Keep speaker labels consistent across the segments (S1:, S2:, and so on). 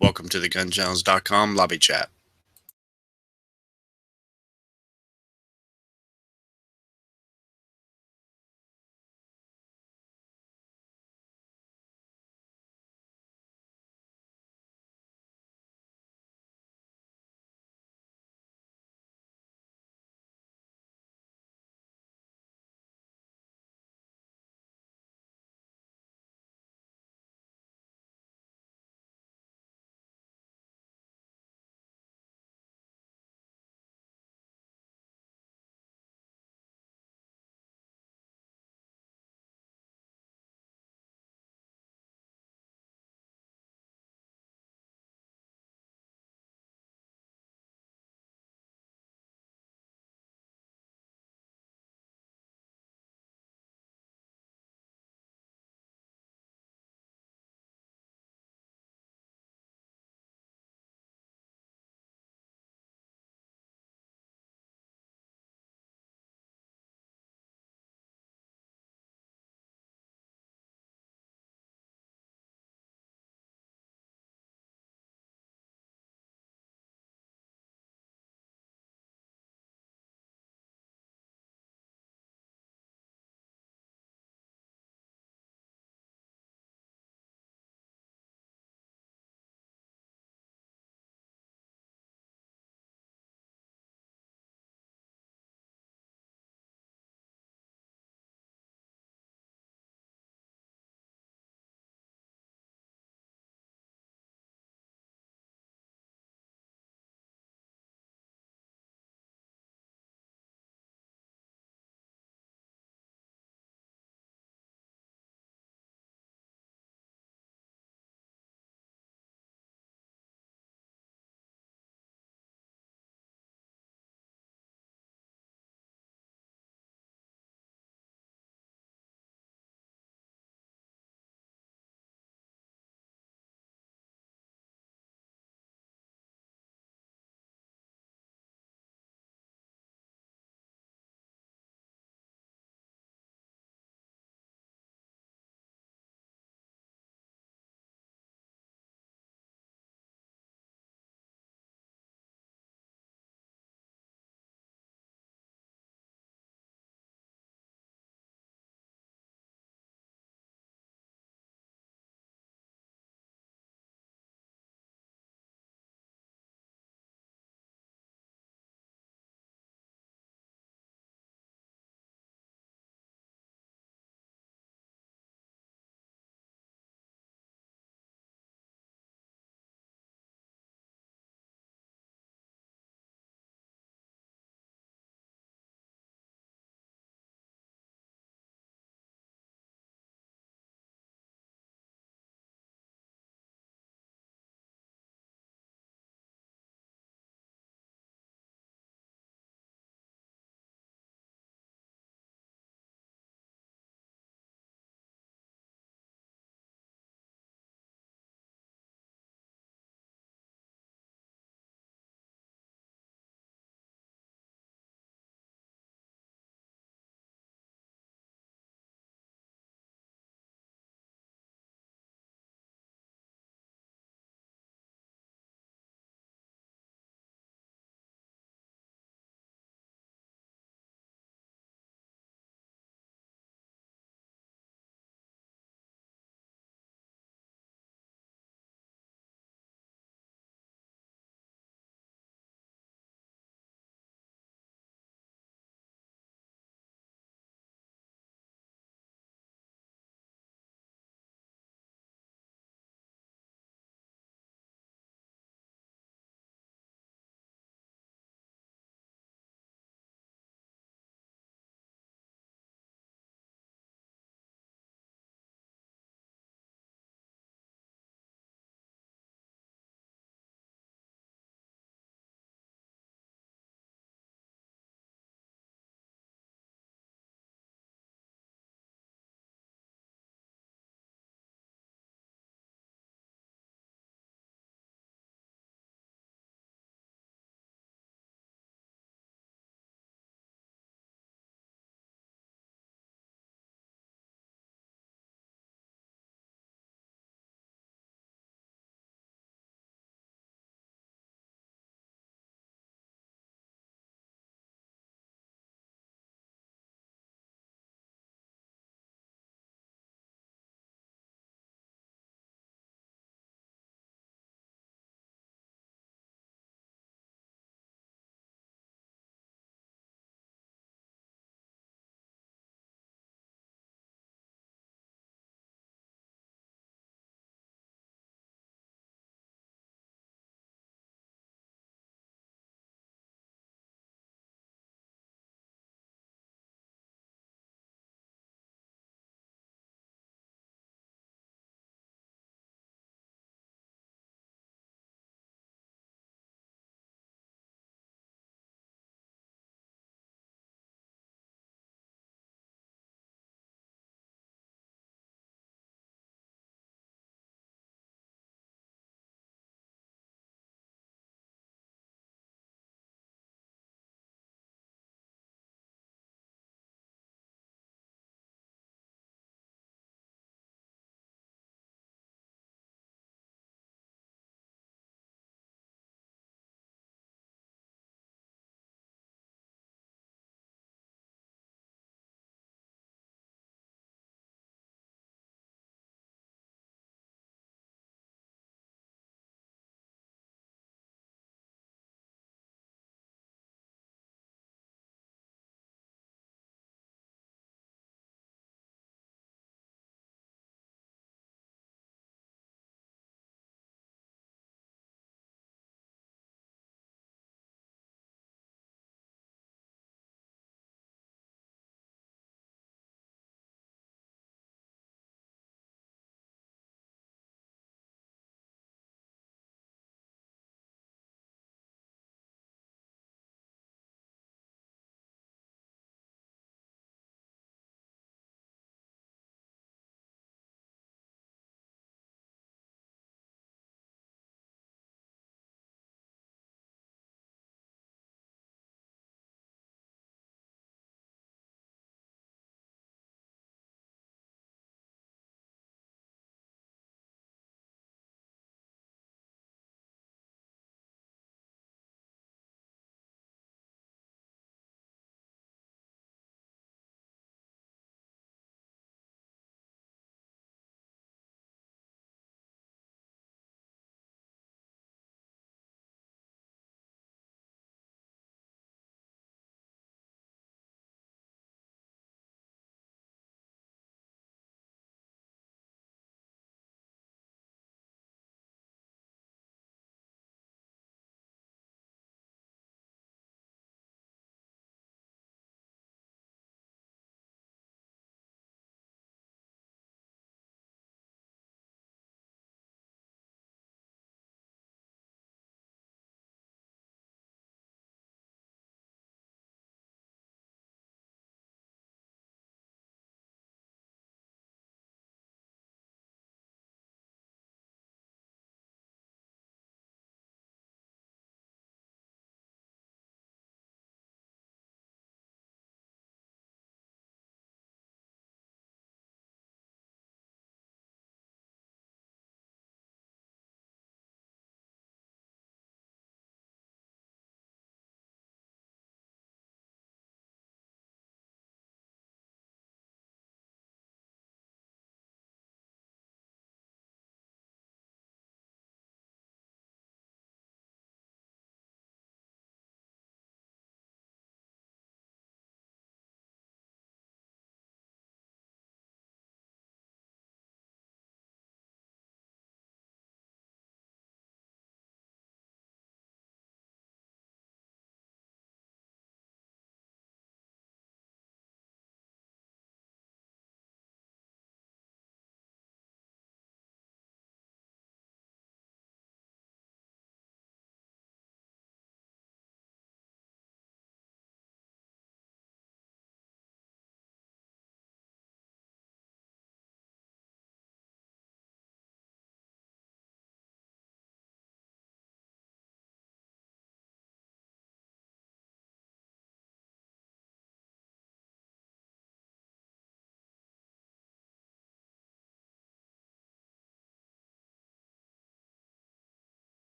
S1: Welcome to the GunJones.com lobby chat.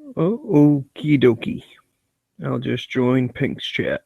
S2: Okie dokie. I'll just join Pink's chat.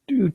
S2: Do.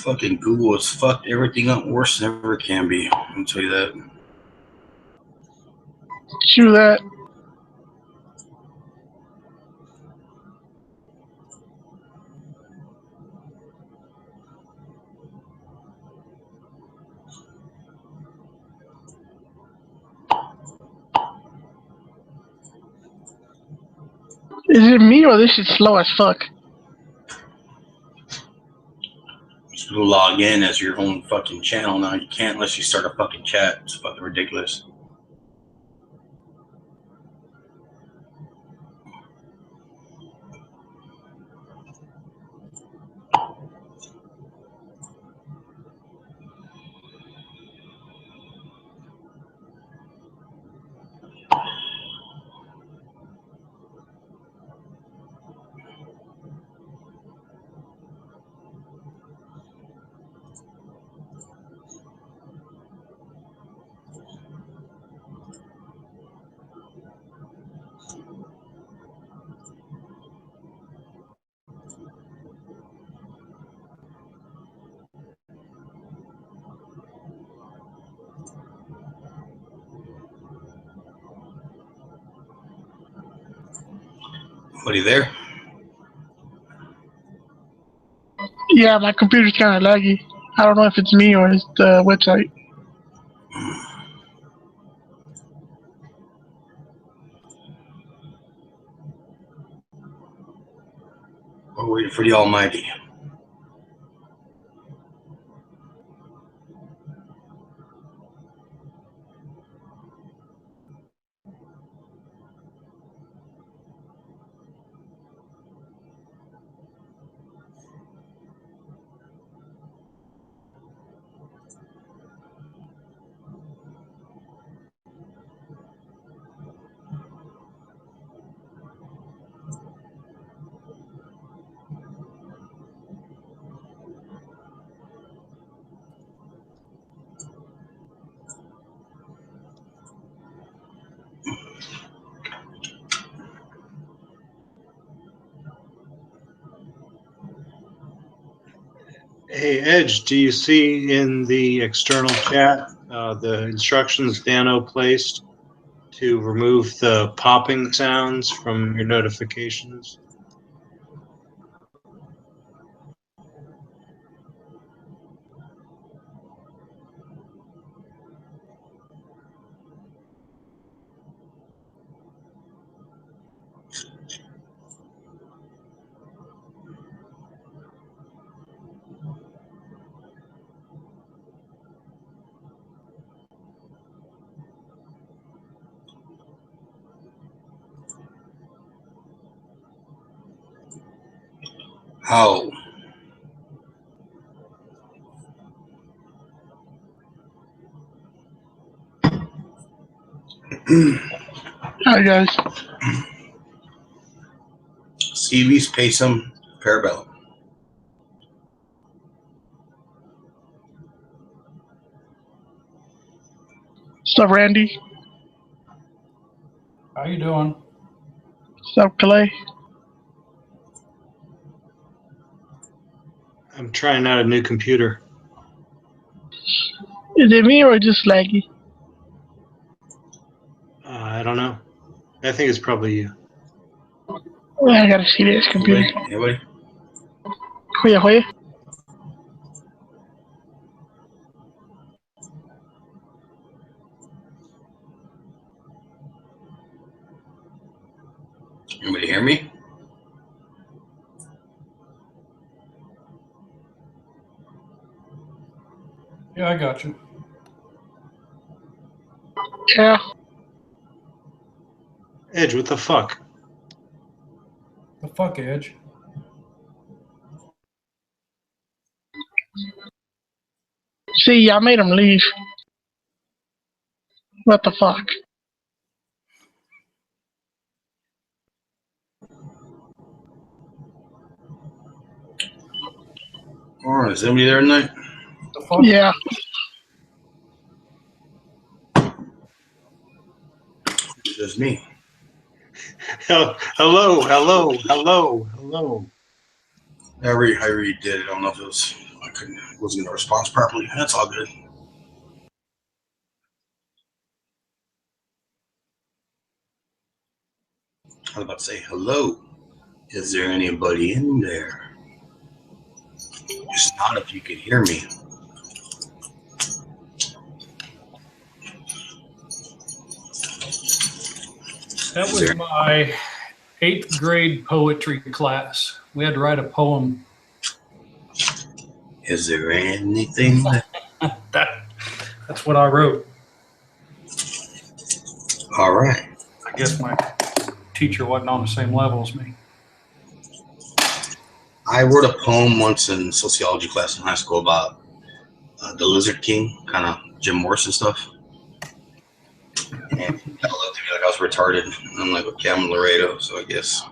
S3: Fucking Google has fucked everything up worse than ever it can be. I'll tell you that.
S4: True that. Is it me or this is slow as fuck?
S3: Just go log in as your own fucking channel now. You can't unless you start a fucking chat. It's fucking ridiculous. Buddy there?
S4: Yeah, my computer's kind of laggy. I don't know if it's me or it's the website.
S3: We're waiting for the Almighty.
S5: Hey, Edge, do you see in the external chat the instructions Dano placed to remove the popping sounds from your notifications?
S3: How?
S4: Hi guys.
S3: CV's Paysum Parabellum.
S4: What's up, Randy?
S6: How you doing?
S4: What's up, Clay?
S5: I'm trying out a new computer.
S4: Is it me or just laggy?
S5: I don't know. I think it's probably you.
S4: Oh, I gotta see this computer.
S3: Anybody?
S4: Wait.
S3: Anybody hear me?
S6: Yeah, I got you.
S4: Yeah.
S5: Edge, what the fuck?
S6: The fuck, Edge?
S4: See, I made him leave. What the fuck?
S3: Oh, is anybody there tonight?
S6: The fuck?
S4: Yeah.
S3: It's just me.
S5: Hello.
S3: I already did it. I don't know if it was. wasn't gonna respond properly. That's all good. I was about to say hello. Is there anybody in there? Just not if you can hear me.
S6: That was my 8th grade poetry class. We had to write a poem.
S3: Is there anything
S6: That's what I wrote.
S3: All right.
S6: I guess my teacher wasn't on the same level as me.
S3: I wrote a poem once in sociology class in high school about the Lizard King, kind of Jim Morrison stuff. And I looked at me like I was retarded. And I'm like, okay, I'm Laredo, so I guess.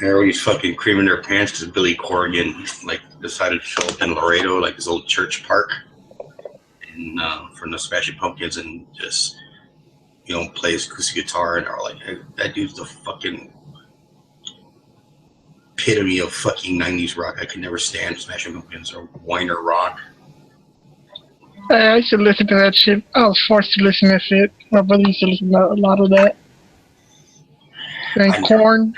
S3: Everybody's fucking creaming their pants because Billy Corgan like decided to show up in Laredo, like this old church park, and from the Smashing Pumpkins, and just plays acoustic guitar, and are like, hey, that dude's the fucking epitome of fucking 90s rock. I could never stand Smashing Pumpkins or whiner rock.
S4: I used to listen to that shit. I was forced to listen to that shit. My brother used to listen to a lot of that. And Korn.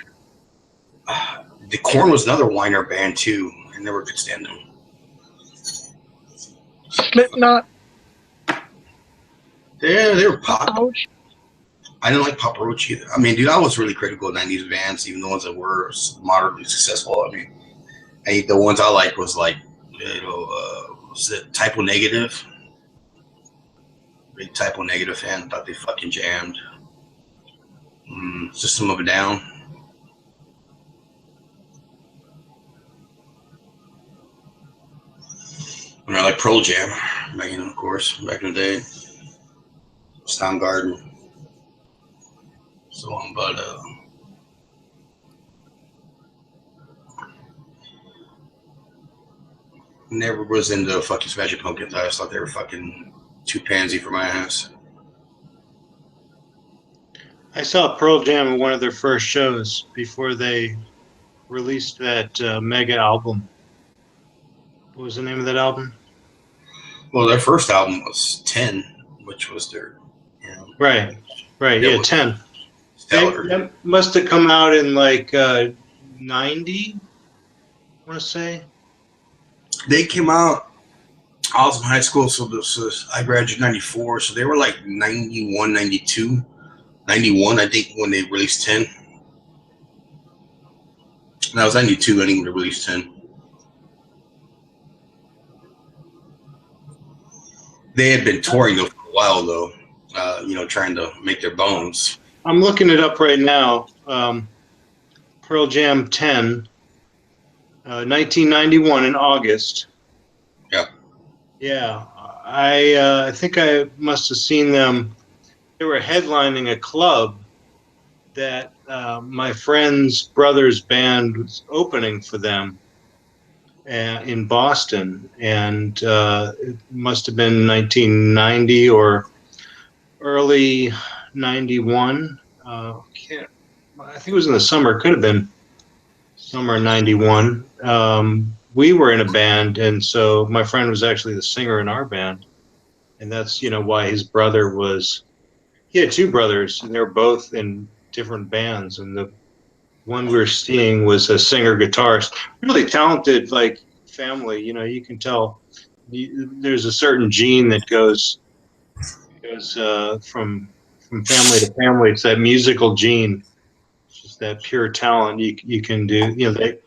S3: The Korn was another whiner band too. I never could stand them.
S4: Slipknot.
S3: Yeah, they were pop.
S4: Ouch.
S3: I didn't like Papa Roach either. I mean, dude, I was really critical of 90s bands, even the ones that were moderately successful. I mean, the ones I liked was like, was it Typo Negative? Big Typo Negative fan. Thought they fucking jammed. System of a Down. And I like Pearl Jam, back of course, back in the day. Soundgarden. So on, but never was into fucking Smashing Pumpkins. I just thought they were fucking too pansy for my ass.
S5: I saw Pearl Jam at one of their first shows before they released that mega album. What was the name of that album?
S3: Well, their first album was 10, which was their,
S5: Right, yeah, 10.
S3: Stellar.
S5: That must have come out in like 90, I want to say.
S3: They came out, I was in high school, so I graduated in 94, so they were like 91, 92, 91, I think, when they released 10. And I was 92, I think, when they released 10. They had been touring though for a while though, trying to make their bones.
S5: I'm looking it up right now. Pearl Jam 10, 1991 in August.
S3: Yeah.
S5: Yeah, I think I must have seen them. They were headlining a club that my friend's brother's band was opening for them in Boston, and it must have been 1990 or early 91. I think it was in the summer. Could have been summer 91. We were in a band, and so my friend was actually the singer in our band, and that's why his brother was. He had two brothers, and they were both in different bands, and the one we were seeing was a singer guitarist, really talented, like family. You can tell there's a certain gene that goes from family to family. It's that musical gene. It's just that pure talent you can do.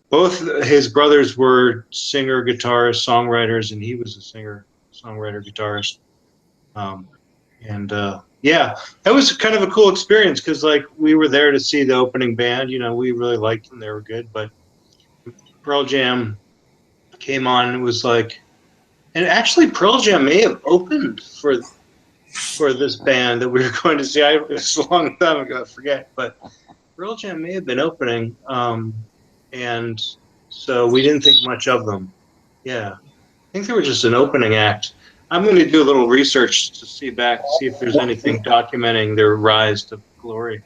S5: Both his brothers were singer, guitarist, songwriters, and he was a singer, songwriter, guitarist. Yeah, that was kind of a cool experience because we were there to see the opening band. We really liked them; they were good. But Pearl Jam came on, and it was and actually Pearl Jam may have opened for this band that we were going to see. It was a long time ago, I forget, but Pearl Jam may have been opening, and so we didn't think much of them. Yeah, I think they were just an opening act. I'm going to do a little research to see if there's anything documenting their rise to glory.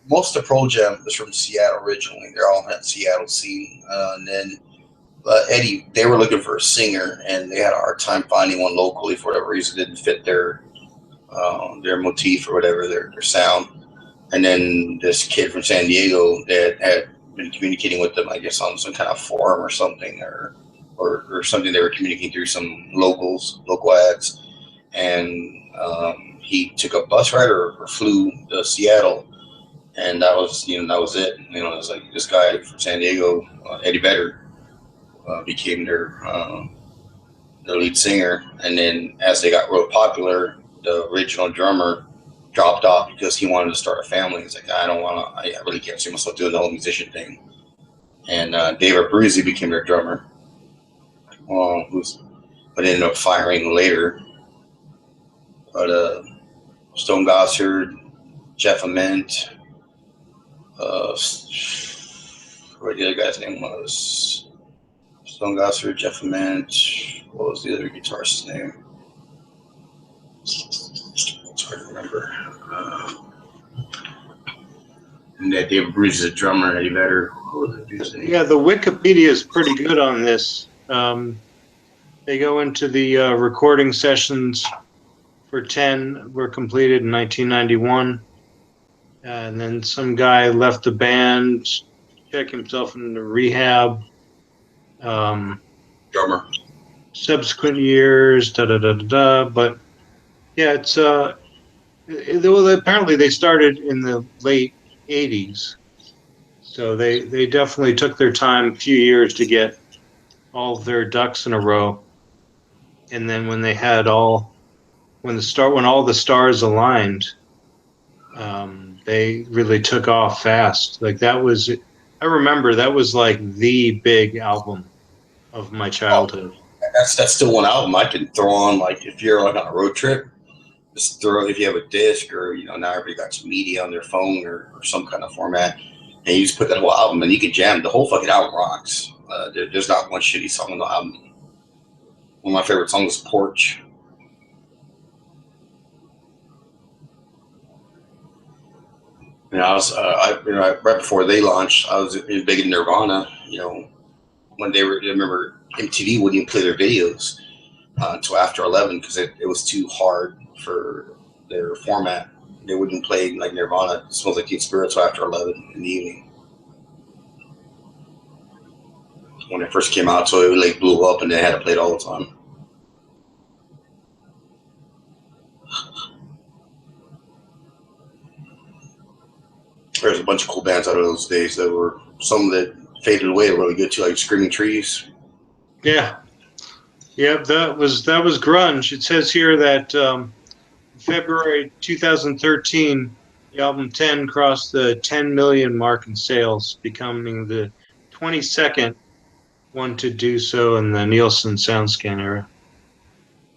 S3: Most of Pearl Jam is from Seattle originally. They're all in that Seattle scene. And then Eddie, they were looking for a singer, and they had a hard time finding one locally for whatever reason. It didn't fit their motif or whatever, their sound. And then this kid from San Diego that had been communicating with them, I guess, on some kind of forum or something, or something they were communicating through some local ads. And he took a bus ride or flew to Seattle. And that was it. It was like this guy from San Diego, Eddie Vedder, became their lead singer. And then as they got real popular, the original drummer dropped off because he wanted to start a family. He's like, I really can't see myself doing the whole musician thing. And David Bruzy became their drummer. But ended up firing later. But Stone Gossard, Jeff Ament, what the other guy's name was? Stone Gossard, Jeff Ament. What was the other guitarist's name? It's hard to remember. And that David Bruce is a drummer, Eddie Vedder. What was the dude's name?
S5: Yeah, the Wikipedia is pretty good on this. They go into the recording sessions for 10 were completed in 1991. And then some guy left the band, checked himself into rehab.
S3: Drummer.
S5: Subsequent years, But yeah, it's apparently they started in the late 80s. So they definitely took their time, a few years, to get all of their ducks in a row. And then when they had when all the stars aligned, they really took off fast. Like I remember that was like the big album of my childhood.
S3: That's still one album I can throw on, like if you're like on a road trip, just if you have a disc, or now everybody got some media on their phone or some kind of format, and you just put that whole album and you can jam. The whole fucking album rocks. There's not one shitty song on the album. One of my favorite songs is Porch. I was right before they launched, I was big in Nirvana. When I remember MTV wouldn't even play their videos until after 11 because it was too hard for their format. They wouldn't play like Nirvana, Smells Like Teen Spirit, until after 11 in the evening. When it first came out, so it like blew up and they had to play it all the time. There's a bunch of cool bands out of those days that were some that faded away really good too, like Screaming Trees.
S5: Yeah, that was grunge. It says here that February 2013, the album 10 crossed the 10 million mark in sales, becoming the 22nd one to do so in the Nielsen SoundScan era.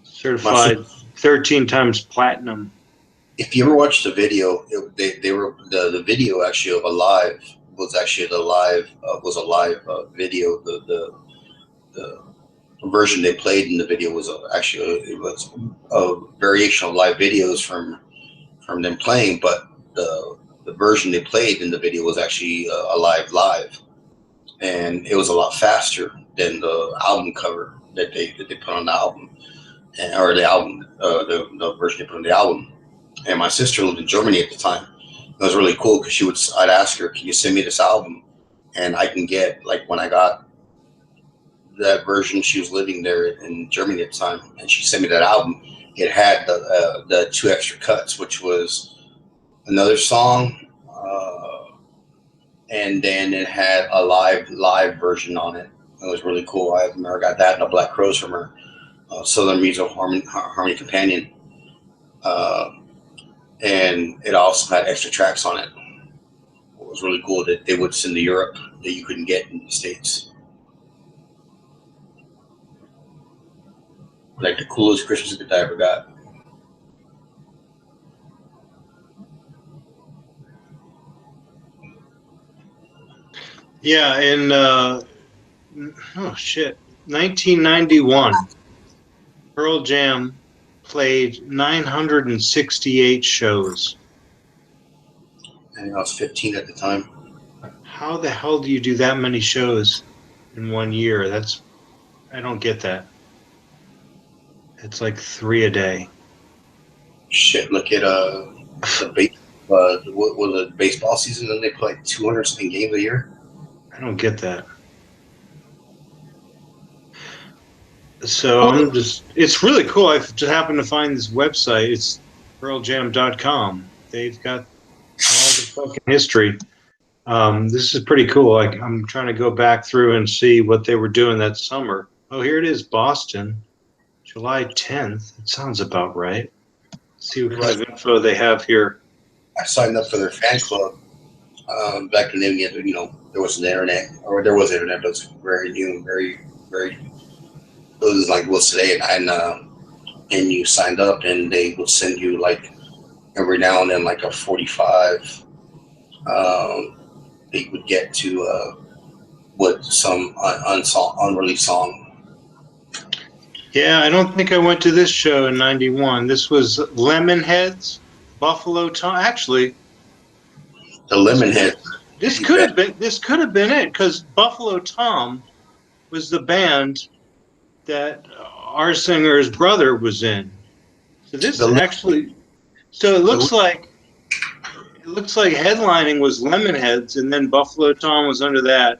S5: Certified 13 times platinum.
S3: If you ever watched the video, the video actually of Alive was actually a live video. The version they played in the video was a variation of live videos from them playing, but the version they played in the video was actually a live, and it was a lot faster than the album cover that they put on the album, or the version they put on the album. And my sister lived in Germany at the time. It was really cool because I'd ask her, "Can you send me this album?" And I can get, like, when I got that version, she was living there in Germany at the time, and she sent me that album. It had the 2 extra cuts, which was another song, and then it had a live version on it. It was really cool. I remember I got that and a Black Crows from her, Southern Musical Harmony Companion. And it also had extra tracks on it. It was really cool that they would send to Europe that you couldn't get in the States. Like the coolest Christmas gift I ever got.
S5: Yeah, in 1991, Pearl Jam played 968 shows.
S3: And I was 15 at the time.
S5: How the hell do you do that many shows in 1 year? I don't get that. It's like 3 a day.
S3: Shit, look at what was the baseball season? Then they play like 200 something games a year.
S5: I don't get that. So it's really cool. I just happened to find this website. It's pearljam.com. They've got all the fucking history. This is pretty cool. I'm trying to go back through and see what they were doing that summer. Oh, here it is, Boston, July 10th. It sounds about right. Let's see what kind of info they have here.
S3: I signed up for their fan club back in the there was an internet, or there was internet, but it was very new, very, very. It was like what's today, and you signed up, and they would send you like every now and then like a 45. They would get to some unreleased song.
S5: Yeah, I don't think I went to this show in '91. This was Lemonheads, Buffalo Tom. Actually,
S3: The Lemonhead.
S5: this could have been it, because Buffalo Tom was the band that our singer's brother was in. So so it looks like headlining was Lemonheads, and then Buffalo Tom was under that.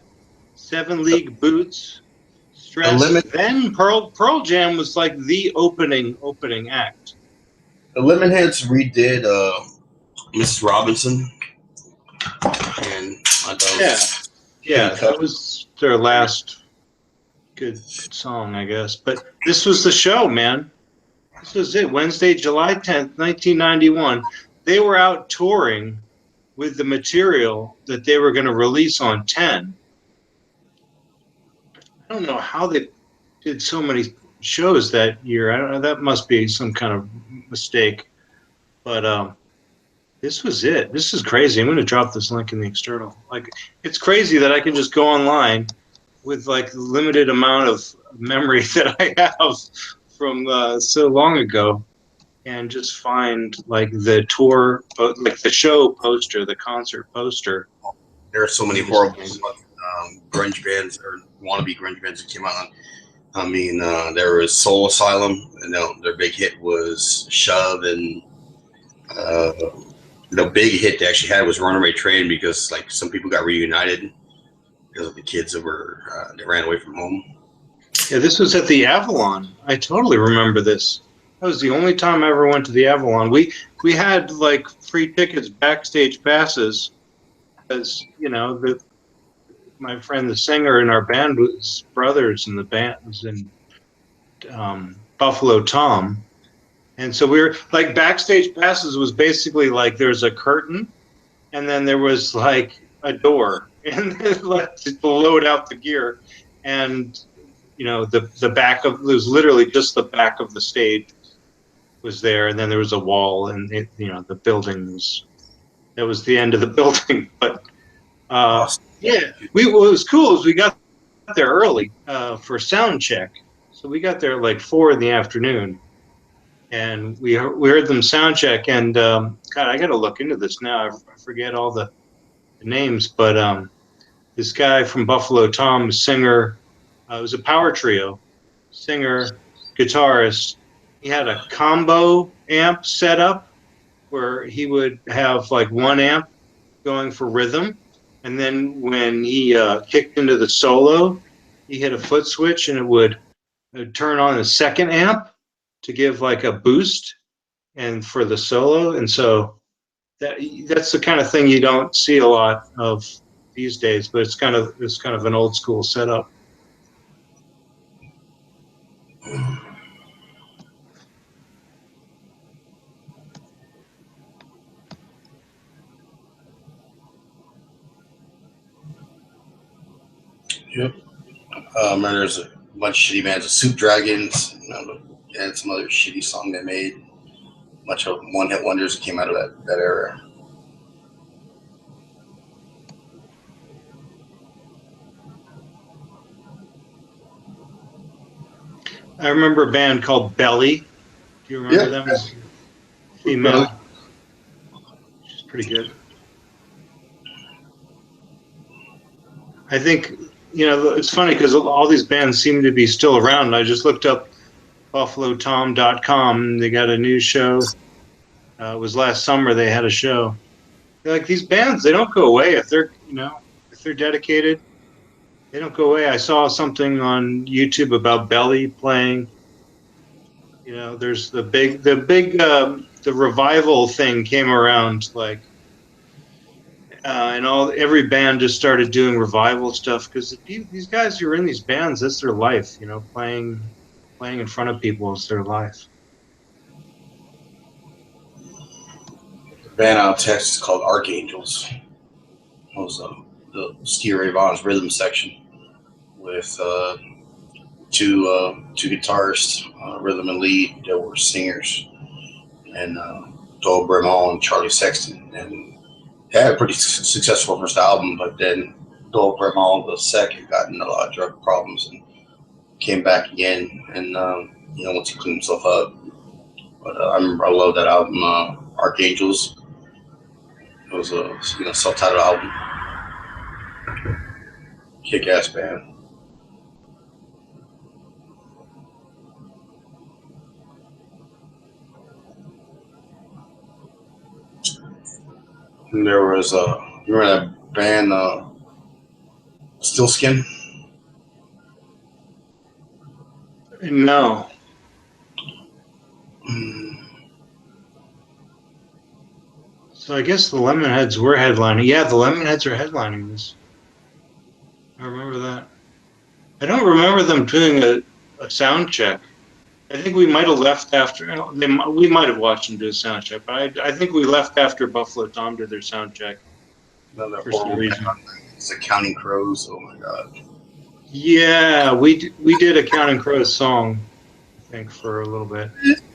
S5: 7 League Boots. Then Pearl Jam was like the opening act.
S3: The Lemonheads redid Mrs. Robinson, and I thought
S5: that was their last good song, I guess. But this was the show, man. This was it. Wednesday, July 10th, 1991. They were out touring with the material that they were going to release on 10. I don't know how they did so many shows that year. I don't know. That must be some kind of mistake. But this was it. This is crazy. I'm going to drop this link in the external. Like, it's crazy that I can just go online with like the limited amount of memory that I have from so long ago, and just find like the tour, like the show poster, the concert poster.
S3: There are so many horrible grunge bands or wannabe grunge bands that came out. I mean, there was Soul Asylum, and their big hit was Shove, and the big hit they actually had was Runaway Train, because like some people got reunited because of the kids that ran away from home.
S5: Yeah, this was at the Avalon. I totally remember this. That was the only time I ever went to the Avalon. We had like free tickets, backstage passes, because my friend, the singer in our band, was brothers, and the band was in Buffalo Tom. And so we were like, backstage passes was basically like there's a curtain, and then there was like a door, and to load out the gear. And, the back of, it was literally just the back of the stage was there. And then there was a wall, and the building that was the end of the building. But, yeah, what was cool is we got there early for sound check. So we got there like 4 in the afternoon, and we heard them sound check. And God, I got to look into this now. I forget all the names, but this guy from Buffalo Tom, singer, it was a power trio, singer, guitarist. He had a combo amp set up where he would have like one amp going for rhythm. And then when he kicked into the solo, he hit a foot switch, and it would turn on a second amp to give like a boost and for the solo. And so that's the kind of thing you don't see a lot of these days, but it's kind of an old school setup.
S3: Yep. And there's a bunch of shitty bands, the Soup Dragons, and some other shitty song they made. A bunch of one-hit wonders that came out of that era.
S5: I remember a band called Belly. You remember
S3: Yeah.
S5: them as female? She's pretty good. I think, it's funny because all these bands seem to be still around. I just looked up BuffaloTom.com. They got a new show. It was last summer they had a show. Like these bands, they don't go away if they're dedicated. They don't go away. I saw something on YouTube about Belly playing. There's the revival thing came around and every band just started doing revival stuff because these guys who are in these bands, that's their life. Playing in front of people is their life.
S3: A band out of Texas called Archangels. It was the Stevie Ray Vaughan's rhythm section with two guitarists, rhythm and lead. There were singers, and Doyle Brimall and Charlie Sexton, and they had a pretty successful first album. But then Doyle Brimall, the second, got in a lot of drug problems and came back again. And once he cleaned himself up, but I remember I love that album, Archangels. It was a self-titled album. Kick-ass band. And there was you remember that band Stillskin?
S5: No. So I guess the Lemonheads were headlining. Yeah, the Lemonheads are headlining this. I remember that. I don't remember them doing a sound check. I think we might have left after. We might have watched them do a sound check, but I think we left after Buffalo Tom did their sound check.
S3: Another
S5: For some
S3: horrible
S5: reason.
S3: band. It's the Counting Crows. Oh my god.
S5: Yeah, we did a Counting Crows song, I think, for a little bit.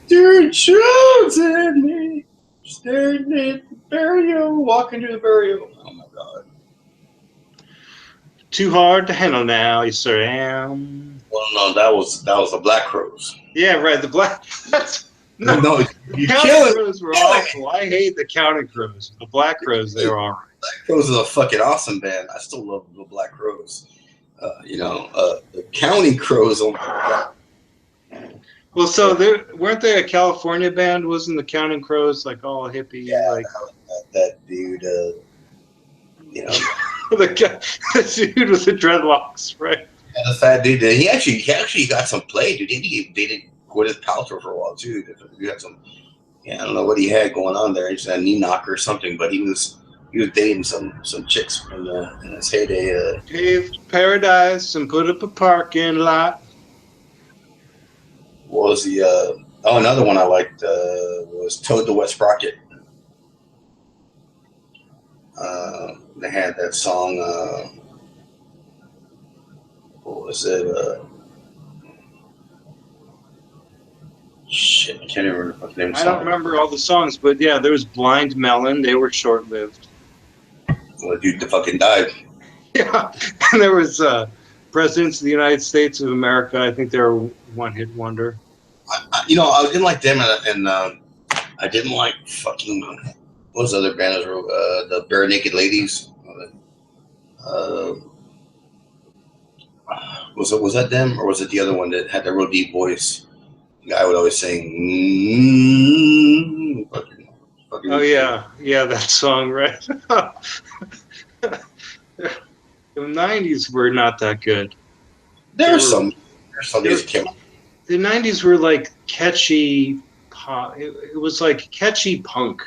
S3: Mr. Chosen, staring at the burial, walking to the burial. Oh my god.
S5: Too hard to handle now, yes sir am.
S3: Well, no, that was the Black Crows.
S5: Yeah, right. The Black.
S3: No, you
S5: Counting
S3: kill it.
S5: Crows were
S3: Kill it.
S5: awful. I hate the Counting Crows. The Black Crows, they were all right.
S3: Black Crows is a fucking awesome band. I still love the Black Crows. The Counting Crows. Oh my god.
S5: Well, so weren't they a California band? Wasn't the Counting Crows like all hippie?
S3: Yeah,
S5: Like
S3: that dude.
S5: the dude with the dreadlocks, right?
S3: The fat dude. He actually got some play, dude. He dated Gwyneth Paltrow for a while too. He had some. Yeah, I don't know what he had going on there. He just had a knee knocker or something, but he was dating some chicks in his heyday.
S5: Paved paradise and put up a parking lot.
S3: What was the another one I liked was Toad the Wet Sprocket. They had that song. What was it? Shit, I can't even remember the name of the
S5: I
S3: song.
S5: don't remember all the songs, but yeah, there was Blind Melon. They were short-lived.
S3: Well, the dude that fucking died.
S5: Yeah, and there was Presidents of the United States of America. I think they were one-hit wonder.
S3: I didn't like them, and I didn't like fucking what was the other band? The Bare Naked Ladies. Was that them, or was it the other one that had the real deep voice? The guy would always sing. Fucking
S5: Oh yeah, that song, right? The '90s were not that good.
S3: There's some days that came.
S5: The '90s were like catchy pop. It was like catchy punk,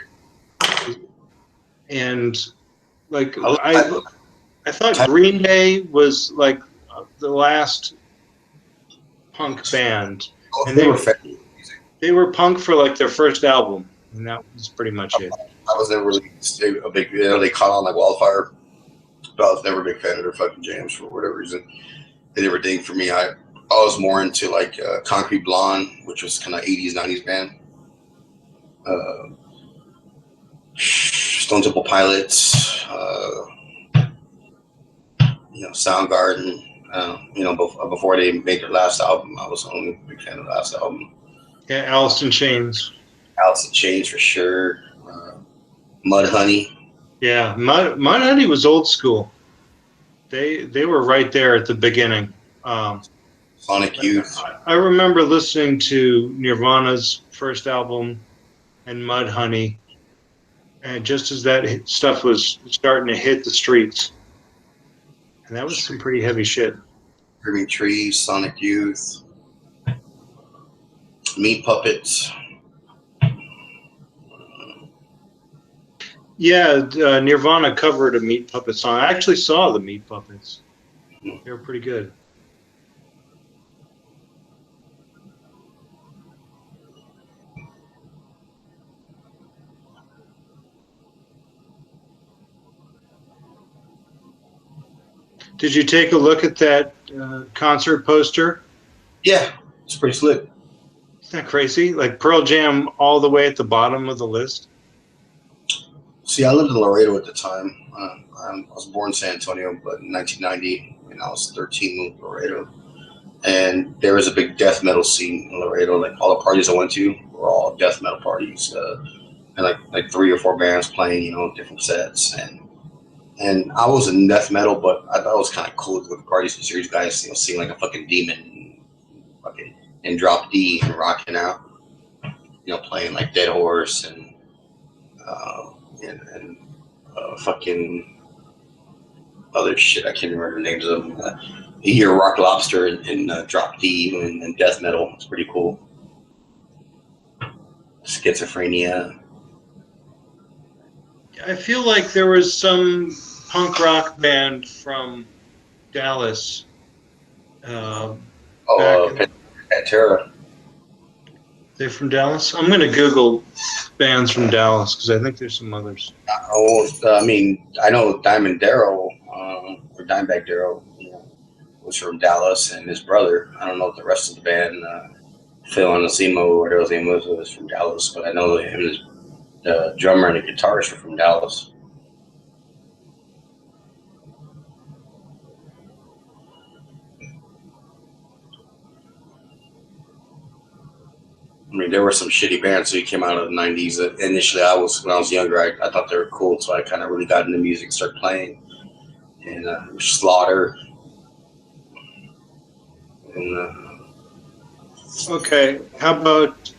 S5: and like I thought Green Day was like the last punk band, and they were punk for like their first album, and that was pretty much it.
S3: I was never really a big. They caught on like wildfire, but I was never a big fan of their fucking jams for whatever reason. They never did for me. I was more into like Concrete Blonde, which was kind of 80s, 90s band. Stone Temple Pilots, Soundgarden. Before they made their last album, I was only a big fan of the last album.
S5: Yeah, Alice in Chains.
S3: Alice in Chains for sure. Mudhoney.
S5: Yeah, Mudhoney was old school. They were right there at the beginning.
S3: Sonic Youth.
S5: I remember listening to Nirvana's first album and Mudhoney, and just as that stuff was starting to hit the streets, and that was some pretty heavy shit.
S3: Screaming Trees, Sonic Youth, Meat Puppets.
S5: Yeah, Nirvana covered a Meat Puppet song. I actually saw the Meat Puppets. They were pretty good. Did you take a look at that concert poster?
S3: Yeah, it's pretty slick.
S5: Isn't that crazy? Like Pearl Jam all the way at the bottom of the list.
S3: See, I lived in Laredo at the time. I was born in San Antonio, but in 1990, when I was 13, moved to Laredo. And there was a big death metal scene in Laredo. Like all the parties I went to were all death metal parties, and like 3 or 4 bands playing, different sets. And I was in death metal, but I thought it was kind of cool to go to parties and see these guys, sing like a fucking demon, fucking and drop D and rocking out, playing like Dead Horse and fucking other shit. I can't remember the names of them. You hear Rock Lobster and Drop D and death metal. It's pretty cool. Schizophrenia.
S5: I feel like there was some punk rock band from Dallas.
S3: Pantera.
S5: They're from Dallas? I'm going to Google bands from Dallas because I think there's some others.
S3: I know Diamond Darrell, or Dimebag Darrell, was from Dallas, and his brother. I don't know if the rest of the band, Phil Anasimo, or whatever his name was from Dallas, but I know that him and the drummer and the guitarist are from Dallas. I mean, there were some shitty bands who came out of the 90s. Initially, when I was younger, I thought they were cool, so I kind of really got into music and started playing. And Slaughter. And,
S5: Okay, how about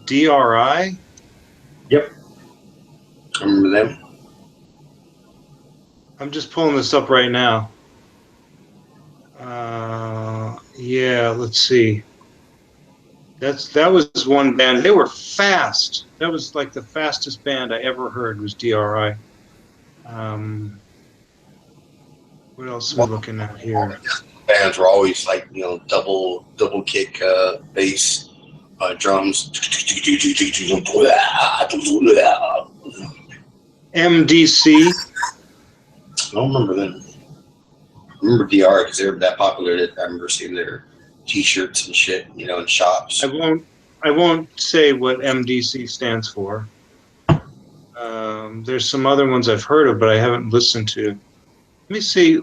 S5: DRI?
S3: Yep. I remember them.
S5: I'm just pulling this up right now. Yeah, let's see. That was one band. They were fast. That was like the fastest band I ever heard was DRI. What else are we looking at here?
S3: Bands were always like double kick bass, drums.
S5: MDC.
S3: I don't remember them. I remember DR because they were that popular that I remember seeing their T-shirts and shit, in shops.
S5: I won't say what MDC stands for. There's some other ones I've heard of, but I haven't listened to. Let me see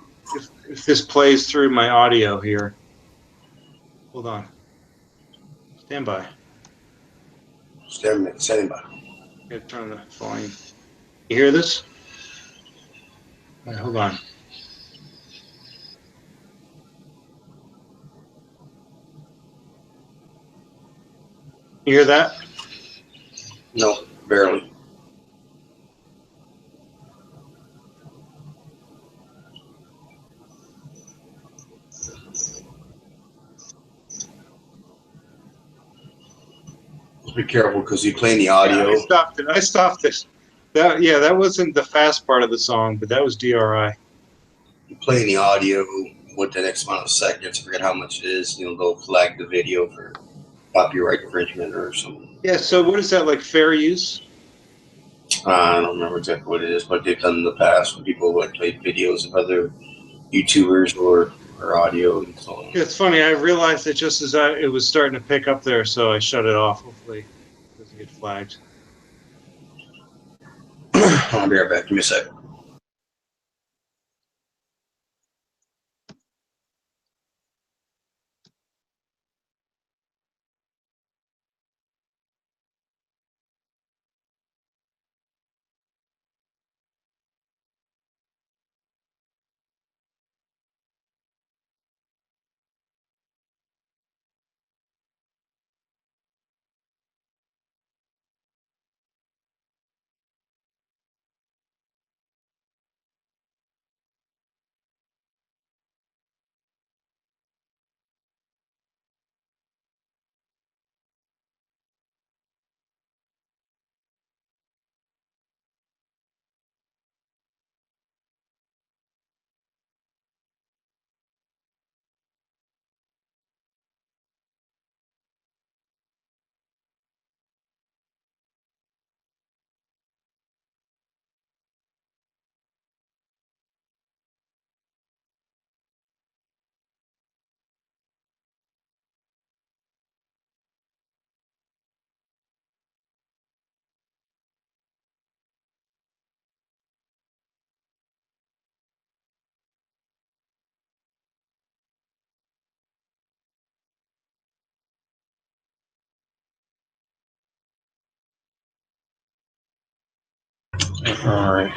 S5: if this plays through my audio here. Hold on. Stand by.
S3: Standing by.
S5: I'm gonna turn the volume. You hear this? All right, hold on. You hear that?
S3: No, barely. Be careful because you play the audio.
S5: Yeah, I stopped it. That wasn't the fast part of the song, but that was DRI.
S3: You play the audio with the next amount of seconds. I forget how much it is. They'll flag the video for copyright infringement or something.
S5: Yeah. So what is that, like fair use?
S3: I don't remember exactly what it is, but they've done in the past when people like played videos of other YouTubers or audio and so on.
S5: It's funny. I realized it just as it was starting to pick up there, so I shut it off. Hopefully, it doesn't get flagged.
S3: I'll be right back. Give me a second. All right.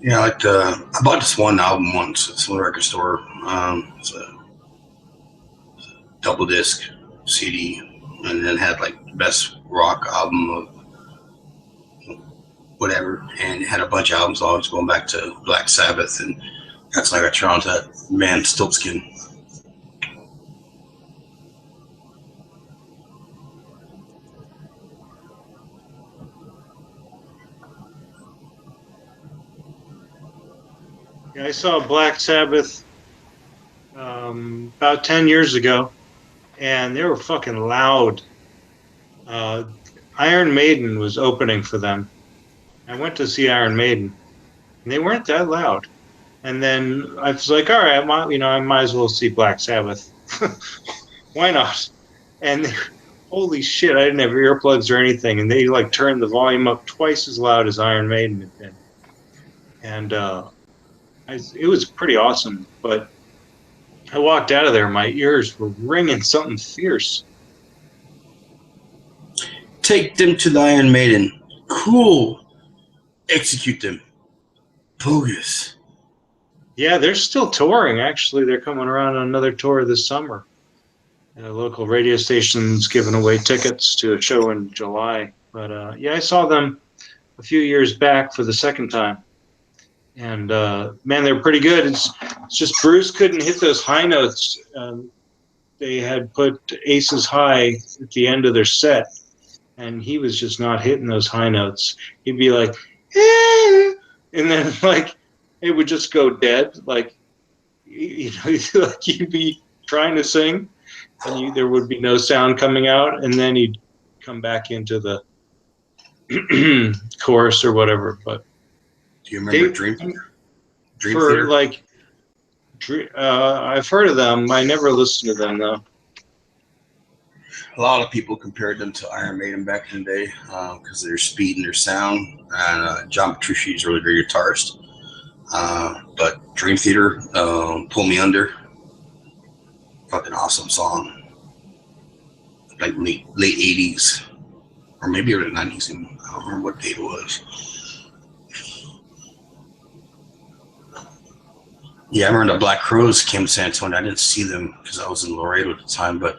S3: Yeah, I bought this one album once at some record store. It's a double disc CD, and then had like the best rock album of whatever, and it had a bunch of albums. I was going back to Black Sabbath, and that's like I got drawn to that man Stiltskin.
S5: Yeah, I saw Black Sabbath about 10 years ago, and they were fucking loud. Iron Maiden was opening for them. I went to see Iron Maiden, and they weren't that loud. And then I was like, all right, I might as well see Black Sabbath. Why not? And holy shit, I didn't have earplugs or anything, and they like turned the volume up twice as loud as Iron Maiden had been. And it was pretty awesome, but I walked out of there, my ears were ringing something fierce.
S3: Take them to the Iron Maiden. Cool. Execute them. Bogus.
S5: Yeah, they're still touring, actually. They're coming around on another tour this summer. Local radio stations giving away tickets to a show in July. But yeah, I saw them a few years back for the second time. And man, they're pretty good. It's just Bruce couldn't hit those high notes. They had put Aces High at the end of their set, and he was just not hitting those high notes. He'd be like, eh, and then like it would just go dead. Like like you'd be trying to sing, and there would be no sound coming out, and then he'd come back into the chorus or whatever. But
S3: do you remember Dream Theater?
S5: Like, I've heard of them. I never listened to them though.
S3: A lot of people compared them to Iron Maiden back in the day because of their speed and their sound. And John Petrucci is a really great guitarist. But Dream Theater, Pull Me Under, fucking awesome song. Like late 80s, or maybe early 90s. I don't remember what date it was. Yeah, I remember the Black Crowes came to San Antonio. I didn't see them because I was in Laredo at the time, but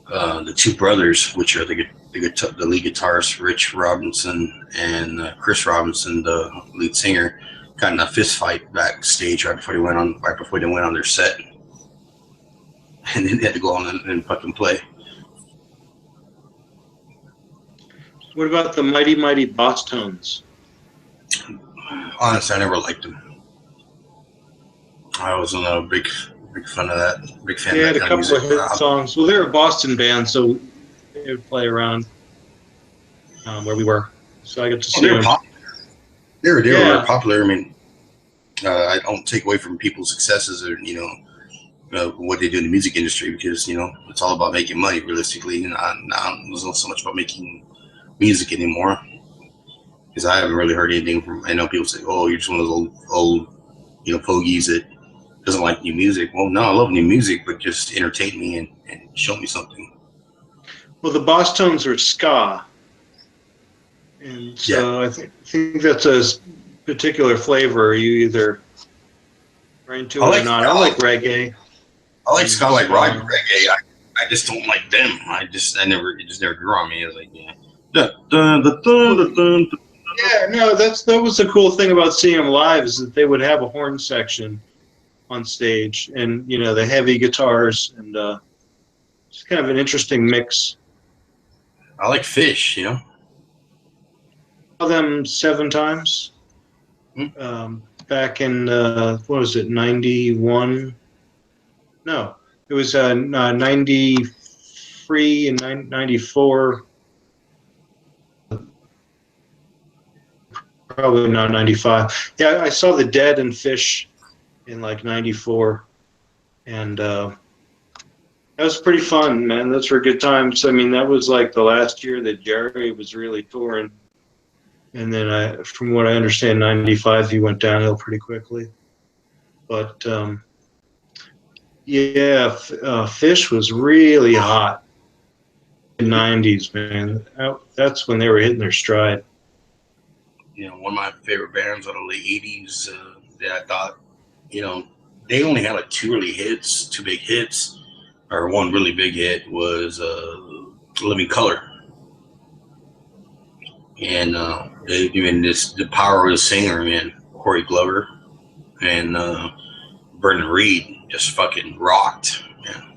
S3: the two brothers, which are the lead guitarist, Rich Robinson and Chris Robinson, the lead singer, got in a fist fight backstage right before they went on their set, and then they had to go on and fucking play.
S5: What about the Mighty Mighty Boss Tones?
S3: Honestly, I never liked them. I wasn't a big fan of that. Big fan.
S5: They
S3: of
S5: had
S3: that
S5: a
S3: kind of
S5: couple of
S3: music.
S5: hit songs. Well, they're a Boston band, so they would play around where we were. So I got to see
S3: They were
S5: them.
S3: popular. They were
S5: Yeah.
S3: popular. I mean, I don't take away from people's successes or what they do in the music industry because it's all about making money. Realistically, now it's not so much about making music anymore. Because I haven't really heard anything from. I know people say, "Oh, you're just one of those old pogies that doesn't like new music." Well, no, I love new music, but just entertain me and show me something.
S5: Well, the Boss Tones are ska, and so I think that's a particular flavor. You either are into it or not. I like reggae.
S3: I like ska, like rock and reggae. I just don't like them. It just never grew on me. I was like, yeah.
S5: Yeah, no, that was the cool thing about seeing them live is that they would have a horn section on stage, and the heavy guitars, and it's kind of an interesting mix.
S3: I like Fish,
S5: Saw them 7 times. Back in what was it, 91? No, it was 93 and 94. Probably not 95. Yeah, I saw the Dead and Fish in like 94, and That was pretty fun, man. Those were good times. I mean, that was like the last year that Jerry was really touring. And then from what I understand, 95, he went downhill pretty quickly. But yeah, Fish was really hot in the 90s, man. That's when they were hitting their stride.
S3: You know, one of my favorite bands of the late 80s that I thought, you know, they only had like two big hits, or one really big hit was Living Color. And even the power of the singer, man, Corey Glover and Vernon Reid just fucking rocked, man.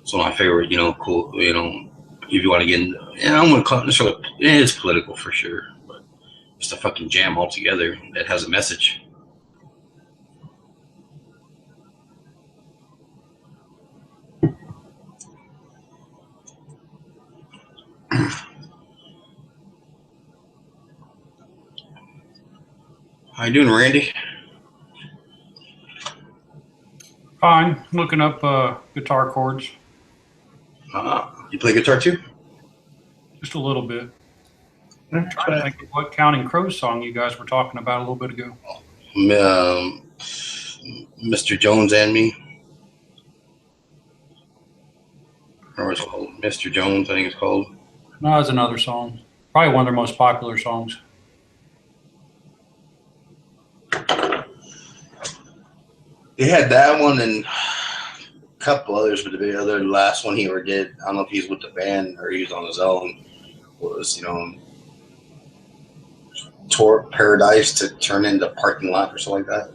S3: It's one of my favorite, you know, cool, you know, if you want to get into, I don't want to call it, it is political for sure, but it's a fucking jam altogether that has a message. How you doing, Randy?
S6: Fine. Looking up guitar chords.
S3: You play guitar too?
S6: Just a little bit. I'm trying to think of what Counting Crows song you guys were talking about a little bit ago.
S3: Mr. Jones and Me. Or it's called Mr. Jones, I think it's called.
S6: No, that's another song. Probably one of their most popular songs.
S3: They had that one and a couple others, but the other last one he ever did, I don't know if he's with the band or he was on his own, was, you know, Tour Paradise to turn into Parking Lot or something like that.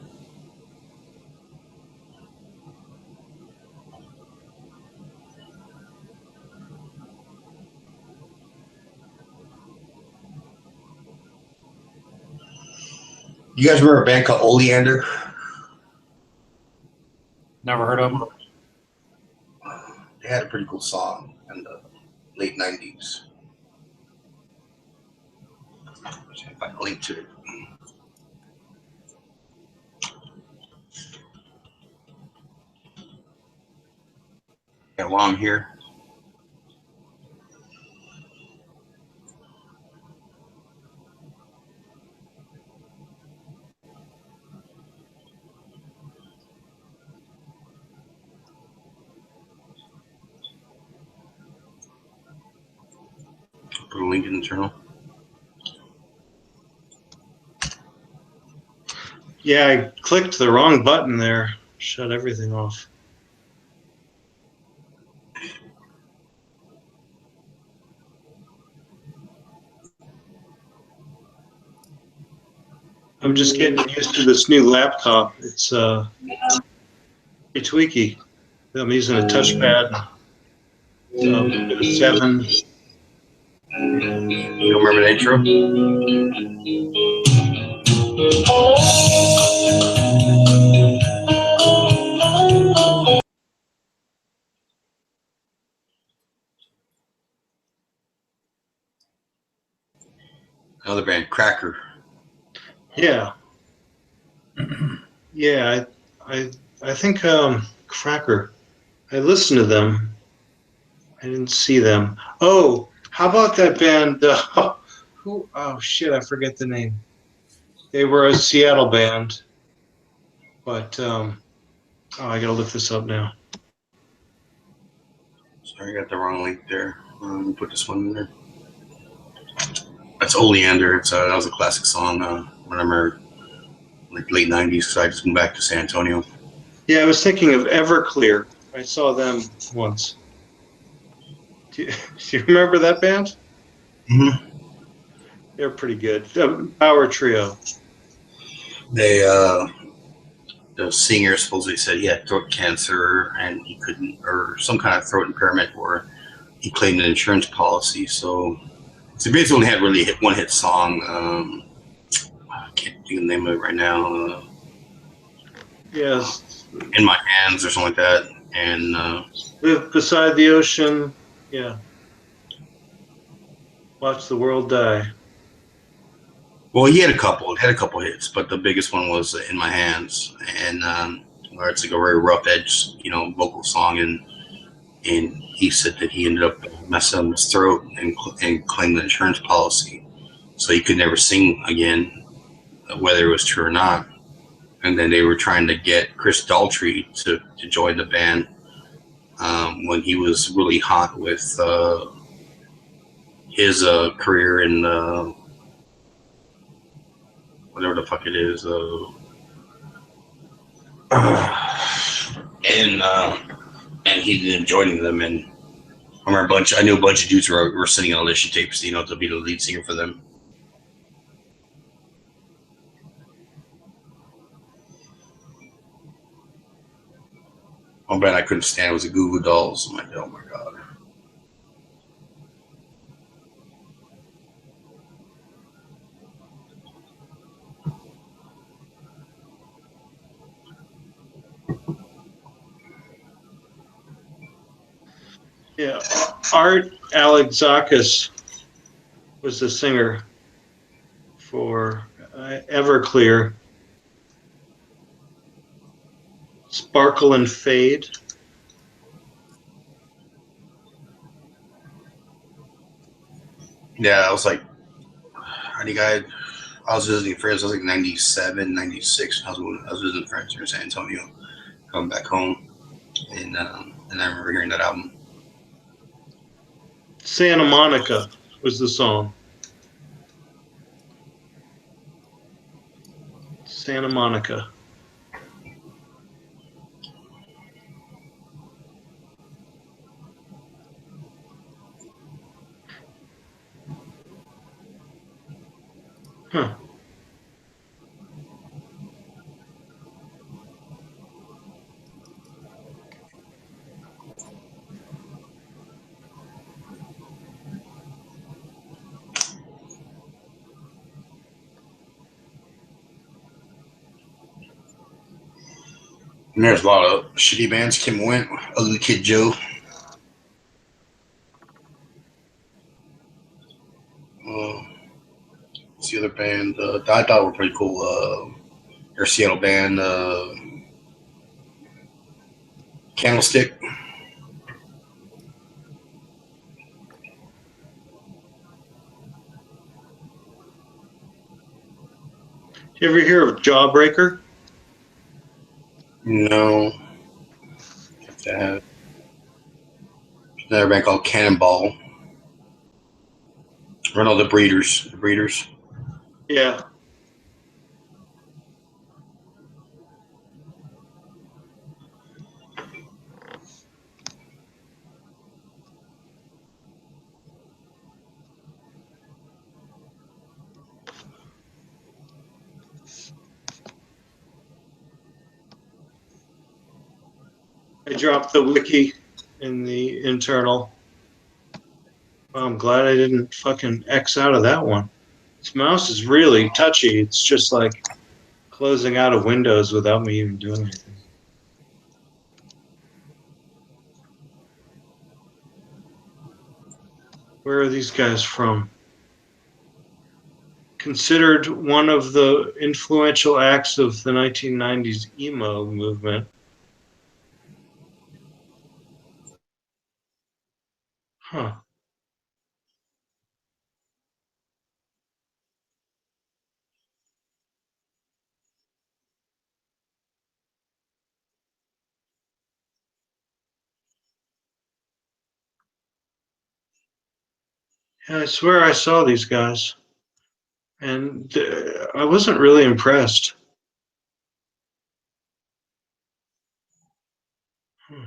S3: You guys remember a band called Oleander?
S6: Never heard of them.
S3: They had a pretty cool song in the late 90s. See if I can link to it. Yeah, while I'm here. Put a link in the journal.
S5: Yeah, I clicked the wrong button there. Shut everything off. I'm just getting used to this new laptop. It's tweaky. I'm using a touchpad. 7.
S3: You don't remember the intro? Another band, Cracker.
S5: Yeah. Yeah, I think Cracker. I listened to them. I didn't see them. Oh, how about that band? Who? Oh shit, I forget the name. They were a Seattle band, but oh, I gotta look this up now.
S3: Sorry, I got the wrong link there. Let me put this one in there. That's Oleander. It's that was a classic song. I remember like late 90s because I just moved back to San Antonio.
S5: Yeah, I was thinking of Everclear. I saw them once. Do you remember that band?
S3: Mm-hmm.
S5: They're pretty good. Power Trio.
S3: They, the singer supposedly said he had throat cancer and he couldn't, or some kind of throat impairment where he claimed an insurance policy. So he basically only had really one hit song. I can't think of the name of it right now.
S5: Yes.
S3: In My Hands or something like that. And
S5: Live Beside the Ocean. Yeah. Watch the World Die.
S3: well, he had a couple hits, but the biggest one was In My Hands, and where it's like a very rough edge, you know, vocal song, and and he said that he ended up messing up his throat and claimed the insurance policy, so he could never sing again, whether it was true or not. And then they were trying to get Chris Daltrey to join the band when he was really hot with his career in whatever the fuck it is, and he ended up joining them. And I knew a bunch of dudes were sending audition tapes, to be the lead singer for them. One band I couldn't stand was the Goo Goo Dolls. I'm like, oh my god.
S5: Yeah, Art Alexakis was the singer for Everclear. Sparkle and Fade.
S3: Yeah, I was like, I think I was visiting friends. I was like 97, 96. I was visiting friends here in San Antonio, coming back home, and I remember hearing that album.
S5: Santa Monica was the song. Santa Monica. Huh.
S3: And there's a lot of shitty bands came and went. Ugly Kid Joe. What's the other band? I thought were pretty cool. Their Seattle band, Candlestick.
S5: You ever hear of Jawbreaker?
S3: No. Another band called Cannonball. Or no, the Breeders. The Breeders.
S5: Yeah. I dropped the wiki in the internal. Well, I'm glad I didn't fucking X out of that one. This mouse is really touchy. It's just like closing out of Windows without me even doing anything. Where are these guys from? Considered one of the influential acts of the 1990s emo movement. Huh. Yeah, I swear I saw these guys. And I wasn't really impressed. Hmm.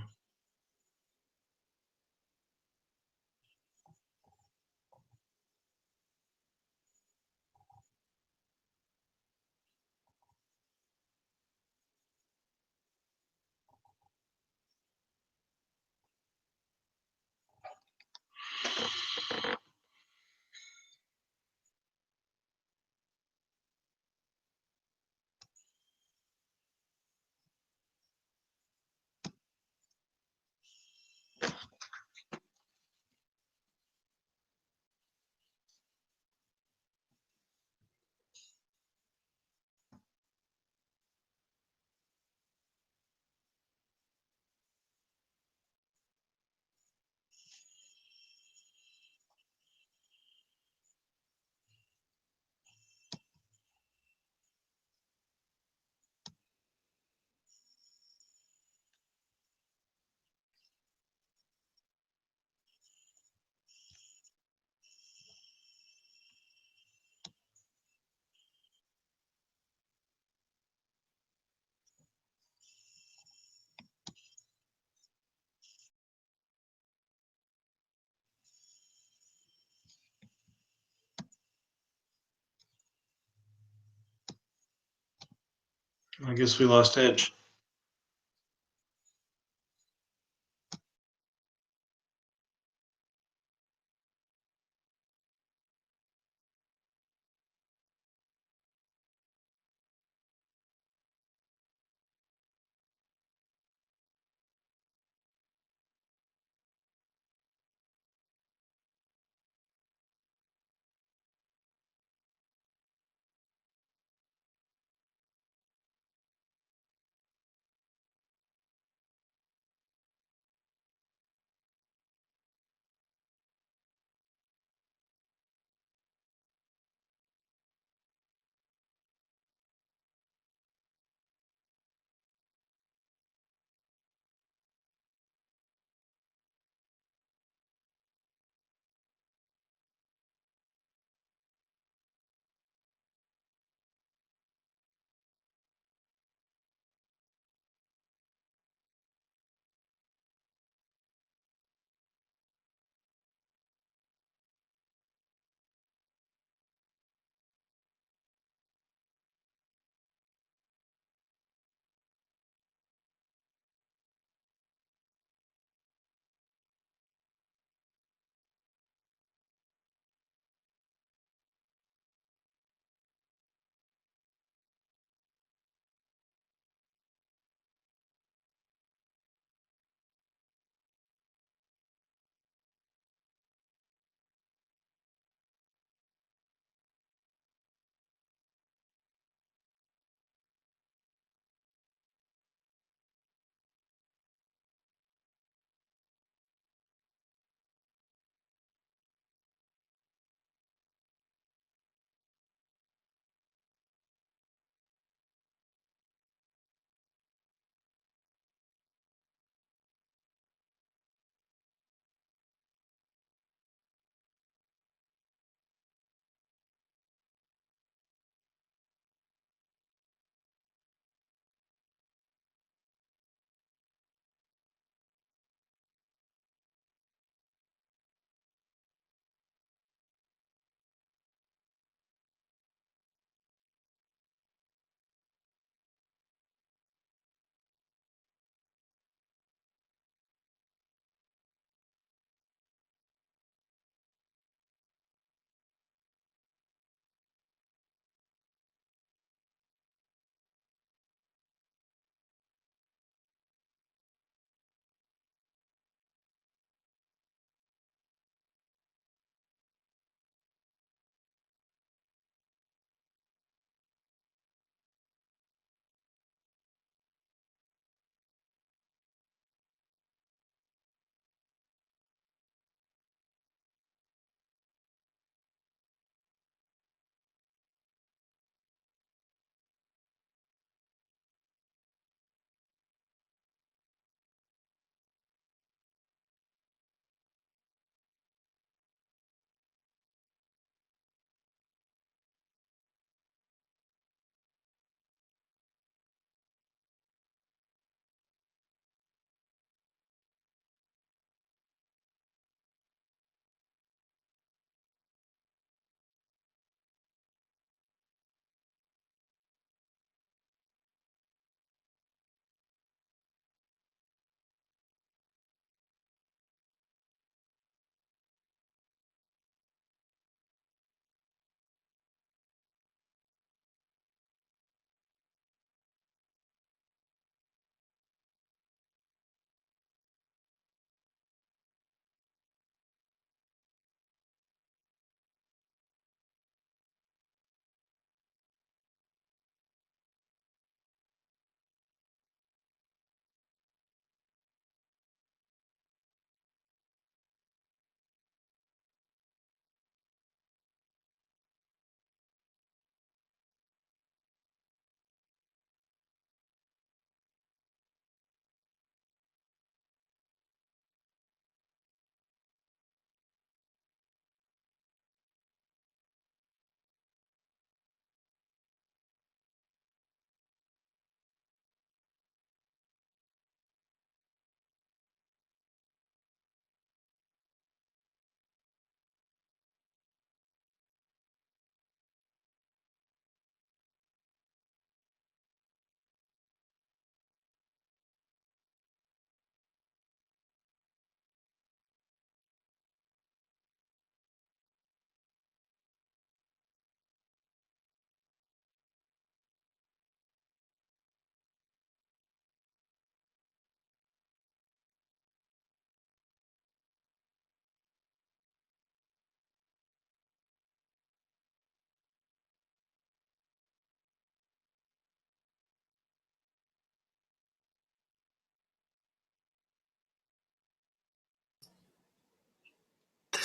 S5: I guess we lost Edge.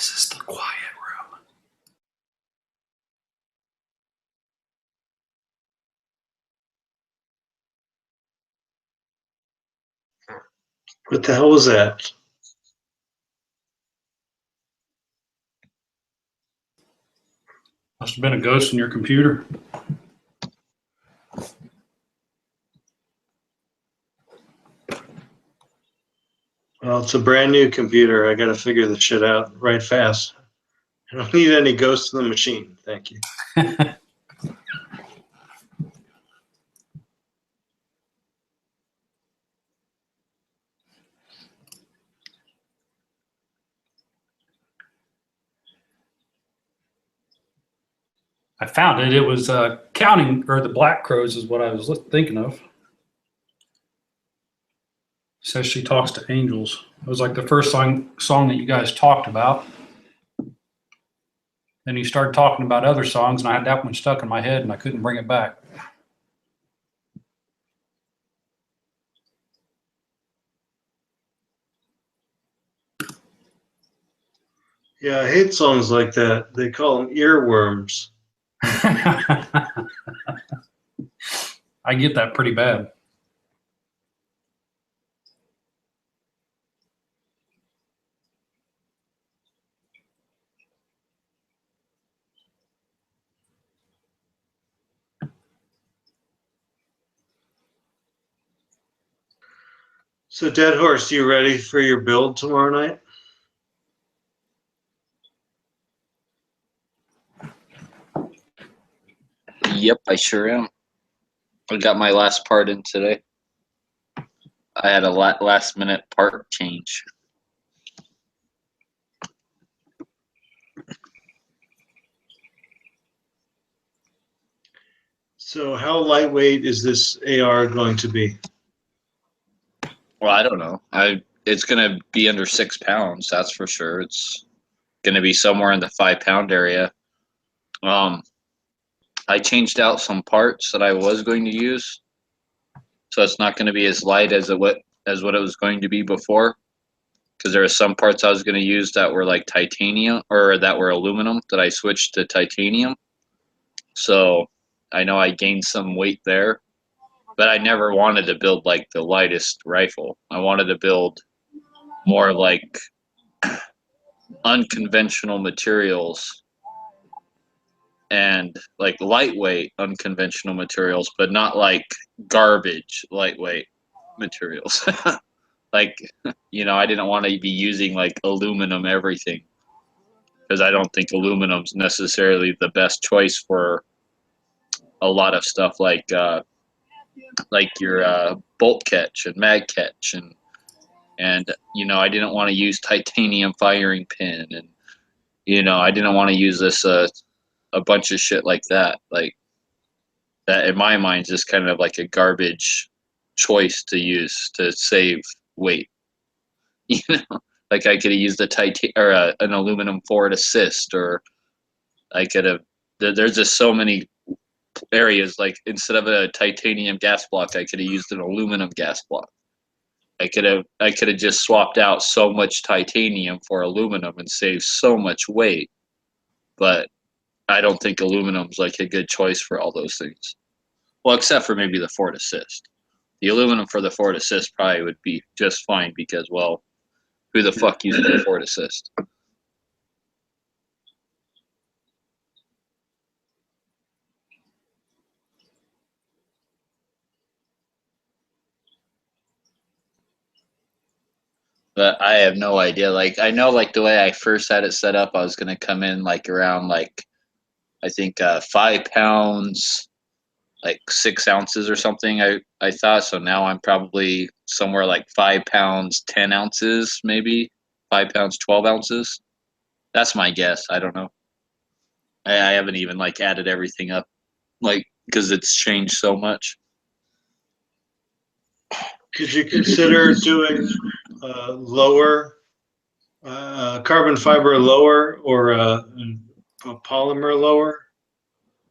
S6: This is the quiet room.
S5: What the hell was that?
S6: Must have been a ghost in your computer.
S5: Well, it's a brand new computer. I got to figure this shit out right fast. I don't need any ghosts in the machine. Thank you.
S6: I found it. It was counting, or the Black Crows is what I was thinking of. Says she talks to angels. It was like the first song that you guys talked about. Then you started talking about other songs, and I had that one stuck in my head, and I couldn't bring it back.
S5: Yeah, I hate songs like that. They call them earworms.
S6: I get that pretty bad.
S5: So, Dead Horse, you ready for your build tomorrow night?
S7: Yep, I sure am. I got my last part in today. I had a last minute part change.
S5: So, how lightweight is this AR going to be?
S7: Well, I don't know. It's gonna be under 6 pounds, that's for sure. It's gonna be somewhere in the 5-pound area. I changed out some parts that I was going to use, so it's not going to be as light as what it was going to be before. Because there are some parts I was going to use that were like titanium, or that were aluminum, that I switched to titanium. So I know I gained some weight there, but I never wanted to build like the lightest rifle. I wanted to build more like unconventional materials and like lightweight unconventional materials, but not like garbage lightweight materials. Like, I didn't want to be using like aluminum everything, because I don't think aluminum's necessarily the best choice for a lot of stuff like your bolt catch and mag catch, and I didn't want to use titanium firing pin, and I didn't want to use this a bunch of shit like that. Like that, in my mind, is just kind of like a garbage choice to use to save weight. Like I could have used an aluminum forward assist, or I could have. There's just so many areas. Like instead of a titanium gas block, I could have used an aluminum gas block. I could have just swapped out so much titanium for aluminum and saved so much weight. But I don't think aluminum's like a good choice for all those things. Well, except for maybe the forward assist. The aluminum for the forward assist probably would be just fine, because, well, who the fuck uses a forward assist? But I have no idea. Like, I know, like, the way I first had it set up, I was going to come in, like, around, like, I think 5 pounds, like 6 ounces or something, I thought. So now I'm probably somewhere like 5 pounds, 10 ounces, maybe 5 pounds, 12 ounces. That's my guess. I don't know. I haven't even like added everything up, like, because it's changed so much.
S5: Could you consider doing lower carbon fiber lower, or a polymer lower?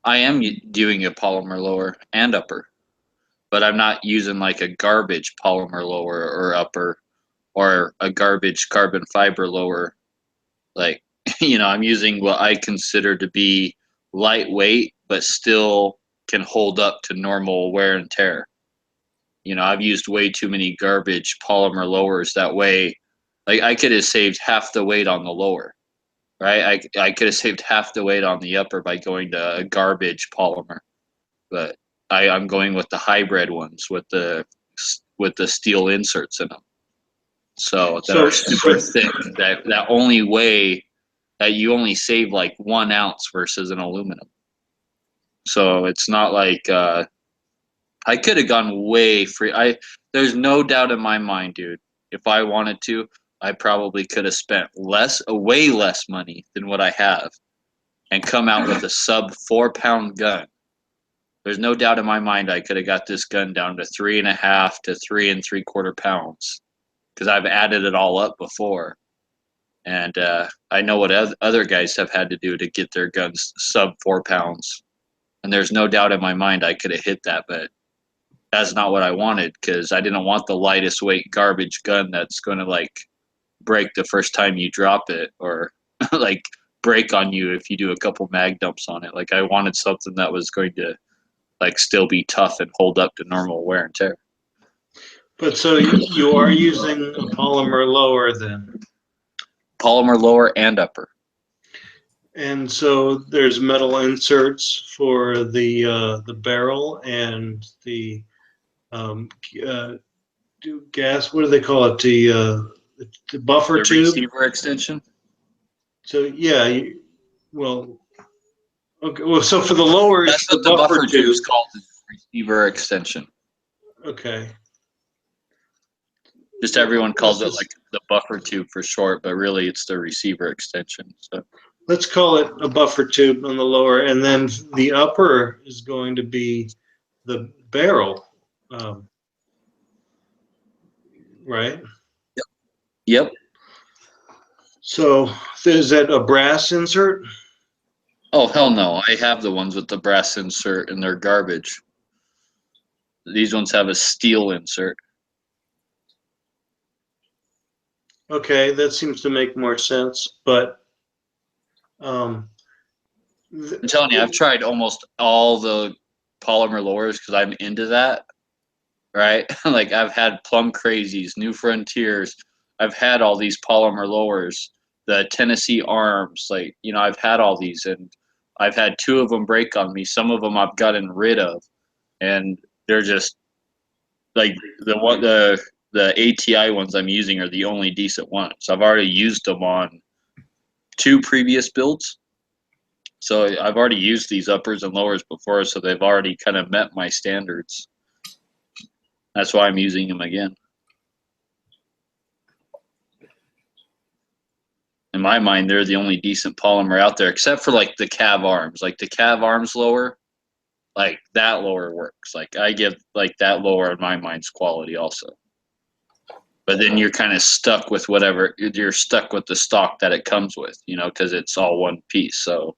S7: I am doing a polymer lower and upper, but I'm not using like a garbage polymer lower or upper, or a garbage carbon fiber lower. Like, I'm using what I consider to be lightweight, but still can hold up to normal wear and tear. I've used way too many garbage polymer lowers that way. Like I could have saved half the weight on the lower, right? I could have saved half the weight on the upper by going to a garbage polymer, but I'm going with the hybrid ones with the steel inserts in them. So that are super thick. That only weigh that you only save like 1 ounce versus an aluminum. So it's not like I could have gone way free. There's no doubt in my mind, dude. If I wanted to, I probably could have spent way less money than what I have, and come out with a sub 4-pound gun. There's no doubt in my mind I could have got this gun down to 3.5 to 3 3/4 pounds, because I've added it all up before, and I know what other guys have had to do to get their guns sub 4 pounds, and there's no doubt in my mind I could have hit that, but that's not what I wanted, because I didn't want the lightest weight garbage gun that's going to like break the first time you drop it, or like break on you if you do a couple mag dumps on it. Like I wanted something that was going to like still be tough and hold up to normal wear and tear.
S5: But so you are using a polymer lower then?
S7: Polymer lower and upper.
S5: And so there's metal inserts for the barrel and the gas. What do they call it? The buffer tube.
S7: Receiver extension.
S5: So yeah, well, okay. Well, so for the lower,
S7: that's what the buffer tube is called. Receiver extension.
S5: Okay.
S7: Just everyone calls it like the buffer tube for short, but really it's the receiver extension. So
S5: let's call it a buffer tube on the lower, and then the upper is going to be the barrel, right?
S7: Yep.
S5: So is that a brass insert?
S7: Oh, hell no. I have the ones with the brass insert and they're garbage. These ones have a steel insert.
S5: Okay, that seems to make more sense, but
S7: I'm telling you, I've tried almost all the polymer lowers because I'm into that, right? Like I've had Plum Crazies, New Frontiers. I've had all these polymer lowers, the Tennessee Arms. Like, I've had all these, and I've had 2 of them break on me. Some of them I've gotten rid of, and they're just like the ATI ones I'm using are the only decent ones. I've already used them on 2 previous builds. So I've already used these uppers and lowers before, so they've already kind of met my standards. That's why I'm using them again. In my mind, they're the only decent polymer out there, except for like the Cav Arms. Like the Cav Arms lower, like that lower works. Like I give like that lower in my mind's quality also. But then you're kind of stuck with whatever, you're stuck with the stock that it comes with, because it's all one piece. So,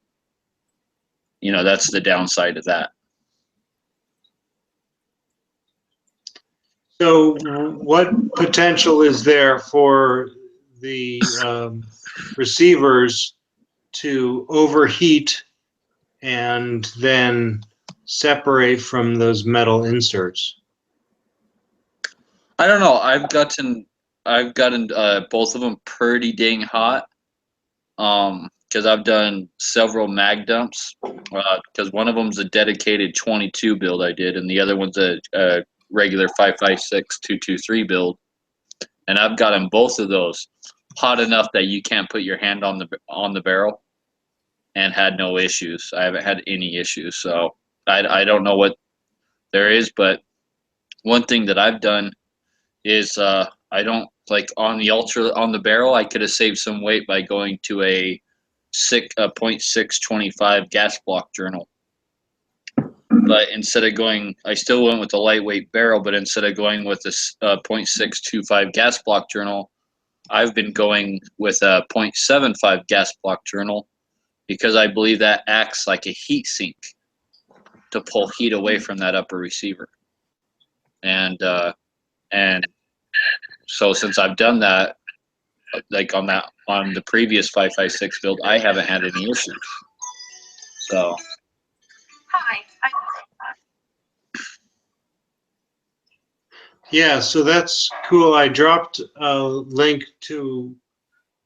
S7: that's the downside of that.
S5: so what potential is there for the receivers to overheat and then separate from those metal inserts?
S7: I don't know. I've gotten both of them pretty dang hot. Because I've done several mag dumps. Because one of them's a dedicated 22 build I did, and the other one's a regular 5.56 223 build. And I've gotten both of those hot enough that you can't put your hand on the barrel, and had no issues. I haven't had any issues. So I don't know what there is, but one thing that I've done is I don't like on the barrel. I could have saved some weight by going to a 0.625 gas block journal. But instead of going, I still went with the lightweight barrel, but instead of going with this 0.625 gas block journal, I've been going with a 0.75 gas block journal, because I believe that acts like a heat sink to pull heat away from that upper receiver. And so since I've done that, like on the previous 556 build, I haven't had any issues. So.
S5: Yeah, so that's cool. I dropped a link to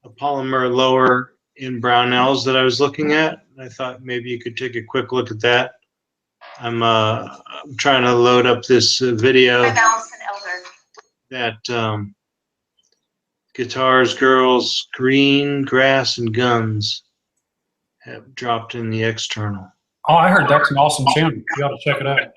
S5: a polymer lower in Brownells that I was looking at. I thought maybe you could take a quick look at that. I'm trying to load up this video that Guitars, Girls, Green, Grass, and Guns have dropped in the external.
S6: Oh, I heard that's an awesome channel. You ought to check it out.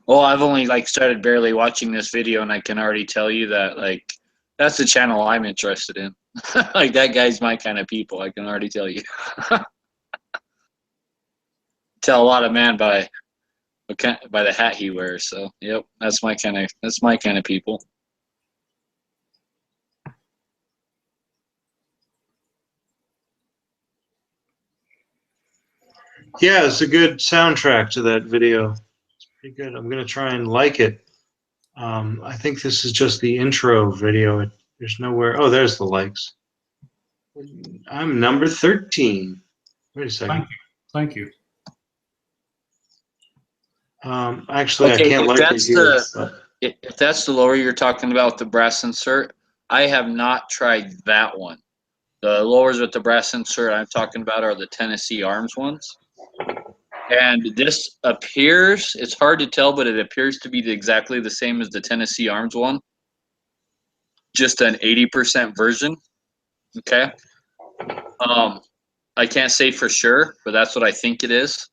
S7: Well, I've only like started barely watching this video, and I can already tell you that like that's the channel I'm interested in. Like that guy's my kind of people. I can already tell you. Tell a lot of man by the hat he wears. So yep, that's my kind of people.
S5: Yeah, it's a good soundtrack to that video. It's pretty good. I'm gonna try and like it. I think this is just the intro video. There's nowhere. Oh, there's the likes. I'm number 13. Wait a second.
S6: Thank you.
S5: Actually, I can't like it here.
S7: If that's the lower you're talking about, the brass insert, I have not tried that one. The lowers with the brass insert I'm talking about are the Tennessee Arms ones. And this appears, it's hard to tell, but it appears to be exactly the same as the Tennessee Arms one. Just an 80% version. Okay. I can't say for sure, but that's what I think it is.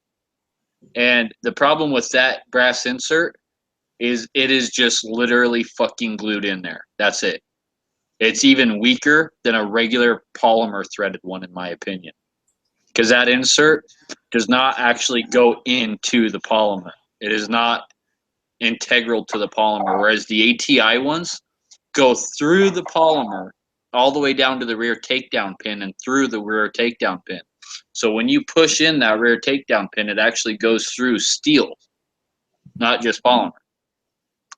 S7: And the problem with that brass insert is it is just literally fucking glued in there. That's it. It's even weaker than a regular polymer threaded one, in my opinion. Because that insert does not actually go into the polymer. It is not integral to the polymer, whereas the ATI ones go through the polymer all the way down to the rear takedown pin and through the rear takedown pin. So when you push in that rear takedown pin, it actually goes through steel, not just polymer,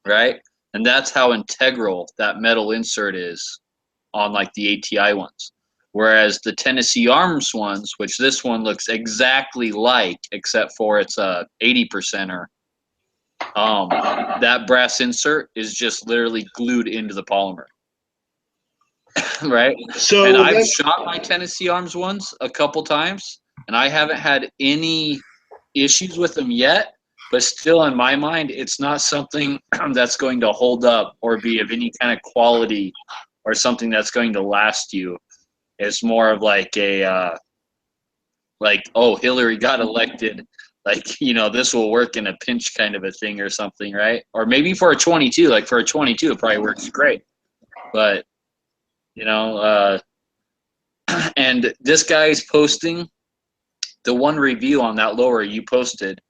S7: right? And that's how integral that metal insert is on like the ATI ones. Whereas the Tennessee Arms ones, which this one looks exactly like, except for it's a 80%er, that brass insert is just literally glued into the polymer. Right?
S5: So
S7: and I've shot my Tennessee Arms ones a couple times, and I haven't had any issues with them yet. But still, in my mind, it's not something that's going to hold up or be of any kind of quality or something that's going to last you. It's more of like a, oh, Hillary got elected. Like, you know, this will work in a pinch kind of a thing or something, right? Or maybe for a 22. Like, for a 22, it probably works great. But, you know, and this guy's posting the one review on that lower you posted.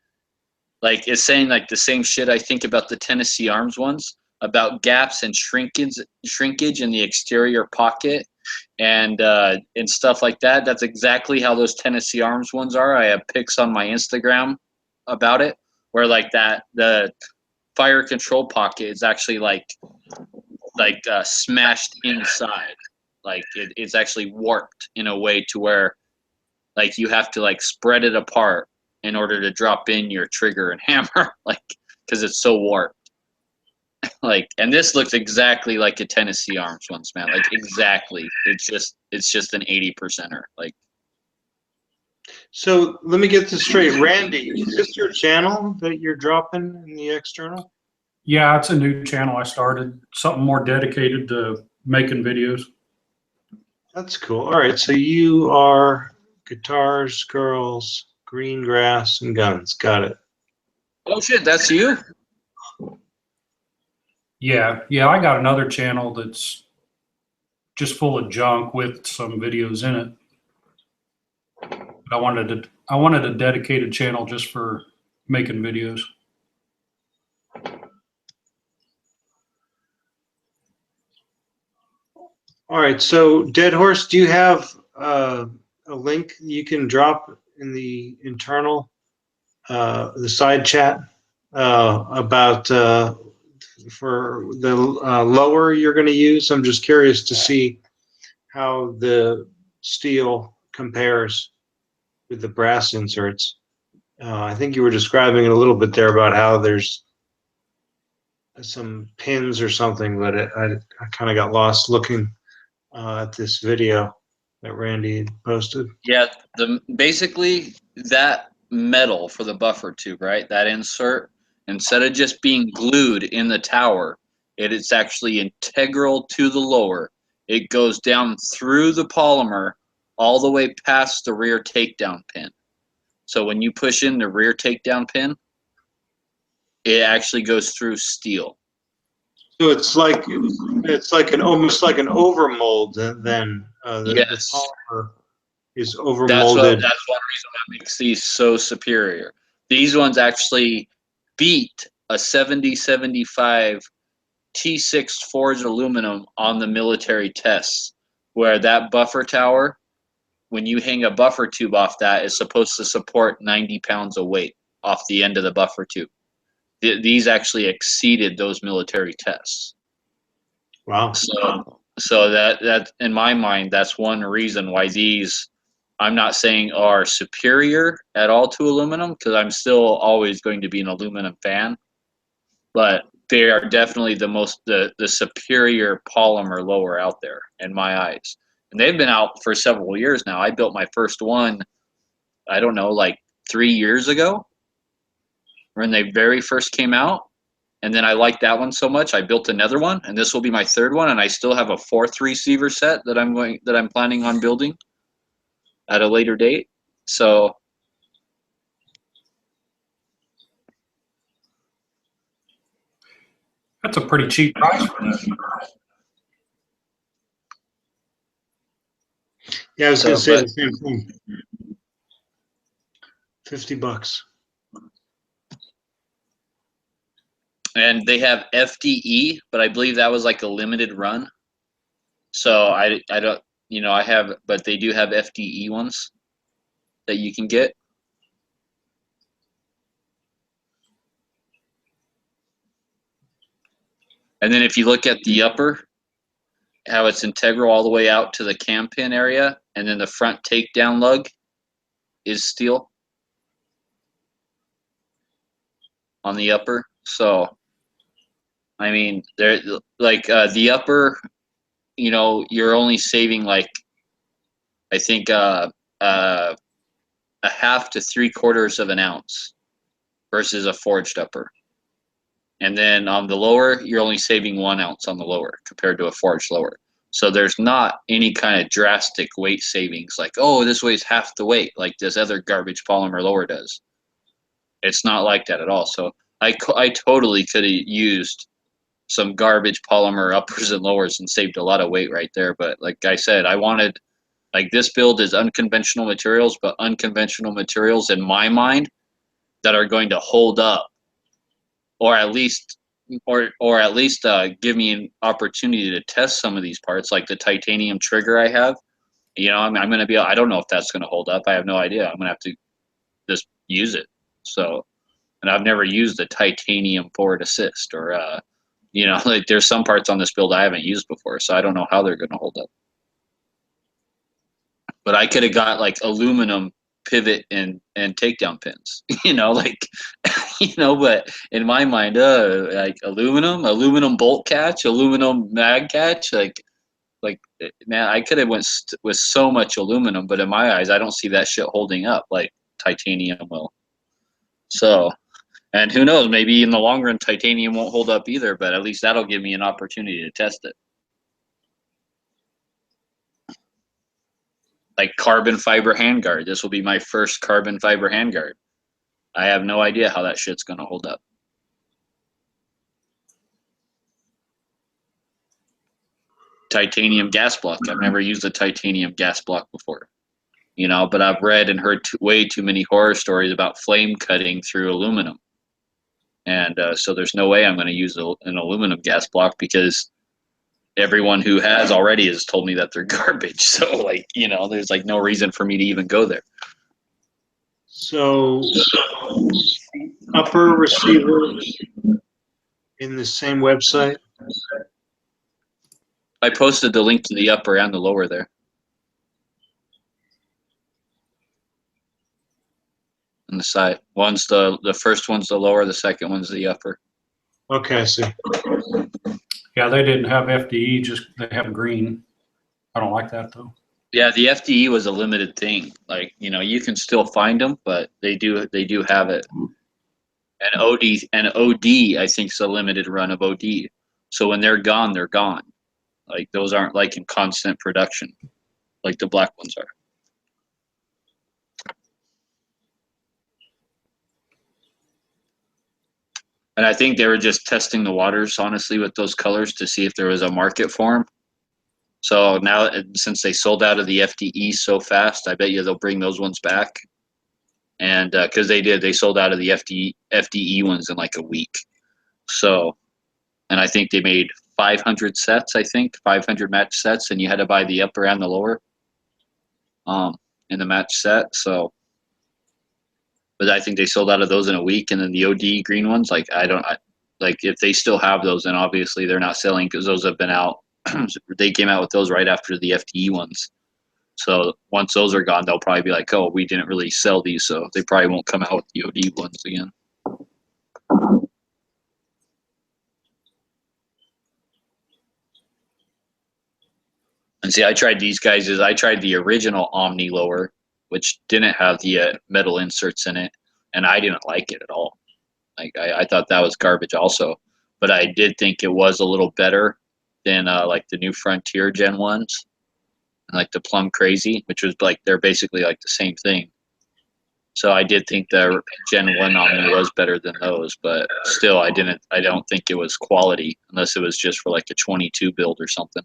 S7: Like, it's saying, like, the same shit I think about the Tennessee Arms ones, about gaps and shrinkage in the exterior pocket and stuff like that. That's exactly how those Tennessee Arms ones are. I have pics on my Instagram about it, where like that the fire control pocket is actually like smashed inside. Like it's actually warped in a way to where like you have to like spread it apart in order to drop in your trigger and hammer, like because it's so warped. Like, and this looks exactly like a Tennessee Arms ones, man. Like exactly. It's just an 80%er. Like.
S5: So let me get this straight, Randy. Is this your channel that you're dropping in the external?
S6: Yeah, it's a new channel I started. Something more dedicated to making videos.
S5: That's cool. All right, so you are guitars, girls, green grass, and guns. Got it.
S7: Oh shit, that's you?
S6: Yeah, I got another channel that's just full of junk with some videos in it. But I wanted a dedicated channel just for making videos.
S5: All right, so Dead Horse, do you have a link you can drop in the internal, the side chat about for the lower you're going to use? I'm just curious to see how the steel compares with the brass inserts. I think you were describing it a little bit there about how there's some pins or something, but I kind of got lost looking at this video that Randy posted.
S7: Yeah, basically that metal for the buffer tube, right? That insert, instead of just being glued in the tower, it is actually integral to the lower. It goes down through the polymer all the way past the rear takedown pin. So when you push in the rear takedown pin, it actually goes through steel.
S5: So it's like an almost like an overmold then. The
S7: Yes.
S5: polymer is
S7: That's
S5: overmolded.
S7: that's one reason that makes these so superior. These ones actually beat a 7075 T6 forged aluminum on the military tests, where that buffer tower, when you hang a buffer tube off that, is supposed to support 90 pounds of weight off the end of the buffer tube. These actually exceeded those military tests.
S5: Wow.
S7: So that in my mind, that's one reason why these, I'm not saying are superior at all to aluminum, because I'm still always going to be an aluminum fan, but they are definitely the superior polymer lower out there in my eyes. And they've been out for several years now. I built my first one, I don't know, like 3 years ago, when they very first came out. And then I liked that one so much, I built another one, and this will be my third one. And I still have a fourth receiver set that I'm planning on building at a later date. So
S6: That's a pretty cheap price for that.
S5: Yeah, I was
S7: So,
S5: going to say
S7: but-
S5: the same thing. $50.
S7: and they have FDE, but I believe that was like a limited run. So I don't, I have, but they do have FDE ones that you can get. And then if you look at the upper, how it's integral all the way out to the cam pin area, and then the front takedown lug is steel on the upper. So, I mean, they're like the upper, you're only saving like, I think a half to 3/4 of an ounce versus a forged upper. And then on the lower, you're only saving 1 ounce on the lower compared to a forged lower. So there's not any kind of drastic weight savings like, oh, this weighs half the weight like this other garbage polymer lower does. It's not like that at all. So I totally could have used some garbage polymer uppers and lowers and saved a lot of weight right there. But like I said, I wanted, like, this build is unconventional materials, but unconventional materials in my mind that are going to hold up, or at least give me an opportunity to test some of these parts, like the titanium trigger I have. I'm going to be, I don't know if that's going to hold up. I have no idea. I'm going to have to just use it. So, and I've never used the titanium forward assist, or, like there's some parts on this build I haven't used before, so I don't know how they're going to hold up. But I could have got like aluminum pivot and takedown pins, but in my mind, like aluminum bolt catch, aluminum mag catch, like man, I could have went with so much aluminum, but in my eyes, I don't see that shit holding up like titanium will. So, and who knows, maybe in the long run, titanium won't hold up either, but at least that'll give me an opportunity to test it. like carbon fiber handguard. This will be my first carbon fiber handguard. I have no idea how that shit's gonna hold up. Titanium gas block. I've never used a titanium gas block before, you know, but I've read and heard way too many horror stories about flame cutting through aluminum. And so there's no way I'm going to use an aluminum gas block because everyone who has already has told me that they're garbage. So, like, you know, there's like no reason for me to even go there.
S5: So, upper receiver in the same website?
S7: I posted the link to the upper and the lower there. On the side. One's the first one's the lower, the second one's the upper.
S5: Okay, I see.
S6: Yeah, they didn't have FDE, just they have green. I don't like that though.
S7: Yeah, the FDE was a limited thing. Like, you know, you can still find them, but they do have it. And OD, I think, is a limited run of OD. So when they're gone, they're gone. Like, those aren't like in constant production, like the black ones are. And I think they were just testing the waters, honestly, with those colors to see if there was a market for them. So now, since they sold out of the FDE so fast, I bet you they'll bring those ones back. And because they sold out of the FDE ones in like a week. So, and I think they made 500 sets, 500 match sets, and you had to buy the upper and the lower in the match set. So, but I think they sold out of those in a week. And then the OD green ones, like, like if they still have those, then obviously they're not selling because those have been out. They came out with those right after the FDE ones. So once those are gone, they'll probably be like, oh, we didn't really sell these, so they probably won't come out with the OD ones again. And see, I tried these guys. I tried the original Omni lower, which didn't have the metal inserts in it, and I didn't like it at all. Like I thought that was garbage also, but I did think it was a little better than like the new Frontier Gen 1s. And like the Plum Crazy, which was like they're basically like the same thing. So I did think the Gen 1 Omni was better than those, but still I don't think it was quality unless it was just for like a 22 build or something.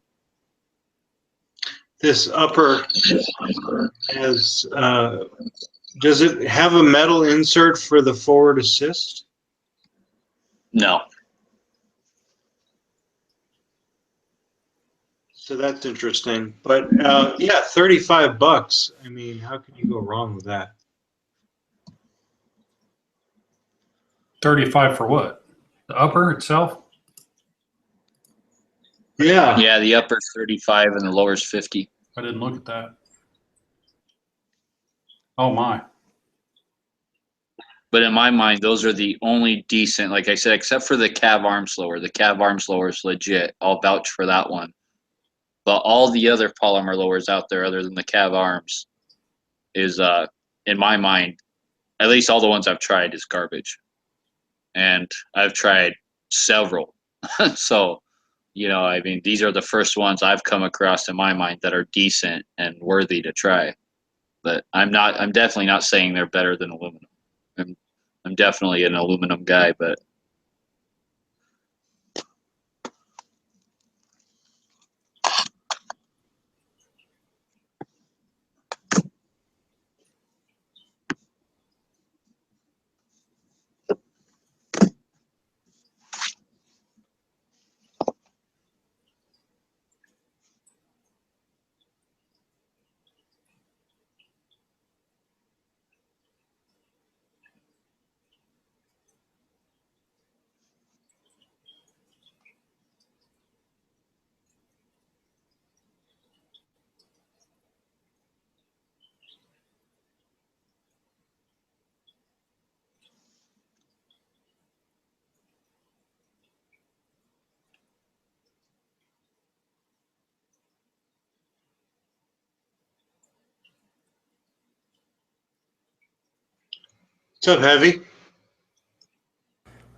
S5: This upper has, does it have a metal insert for the forward assist?
S7: No.
S5: So that's interesting. But yeah, $35. I mean, how can you go wrong with that?
S6: 35 for what? The upper itself?
S5: Yeah.
S7: Yeah, the upper's 35 and the lower's 50.
S6: I didn't look at that. Oh my.
S7: But in my mind, those are the only decent, like I said, except for the Cav arm slower. The Cav arm slower is legit. I'll vouch for that one. But all the other polymer lowers out there other than the Cav arms is, in my mind, at least all the ones I've tried is garbage. And I've tried several. So, you know, I mean, these are the first ones I've come across in my mind that are decent and worthy to try. But I'm definitely not saying they're better than aluminum. I'm definitely an aluminum guy, but
S5: What's up, Heavy?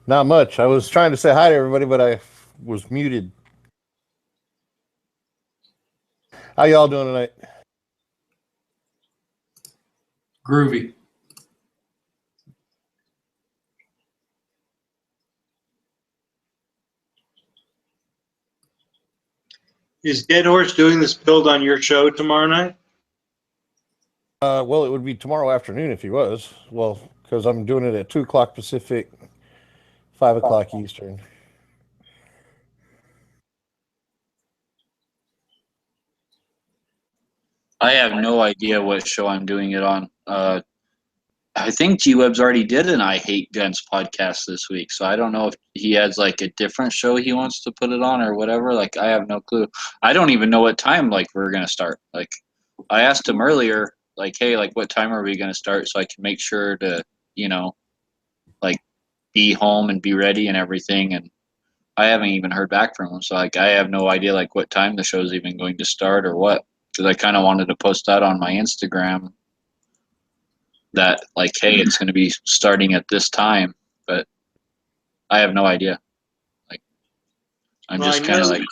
S8: Not much. I was trying to say hi to everybody, but I was muted. How y'all doing tonight?
S6: Groovy.
S5: Is Dead Horse doing this build on your show tomorrow night?
S8: Well, it would be tomorrow afternoon if he was. Well, because I'm doing it at 2 o'clock Pacific, 5 o'clock Eastern.
S7: I have no idea what show I'm doing it on. I think G Web's already did an I Hate Guns podcast this week, so I don't know if he has like a different show he wants to put it on or whatever. Like, I have no clue. I don't even know what time like we're gonna start. Like, I asked him earlier, like, hey, like, what time are we gonna start so I can make sure to, like, be home and be ready and everything. And I haven't even heard back from him, so like, I have no idea like what time the show's even going to start or what. Because I kind of wanted to post that on my Instagram. That like, hey, it's going to be starting at this time, but I have no idea. Like, I'm
S5: Well,
S7: just kind of like,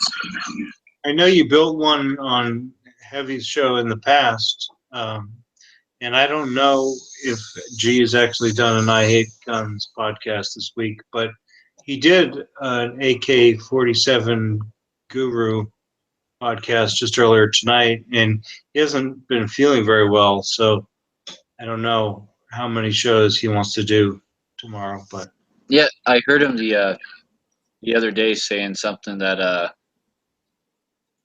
S5: I know you built one on Heavy's show in the past, and I don't know if G has actually done an I Hate Guns podcast this week, but he did an AK-47 Guru podcast just earlier tonight, and he hasn't been feeling very well, so I don't know how many shows he wants to do tomorrow, but
S7: yeah, I heard him the other day saying something that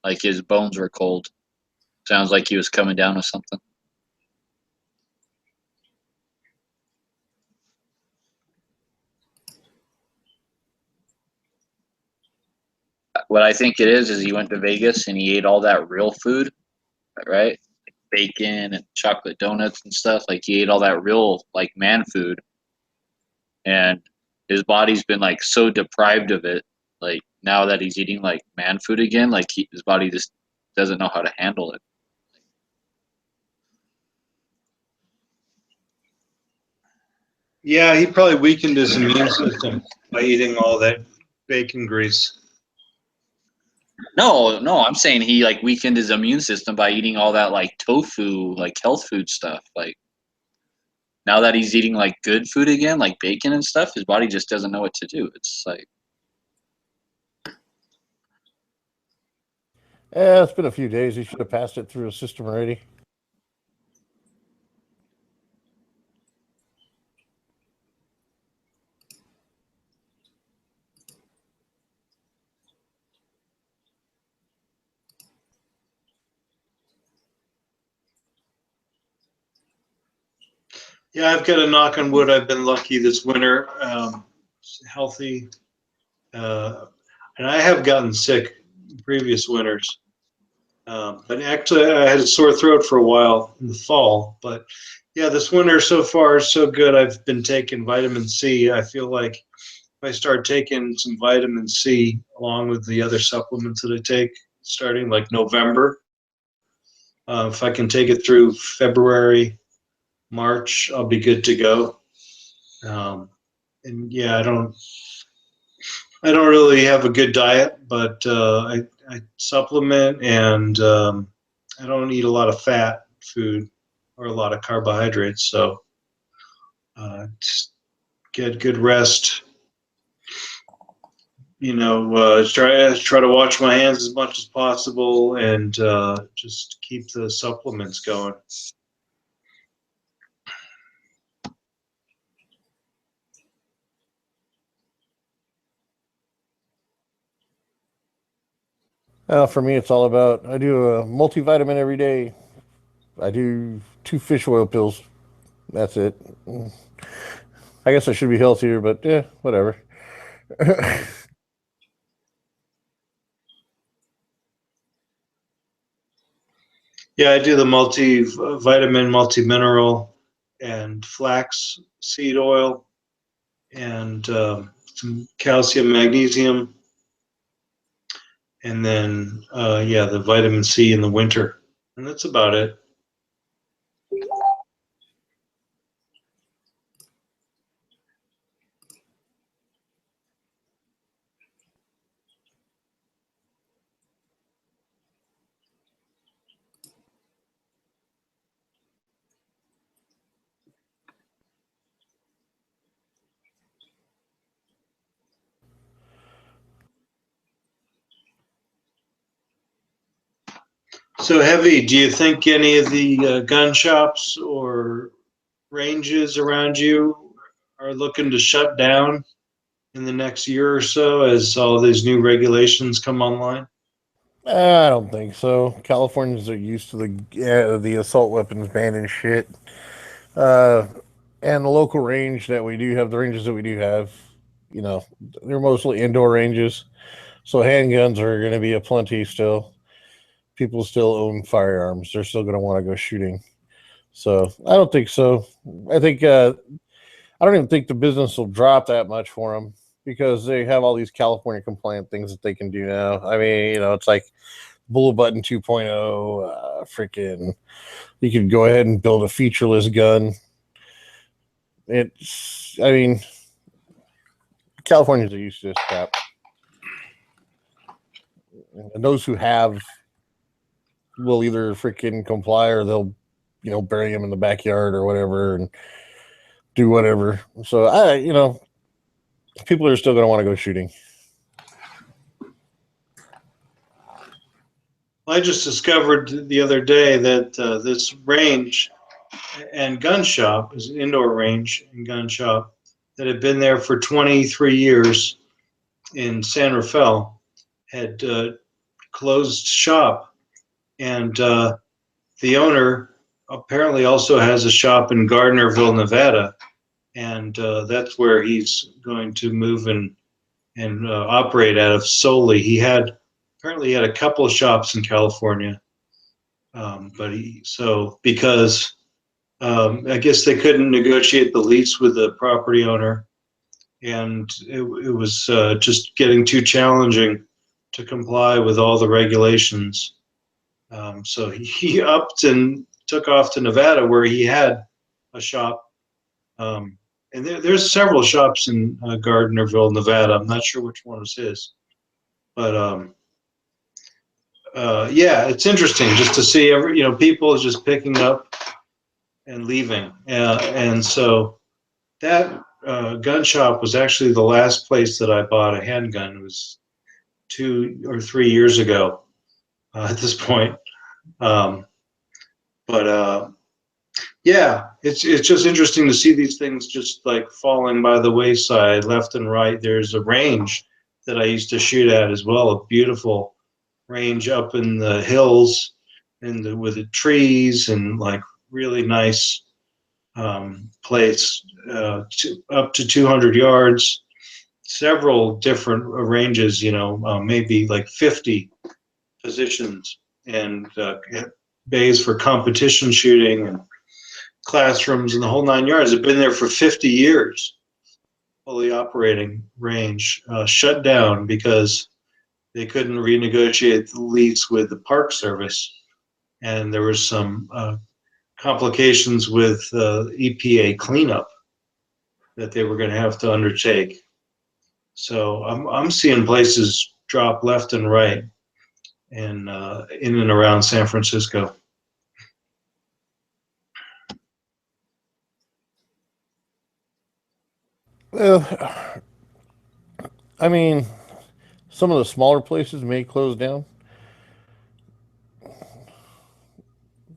S7: like his bones were cold. Sounds like he was coming down with something. What I think it is he went to Vegas and he ate all that real food, right? Bacon and chocolate donuts and stuff. Like, he ate all that real like man food, and his body's been like so deprived of it. Like, now that he's eating like man food again, like his body just doesn't know how to handle it.
S5: yeah, he probably weakened his immune system by eating all that bacon grease.
S7: No, I'm saying he like weakened his immune system by eating all that like tofu, like health food stuff. Like, now that he's eating like good food again, like bacon and stuff, his body just doesn't know what to do. It's like,
S8: Yeah, it's been a few days. He should have passed it through his system already.
S5: Yeah, I've got a knock on wood. I've been lucky this winter, healthy, and I have gotten sick in previous winters. But actually, I had a sore throat for a while in the fall. But yeah, this winter so far is so good. I've been taking vitamin C. I feel like if I start taking some vitamin C along with the other supplements that I take, starting like November, if I can take it through February, March, I'll be good to go. And yeah, I don't really have a good diet, but I supplement, and I don't eat a lot of fat food or a lot of carbohydrates. So just get good rest. Try to wash my hands as much as possible, and just keep the supplements going.
S8: For me, it's all about I do a multivitamin every day. I do 2 fish oil pills. That's it. I guess I should be healthier, but yeah, whatever.
S5: Yeah, I do the multivitamin, multimineral, and flax seed oil, and some calcium, magnesium, and then yeah, the vitamin C in the winter, and that's about it. So, Heavy, do you think any of the gun shops or ranges around you are looking to shut down in the next year or so as all these new regulations come online?
S8: I don't think so. Californians are used to the assault weapons ban and shit. And the local range that we do have, the ranges that we do have, you know, they're mostly indoor ranges. So handguns are going to be aplenty still. People still own firearms. They're still going to want to go shooting. So I don't think so. I think I don't even think the business will drop that much for them because they have all these California compliant things that they can do now. I mean, you know, it's like Bullet Button 2.0, freaking, you could go ahead and build a featureless gun. It's, I mean, Californians are used to this crap. And those who have will either freaking comply or they'll, you know, bury them in the backyard or whatever and do whatever. So, you know, people are still going to want to go shooting.
S5: I just discovered the other day that this range and gun shop is an indoor range and gun shop that had been there for 23 years in San Rafael had closed shop. And the owner apparently also has a shop in Gardnerville, Nevada. And that's where he's going to move and operate out of solely. He had a couple of shops in California, because I guess they couldn't negotiate the lease with the property owner, and it was just getting too challenging to comply with all the regulations. So he upped and took off to Nevada, where he had a shop. And there's several shops in Gardnerville, Nevada. I'm not sure which one was his, but yeah, it's interesting just to see people just picking up and leaving, and so that gun shop was actually the last place that I bought a handgun. It was 2 or 3 years ago at this point, but yeah, it's just interesting to see these things just like falling by the wayside left and right. There's a range that I used to shoot at as well, a beautiful range up in the hills and with the trees and like really nice place, up to 200 yards, several different ranges, maybe like 50 positions, and bays for competition shooting and classrooms and the whole 9 yards. Have been there for 50 years, fully operating range, shut down because they couldn't renegotiate the lease with the Park Service, and there was some complications with EPA cleanup that they were going to have to undertake. So I'm seeing places drop left and right, and in and around San Francisco.
S8: Well, I mean, some of the smaller places may close down,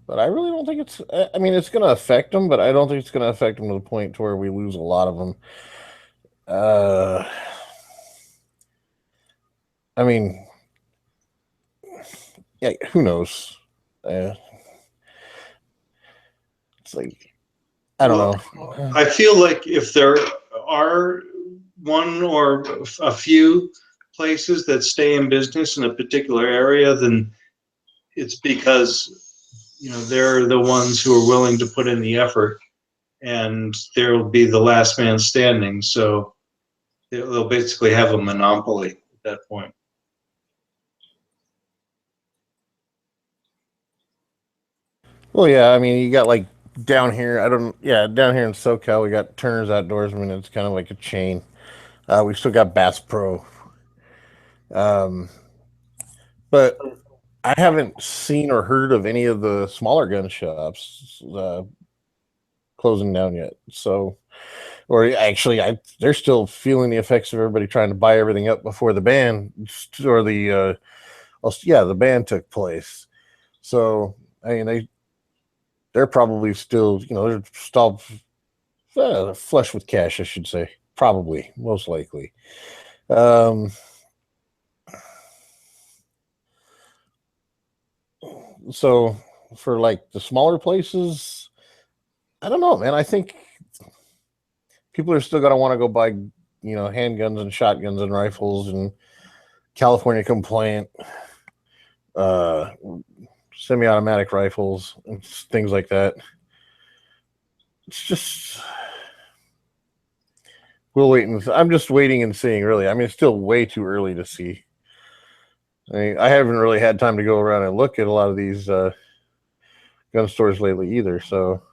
S8: but I really don't think it's. I mean, it's going to affect them, but I don't think it's going to affect them to the point to where we lose a lot of them. I mean, yeah, who knows? It's like, I don't know.
S5: I feel like if there are one or a few places that stay in business in a particular area, then it's because they're the ones who are willing to put in the effort, and they'll be the last man standing. So they'll basically have a monopoly at that point.
S8: Well, yeah, I mean, you got like down here. Down here in SoCal, we got Turner's Outdoorsman. It's kind of like a chain. We still got Bass Pro. But I haven't seen or heard of any of the smaller gun shops closing down yet. So, or actually, they're still feeling the effects of everybody trying to buy everything up before the ban, or the ban took place. So I mean, they're probably still, they're still flush with cash, I should say. Probably, most likely. So for like the smaller places, I don't know, man. I think people are still gonna want to go buy, handguns and shotguns and rifles and California compliant semi-automatic rifles and things like that. It's just we'll wait and I'm just waiting and seeing. Really, I mean, it's still way too early to see. I mean, I haven't really had time to go around and look at a lot of these gun stores lately either. So.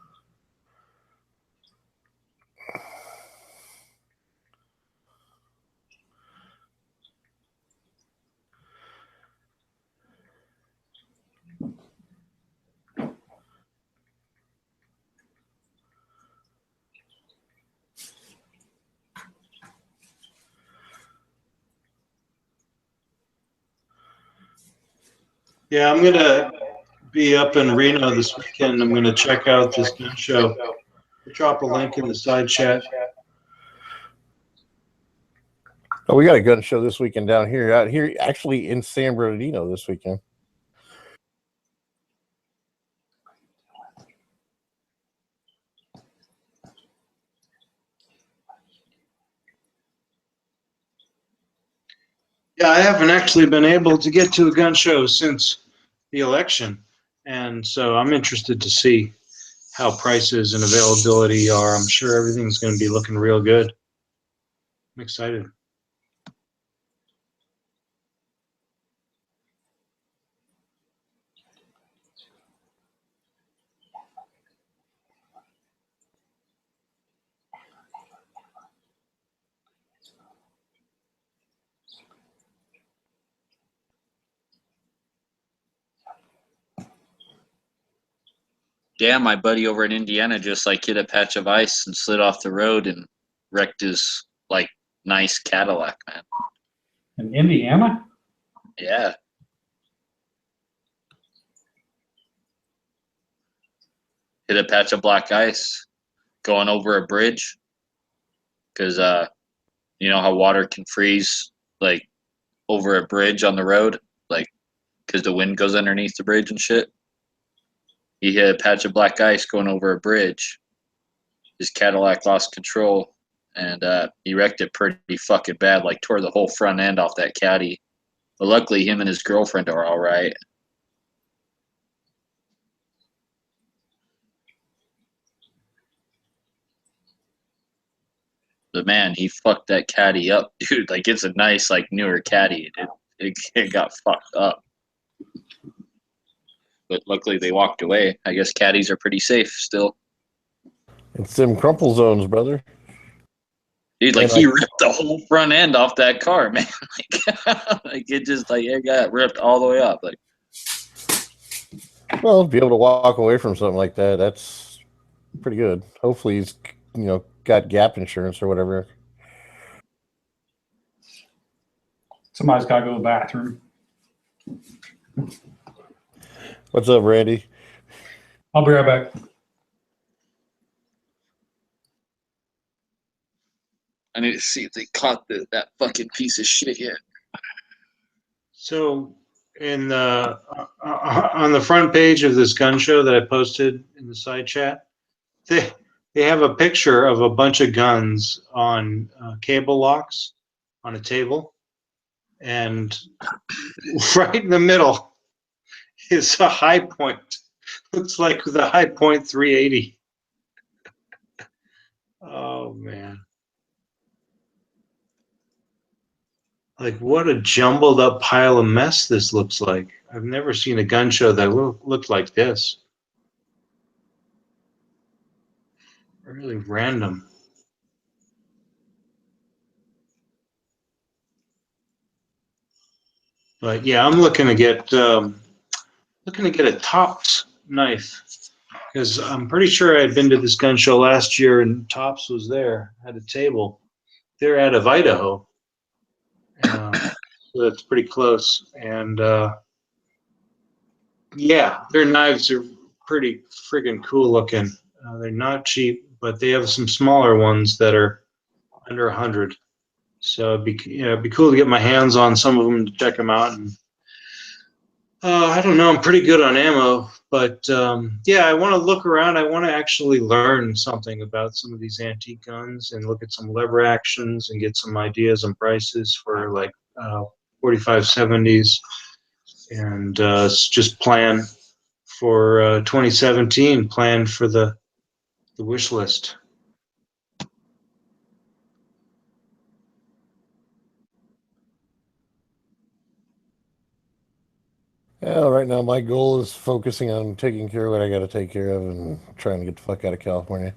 S5: Yeah, I'm gonna be up in Reno this weekend. I'm gonna check out this gun show. I'll drop a link in the side chat.
S8: Oh, we got a gun show this weekend out here actually in San Bernardino this weekend.
S5: Yeah, I haven't actually been able to get to a gun show since the election, and so I'm interested to see how prices and availability are. I'm sure everything's going to be looking real good. I'm excited.
S7: Yeah, my buddy over in Indiana just like hit a patch of ice and slid off the road and wrecked his like nice Cadillac, man.
S6: In Indiana?
S7: Yeah. Hit a patch of black ice going over a bridge because you know how water can freeze like over a bridge on the road, like because the wind goes underneath the bridge and shit. He hit a patch of black ice going over a bridge. His Cadillac lost control, and he wrecked it pretty fucking bad, like tore the whole front end off that caddy. But luckily, him and his girlfriend are all right. But man, he fucked that caddy up, dude. Like it's a nice, like newer caddy. It got fucked up. But luckily, they walked away. I guess caddies are pretty safe still.
S8: It's them crumple zones, brother.
S7: Dude, like he ripped the whole front end off that car, man. Like it just like it got ripped all the way up. Like,
S8: well, be able to walk away from something like that, that's pretty good. Hopefully he's got gap insurance or whatever.
S6: Somebody's got to go to the bathroom.
S8: What's up, Randy?
S6: I'll be right back.
S7: I need to see if they caught that fucking piece of shit yet.
S5: So, in the on the front page of this gun show that I posted in the side chat, they have a picture of a bunch of guns on cable locks on a table, and right in the middle is a high point. Looks like the high point 380. Oh man. Like what a jumbled up pile of mess this looks like. I've never seen a gun show that looked like this. Really random. But yeah, I'm looking to get a Tops knife because I'm pretty sure I had been to this gun show last year and Tops was there, had a table. They're out of Idaho, so that's pretty close. And Yeah, their knives are pretty friggin' cool looking. They're not cheap, but they have some smaller ones that are under 100. So it'd be cool to get my hands on some of them to check them out. And I don't know, I'm pretty good on ammo, but yeah, I want to look around. I want to actually learn something about some of these antique guns and look at some lever actions and get some ideas on prices for like 4570s and just plan for 2017. Plan for the wish list.
S8: Yeah, right now my goal is focusing on taking care of what I got to take care of and trying to get the fuck out of California.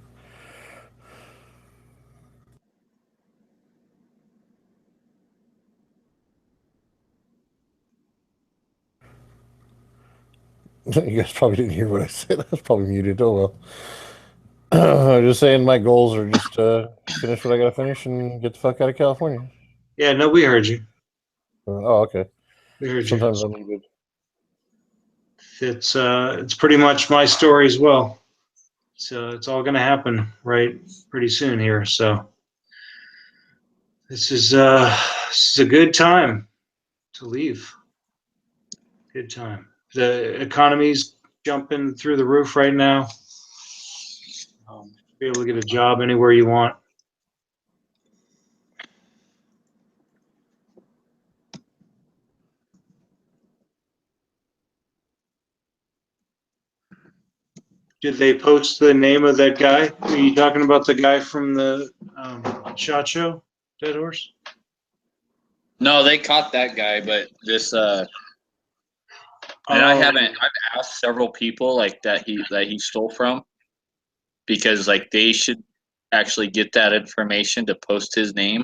S8: You guys probably didn't hear what I said. I was probably muted. Oh well. I'm just saying my goals are just to finish what I got to finish and get the fuck out of California.
S5: Yeah, no, we heard you.
S8: Oh, okay.
S5: We heard
S8: Sometimes
S5: you.
S8: I'm muted.
S5: It's pretty much my story as well. So it's all going to happen right pretty soon here. So this is a good time to leave. Good time. The economy's jumping through the roof right now. Be able to get a job anywhere you want. Did they post the name of that guy? Are you talking about the guy from the SHOT Show, Dead Horse?
S7: No, they caught that guy, but this and I haven't. I've asked several people like that he stole from, because like they should actually get that information to post his name,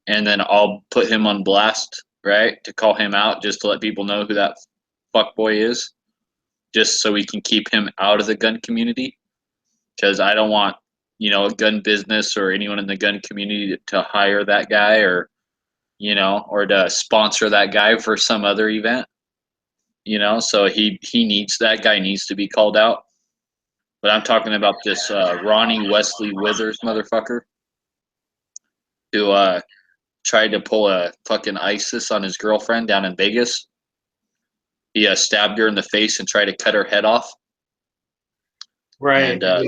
S7: and then I'll put him on blast, right, to call him out, just to let people know who that fuckboy is, just so we can keep him out of the gun community, because I don't want, a gun business or anyone in the gun community to hire that guy, or or to sponsor that guy for some other event. So that guy needs to be called out. But I'm talking about this Ronnie Wesley Withers motherfucker who tried to pull a fucking ISIS on his girlfriend down in Vegas. He stabbed her in the face and tried to cut her head off.
S5: Right.
S7: And,
S5: I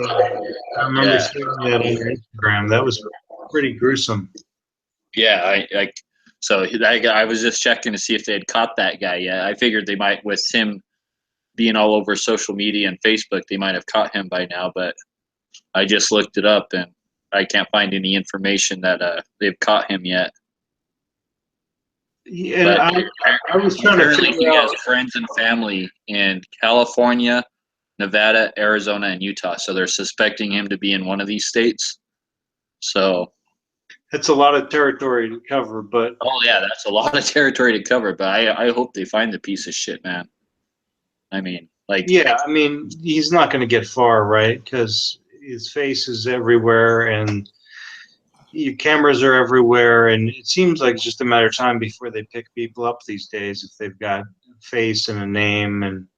S5: remember seeing that on Instagram. That was pretty gruesome.
S7: Yeah, I was just checking to see if they had caught that guy yet. I figured they might, with him being all over social media and Facebook, they might have caught him by now, but I just looked it up and I can't find any information that they've caught him yet.
S5: Yeah, I was trying to
S7: Apparently, he
S5: figure
S7: has
S5: out.
S7: friends and family in California, Nevada, Arizona, and Utah. So they're suspecting him to be in one of these states. So,
S5: That's a lot of territory to cover, but
S7: oh yeah, that's a lot of territory to cover. But I hope they find the piece of shit, man. I mean, like,
S5: yeah, I mean, he's not going to get far, right? Because his face is everywhere, and your cameras are everywhere, and it seems like it's just a matter of time before they pick people up these days if they've got a face and a name, and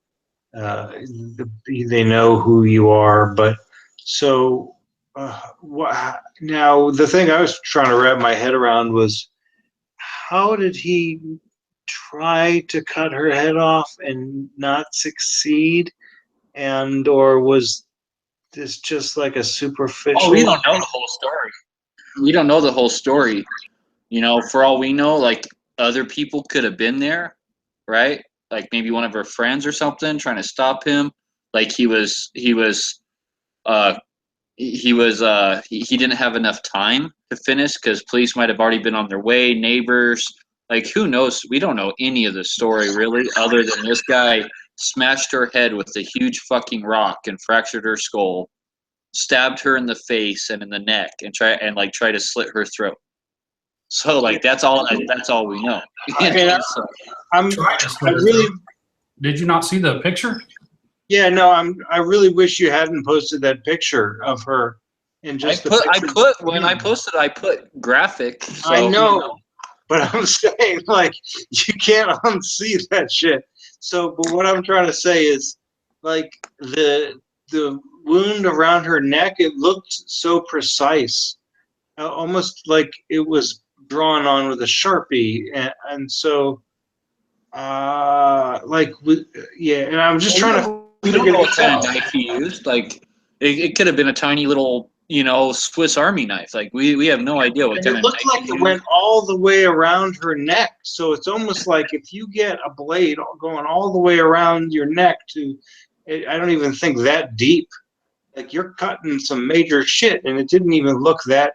S5: they know who you are. But so now the thing I was trying to wrap my head around was, how did he try to cut her head off and not succeed? And or was this just like a superficial?
S7: oh, we don't know the whole story. We don't know the whole story. For all we know, like, other people could have been there, right? Like maybe one of her friends or something trying to stop him. Like he didn't have enough time to finish because police might have already been on their way, neighbors. Like, who knows? We don't know any of the story really, other than this guy smashed her head with a huge fucking rock and fractured her skull, stabbed her in the face and in the neck, and try to slit her throat. So like that's all we know.
S5: I mean, I really.
S6: Did you not see the picture?
S5: Yeah, no, I really wish you hadn't posted that picture of her. And just
S7: I posted, I put graphic. So,
S5: I know, but I'm saying, like, you can't unsee that shit. So, but what I'm trying to say is, like the wound around her neck, it looked so precise, almost like it was drawn on with a Sharpie, and so, yeah. And I'm just trying to.
S7: We don't know what kind of knife he used. Like, it could have been a tiny little, Swiss Army knife. Like, we have no idea what
S5: And
S7: kind
S5: it
S7: of
S5: looked
S7: knife
S5: like
S7: he
S5: it
S7: used.
S5: went all the way around her neck. So it's almost like if you get a blade going all the way around your neck I don't even think that deep. Like you're cutting some major shit, and it didn't even look that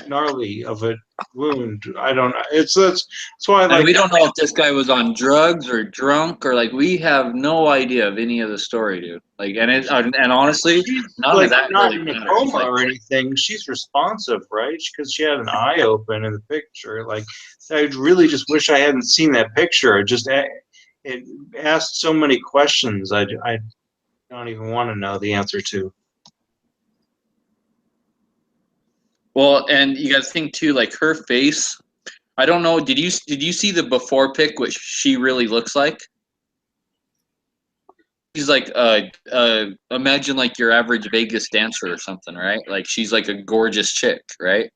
S5: gnarly of a wound. I don't know. That's why
S7: And we don't know if this guy was on drugs or drunk or like we have no idea of any of the story, dude. Like, and honestly,
S5: she's
S7: none
S5: like
S7: of that
S5: not
S7: really
S5: in a
S7: matters.
S5: coma
S7: Like,
S5: or anything. She's responsive, right? Because she had an eye open in the picture. Like I really just wish I hadn't seen that picture. It asked so many questions. I don't even want to know the answer to.
S7: well, and you got to think too, like her face. I don't know. Did you see the before pic, which she really looks like? She's like imagine like your average Vegas dancer or something, right? Like she's like a gorgeous chick, right?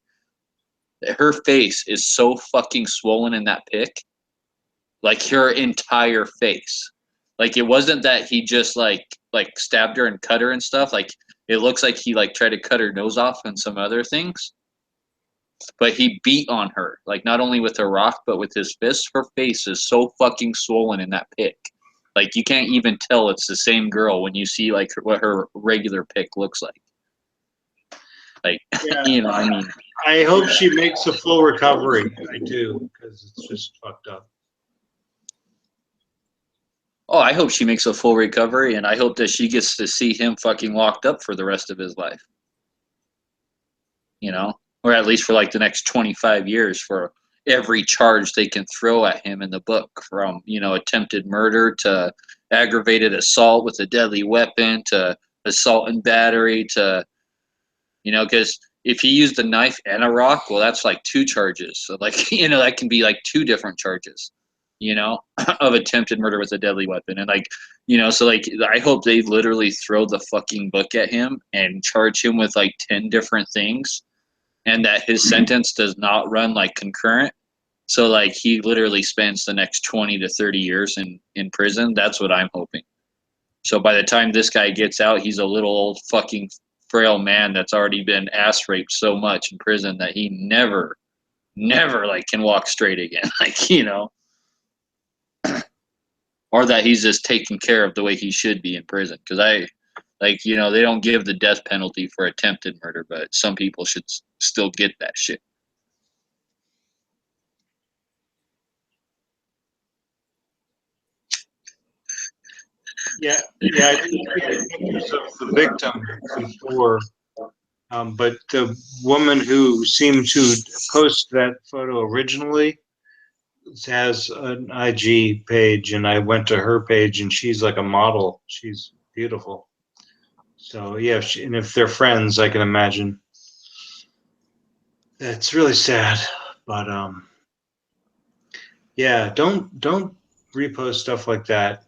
S7: Her face is so fucking swollen in that pic, like her entire face. Like it wasn't that he just like stabbed her and cut her and stuff. Like it looks like he like tried to cut her nose off and some other things. But he beat on her, like not only with a rock but with his fist. Her face is so fucking swollen in that pic. Like you can't even tell it's the same girl when you see like what her regular pic looks like. Like
S5: Yeah.
S7: I mean,
S5: I hope she makes a full recovery. I do, because it's just fucked up.
S7: oh, I hope she makes a full recovery, and I hope that she gets to see him fucking locked up for the rest of his life. Or at least for like the next 25 years for every charge they can throw at him in the book, from attempted murder to aggravated assault with a deadly weapon to assault and battery to because if he used a knife and a rock, well, that's like 2 charges. So like that can be like 2 different charges of attempted murder with a deadly weapon. And like so like I hope they literally throw the fucking book at him and charge him with like 10 different things, and that his sentence does not run like concurrent. So like he literally spends the next 20 to 30 years in prison. That's what I'm hoping. So by the time this guy gets out, he's a little old fucking frail man that's already been ass raped so much in prison that he never like can walk straight again. Like, or that he's just taken care of the way he should be in prison. Because they don't give the death penalty for attempted murder, but some people should still get that shit.
S5: Yeah, I didn't see pictures of the victim before, but the woman who seemed to post that photo originally has an IG page, and I went to her page, and she's like a model. She's beautiful. So yeah, and if they're friends, I can imagine. It's really sad, but yeah, don't repost stuff like that.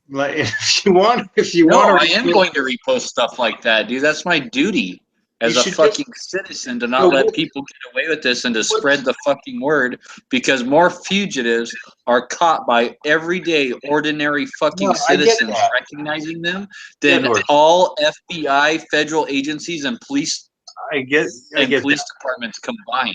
S5: Like if you want
S7: No, I
S5: to,
S7: am going to repost stuff like that, dude. That's my duty as
S5: You
S7: a
S5: should
S7: fucking citizen to not
S5: No,
S7: let
S5: what-
S7: people get away with this and to spread the fucking word, because more fugitives are caught by everyday ordinary fucking
S5: No, I get
S7: citizens
S5: that.
S7: recognizing them than
S5: Edward.
S7: all FBI, federal agencies, and police
S5: I get
S7: police
S5: that.
S7: departments combined.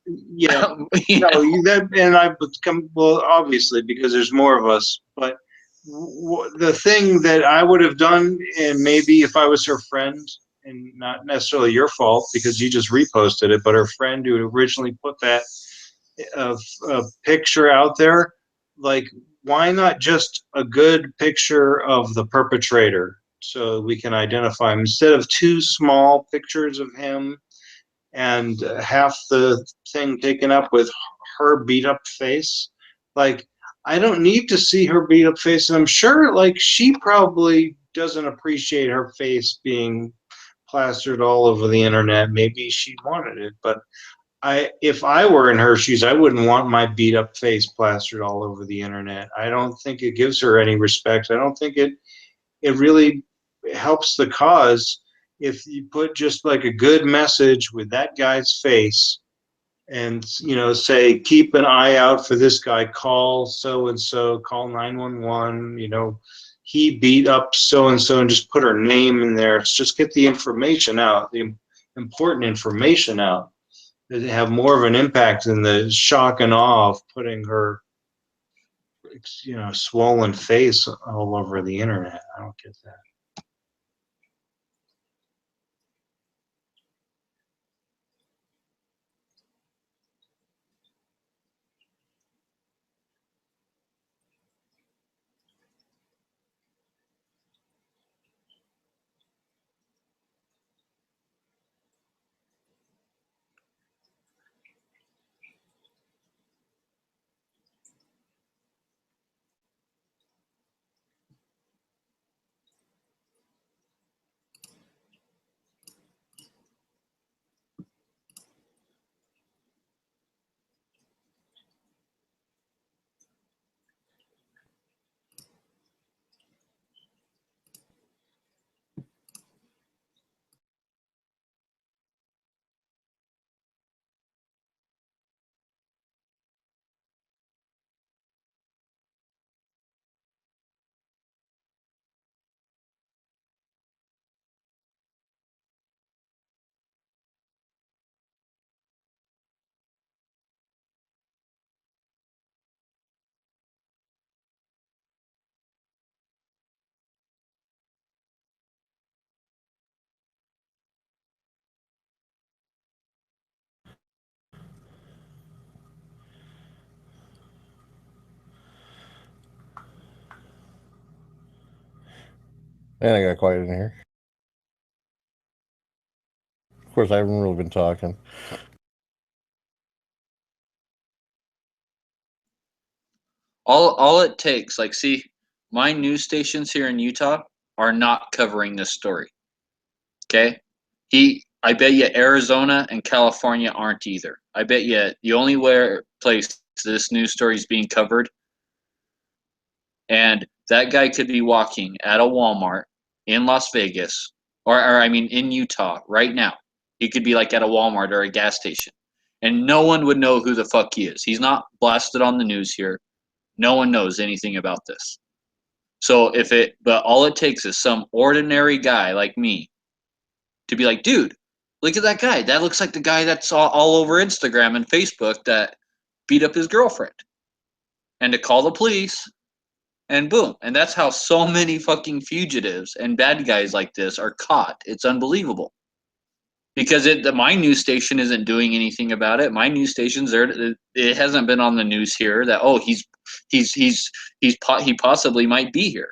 S5: Yeah,
S7: You know?
S5: I would come, well, obviously, because there's more of us. But the thing that I would have done, and maybe if I was her friend, and not necessarily your fault because you just reposted it, but her friend who originally put that picture out there, like, why not just a good picture of the perpetrator so we can identify him instead of 2 small pictures of him and half the thing taken up with her beat up face? Like, I don't need to see her beat up face, and I'm sure like she probably doesn't appreciate her face being plastered all over the internet. Maybe she wanted it, but if I were in her shoes, I wouldn't want my beat up face plastered all over the internet. I don't think it gives her any respect. I don't think it really helps the cause if you put just like a good message with that guy's face and, you know, say, keep an eye out for this guy, call so and so, call 911, you know, he beat up so and so, and just put her name in there. It's just get the information out, the important information out. They have more of an impact than the shock and awe of putting her, you know, swollen face all over the internet. I don't get that.
S8: And I got quiet in here. Of course, I haven't really been talking.
S7: All it takes, like, see, my news stations here in Utah are not covering this story. Okay? I bet you Arizona and California aren't either. I bet you the only place this news story is being covered, and that guy could be walking at a Walmart in Las Vegas, or I mean in Utah right now. He could be like at a Walmart or a gas station, and no one would know who the fuck he is. He's not blasted on the news here. No one knows anything about this. So but all it takes is some ordinary guy like me to be like, dude, look at that guy. That looks like the guy that's all over Instagram and Facebook that beat up his girlfriend. And to call the police, and boom. And that's how so many fucking fugitives and bad guys like this are caught. It's unbelievable. Because my news station isn't doing anything about it. My news station's there. It hasn't been on the news here that, oh, he possibly might be here.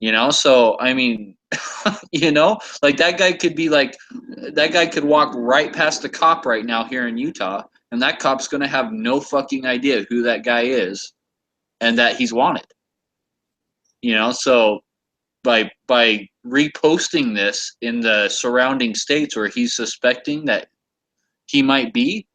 S7: You know, so I mean, you know, like that guy could walk right past a cop right now here in Utah, and that cop's gonna have no fucking idea who that guy is and that he's wanted. You know, so by reposting this in the surrounding states where he's suspecting that he might be,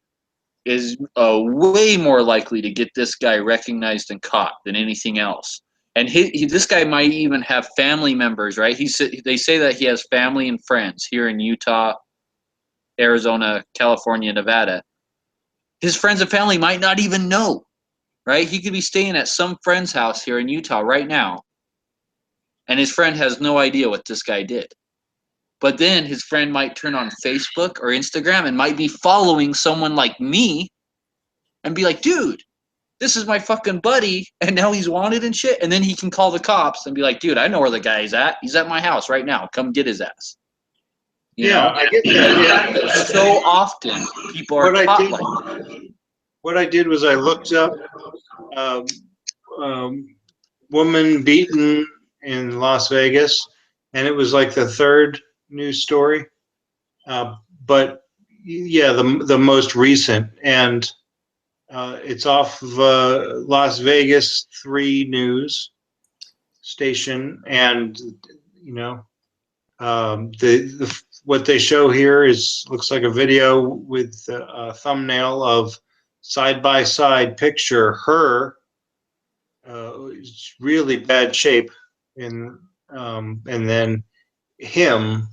S7: is way more likely to get this guy recognized and caught than anything else. And this guy might even have family members, right? They say that he has family and friends here in Utah, Arizona, California, Nevada. His friends and family might not even know, right? He could be staying at some friend's house here in Utah right now, and his friend has no idea what this guy did. But then his friend might turn on Facebook or Instagram and might be following someone like me and be like, dude, this is my fucking buddy, and now he's wanted and shit. And then he can call the cops and be like, dude, I know where the guy is at. He's at my house right now. Come get his ass. You know?
S5: I get that. Yeah.
S7: So often people are caught like that.
S5: What I did was I looked up woman beaten in Las Vegas, and it was like the third news story. But yeah, the most recent, and it's off of Las Vegas 3 News station, and you know, what they show here looks like a video with a thumbnail of side-by-side picture, her really bad shape, and then him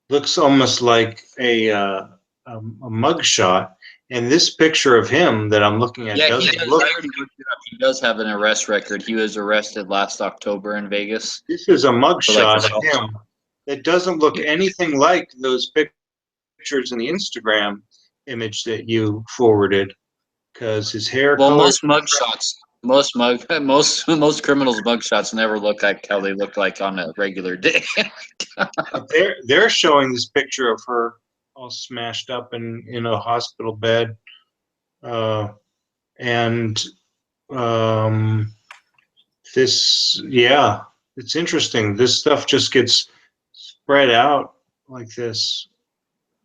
S5: looks almost like a mugshot. And this picture of him that I'm looking at
S7: Yeah, he
S5: doesn't
S7: does.
S5: look.
S7: I already looked it up. He does have an arrest record. He was arrested last October in Vegas.
S5: This is a
S7: For, like,
S5: mugshot
S7: assault.
S5: of him. It doesn't look anything like those pictures in the Instagram image that you forwarded, because his hair
S7: Well,
S5: color.
S7: most mugshots, most criminals' mugshots never look like how they look like on a regular day.
S5: They're showing this picture of her all smashed up in a hospital bed, and this, yeah, it's interesting. This stuff just gets spread out like this.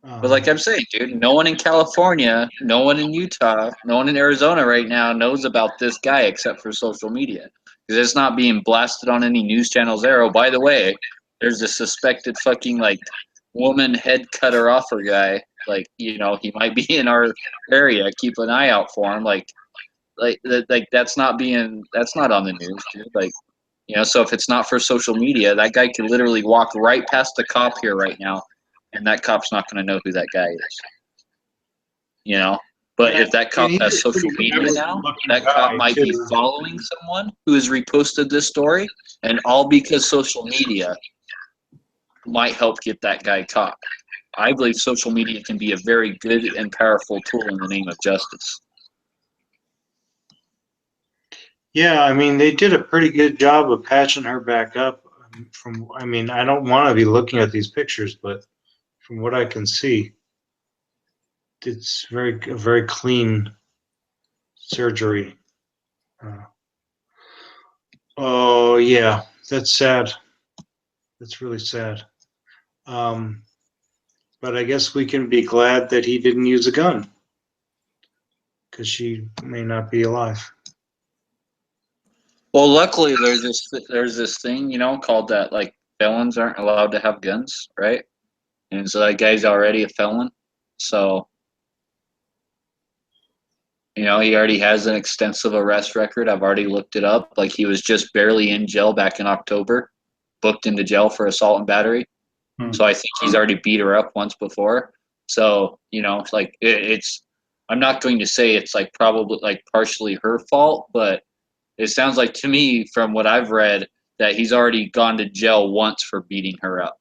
S7: But like I'm saying, dude, no one in California, no one in Utah, no one in Arizona right now knows about this guy except for social media. Because it's not being blasted on any news channels there. Oh, by the way, there's a suspected fucking like woman head cutter offer guy. Like, you know, he might be in our area. Keep an eye out for him. Like that's not on the news, dude. Like, you know, so if it's not for social media, that guy could literally walk right past a cop here right now, and that cop's not going to know who that guy is. You know? But if that cop
S5: And he's
S7: has
S5: a
S7: social
S5: pretty
S7: media now,
S5: good-looking
S7: that
S5: guy,
S7: cop might be
S5: too.
S7: following someone who has reposted this story, and all because social media might help get that guy caught. I believe social media can be a very good and powerful tool in the name of justice.
S5: Yeah, I mean, they did a pretty good job of patching her back up. I mean, I don't want to be looking at these pictures, but from what I can see, it's a very clean surgery. Oh yeah, that's sad. That's really sad. But I guess we can be glad that he didn't use a gun, because she may not be alive.
S7: Well, luckily there's this thing, you know, called that like felons aren't allowed to have guns, right? And so that guy's already a felon. So, you know, he already has an extensive arrest record. I've already looked it up. Like he was just barely in jail back in October, booked into jail for assault and battery. So I think he's already beat her up once before. So, you know, it's like it's I'm not going to say it's like probably like partially her fault, but it sounds like to me from what I've read that he's already gone to jail once for beating her up.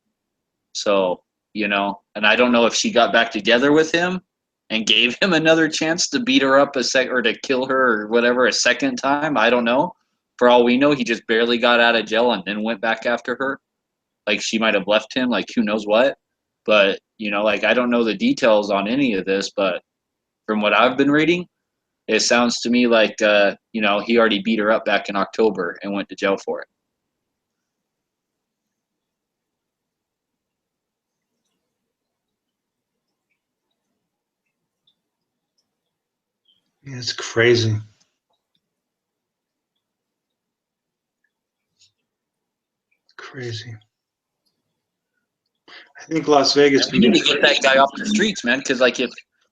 S7: So, you know, and I don't know if she got back together with him and gave him another chance to beat her up or to kill her or whatever a second time. I don't know. For all we know, he just barely got out of jail and then went back after her. Like she might have left him, like who knows what. But, you know, like I don't know the details on any of this, but from what I've been reading, it sounds to me like, you know, he already beat her up back in October and went to jail for it.
S5: Yeah, it's crazy. Crazy. I think Las Vegas.
S7: We need to get that guy off the streets, man. Because like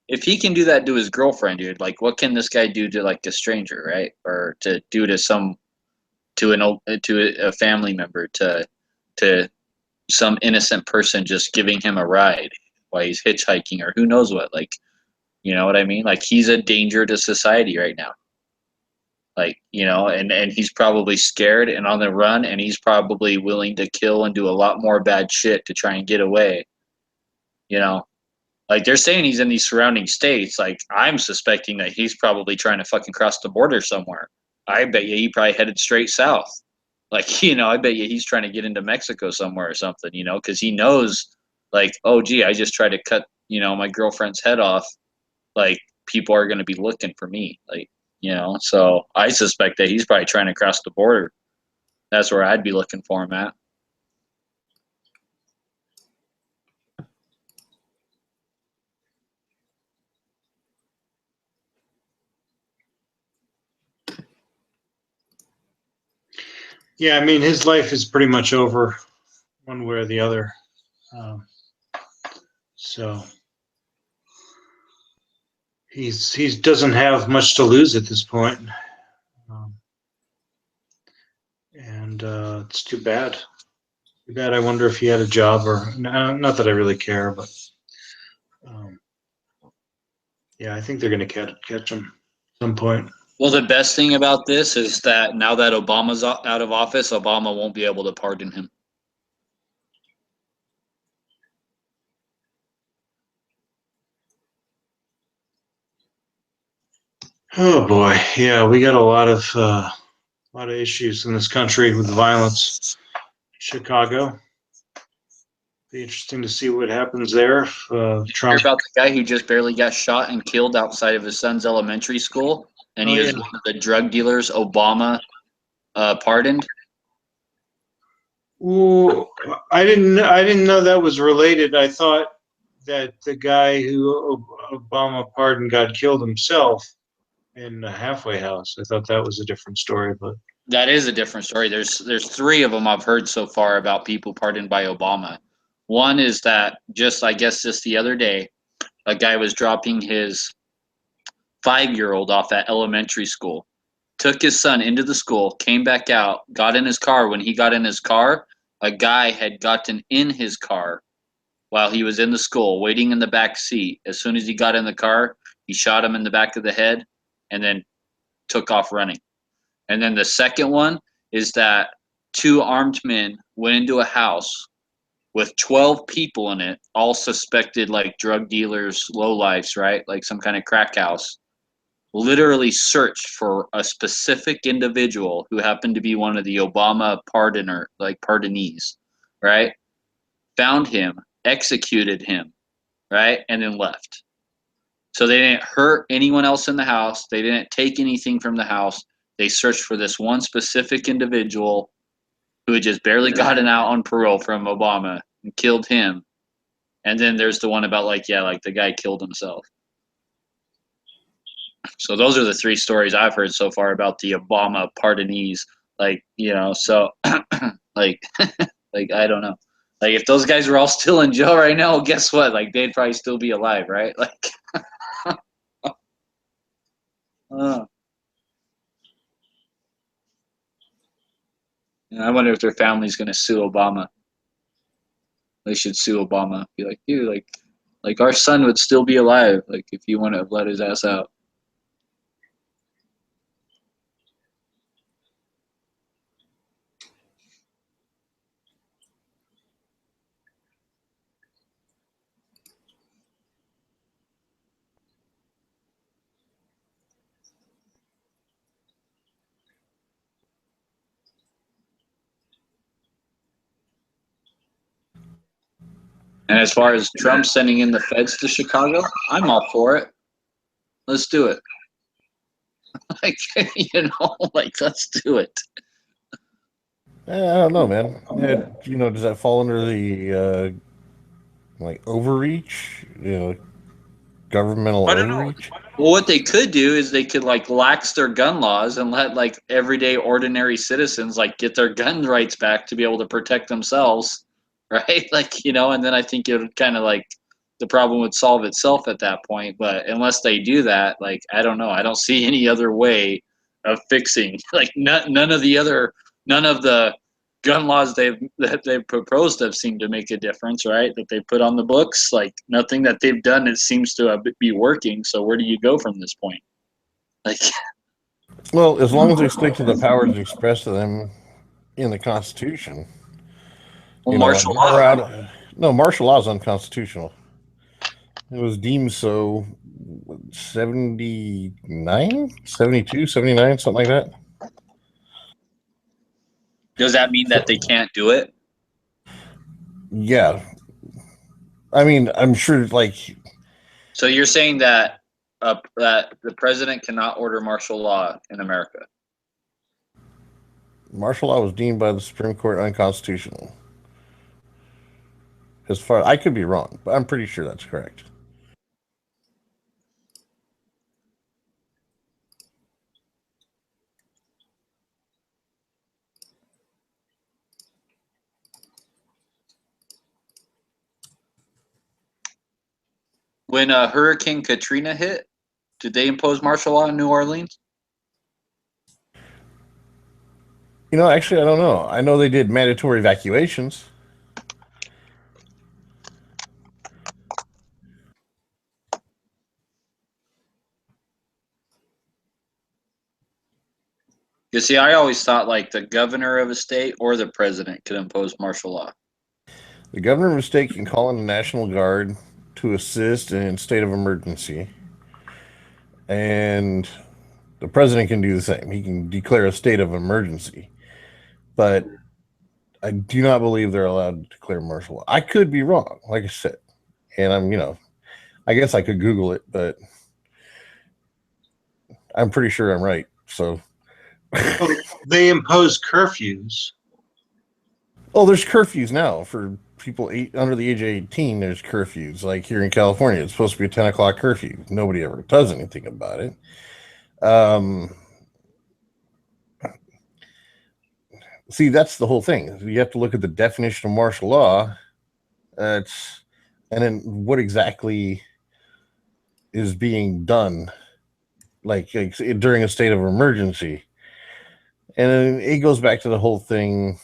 S7: if he can do that to his girlfriend, dude, like what can this guy do to like a stranger, right? Or to do to a family member, to some innocent person just giving him a ride while he's hitchhiking or who knows what? Like, you know what I mean? Like he's a danger to society right now. Like, you know, and he's probably scared and on the run, and he's probably willing to kill and do a lot more bad shit to try and get away. You know, like they're saying he's in these surrounding states. Like I'm suspecting that he's probably trying to fucking cross the border somewhere. I bet you he probably headed straight south. Like, you know, I bet you he's trying to get into Mexico somewhere or something, you know, because he knows, like, oh, gee, I just tried to cut, you know, my girlfriend's head off. Like, people are going to be looking for me. Like, you know, so I suspect that he's probably trying to cross the border. That's where I'd be looking for him at.
S5: Yeah, I mean, his life is pretty much over one way or the other. So he doesn't have much to lose at this point. And it's too bad. Too bad. I wonder if he had a job or not that I really care, but yeah, I think they're going to catch him at some point.
S7: Well, the best thing about this is that now that Obama's out of office, Obama won't be able to pardon him.
S5: Oh boy, yeah, we got a lot of issues in this country with violence. Chicago. Be interesting to see what happens there. If,
S7: Hear
S5: Trump.
S7: about the guy who just barely got shot and killed outside of his son's elementary school, and he
S5: Oh,
S7: was
S5: yeah.
S7: one of the drug dealers Obama pardoned.
S5: Ooh, I didn't know that was related. I thought that the guy who Obama pardoned got killed himself in a halfway house. I thought that was a different story, but
S7: That is a different story. There's three of them I've heard so far about people pardoned by Obama. One is that I guess just the other day, a guy was dropping his 5-year-old off at elementary school, took his son into the school, came back out, got in his car. When he got in his car, a guy had gotten in his car while he was in the school, waiting in the back seat. As soon as he got in the car, he shot him in the back of the head and then took off running. And then the second one is that 2 armed men went into a house with 12 people in it, all suspected like drug dealers, lowlifes, right? Like some kind of crack house. Literally searched for a specific individual who happened to be one of the Obama pardonees, right? Found him, executed him, right? And then left. So they didn't hurt anyone else in the house. They didn't take anything from the house. They searched for this one specific individual who had just barely gotten out on parole from Obama and killed him. And then there's the one about like the guy killed himself. So those are the 3 stories I've heard so far about the Obama pardonees. So like I don't know. Like if those guys were all still in jail right now, guess what? Like they'd probably still be alive, right? Like I wonder if their family's gonna sue Obama. They should sue Obama. Be like, dude, like our son would still be alive, like if you want to let his ass out. And as far as Trump sending in the feds to Chicago, I'm all for it. Let's do it. Like, let's do it.
S8: I don't know, man. Does that fall under the overreach? Governmental
S7: I don't know.
S8: overreach.
S7: Well, what they could do is they could lax their gun laws and let everyday ordinary citizens get their gun rights back to be able to protect themselves, right? And then I think it would kind of the problem would solve itself at that point. But unless they do that, I don't know. I don't see any other way of fixing none of the gun laws that they've proposed have seemed to make a difference, right? That they put on the books, nothing that they've done it seems to be working. So where do you go from this point?
S8: Well, as long as they stick to the powers expressed to them in the Constitution.
S7: Martial law.
S8: No, martial law is unconstitutional. It was deemed so 79, 72, 79, something like that.
S7: Does that mean that they can't do it?
S8: Yeah. I mean, I'm sure
S7: So you're saying that that the president cannot order martial law in America?
S8: Martial law was deemed by the Supreme Court unconstitutional. As far I could be wrong, but I'm pretty sure that's correct.
S7: when Hurricane Katrina hit, did they impose martial law in New Orleans?
S8: You know, actually, I don't know. I know they did mandatory evacuations.
S7: You see, I always thought like the governor of a state or the president could impose martial law.
S8: The governor of a state can call in the National Guard to assist in state of emergency. And the president can do the same. He can declare a state of emergency. But I do not believe they're allowed to declare martial law. I could be wrong, like I said. And I guess I could Google it, but I'm pretty sure I'm right. So
S5: They impose curfews.
S8: oh, there's curfews now for people under the age of 18. There's curfews. Like here in California, it's supposed to be a 10 o'clock curfew. Nobody ever does anything about it. See, that's the whole thing. You have to look at the definition of martial law. And then what exactly is being done, like during a state of emergency. And then it goes back to the whole thing.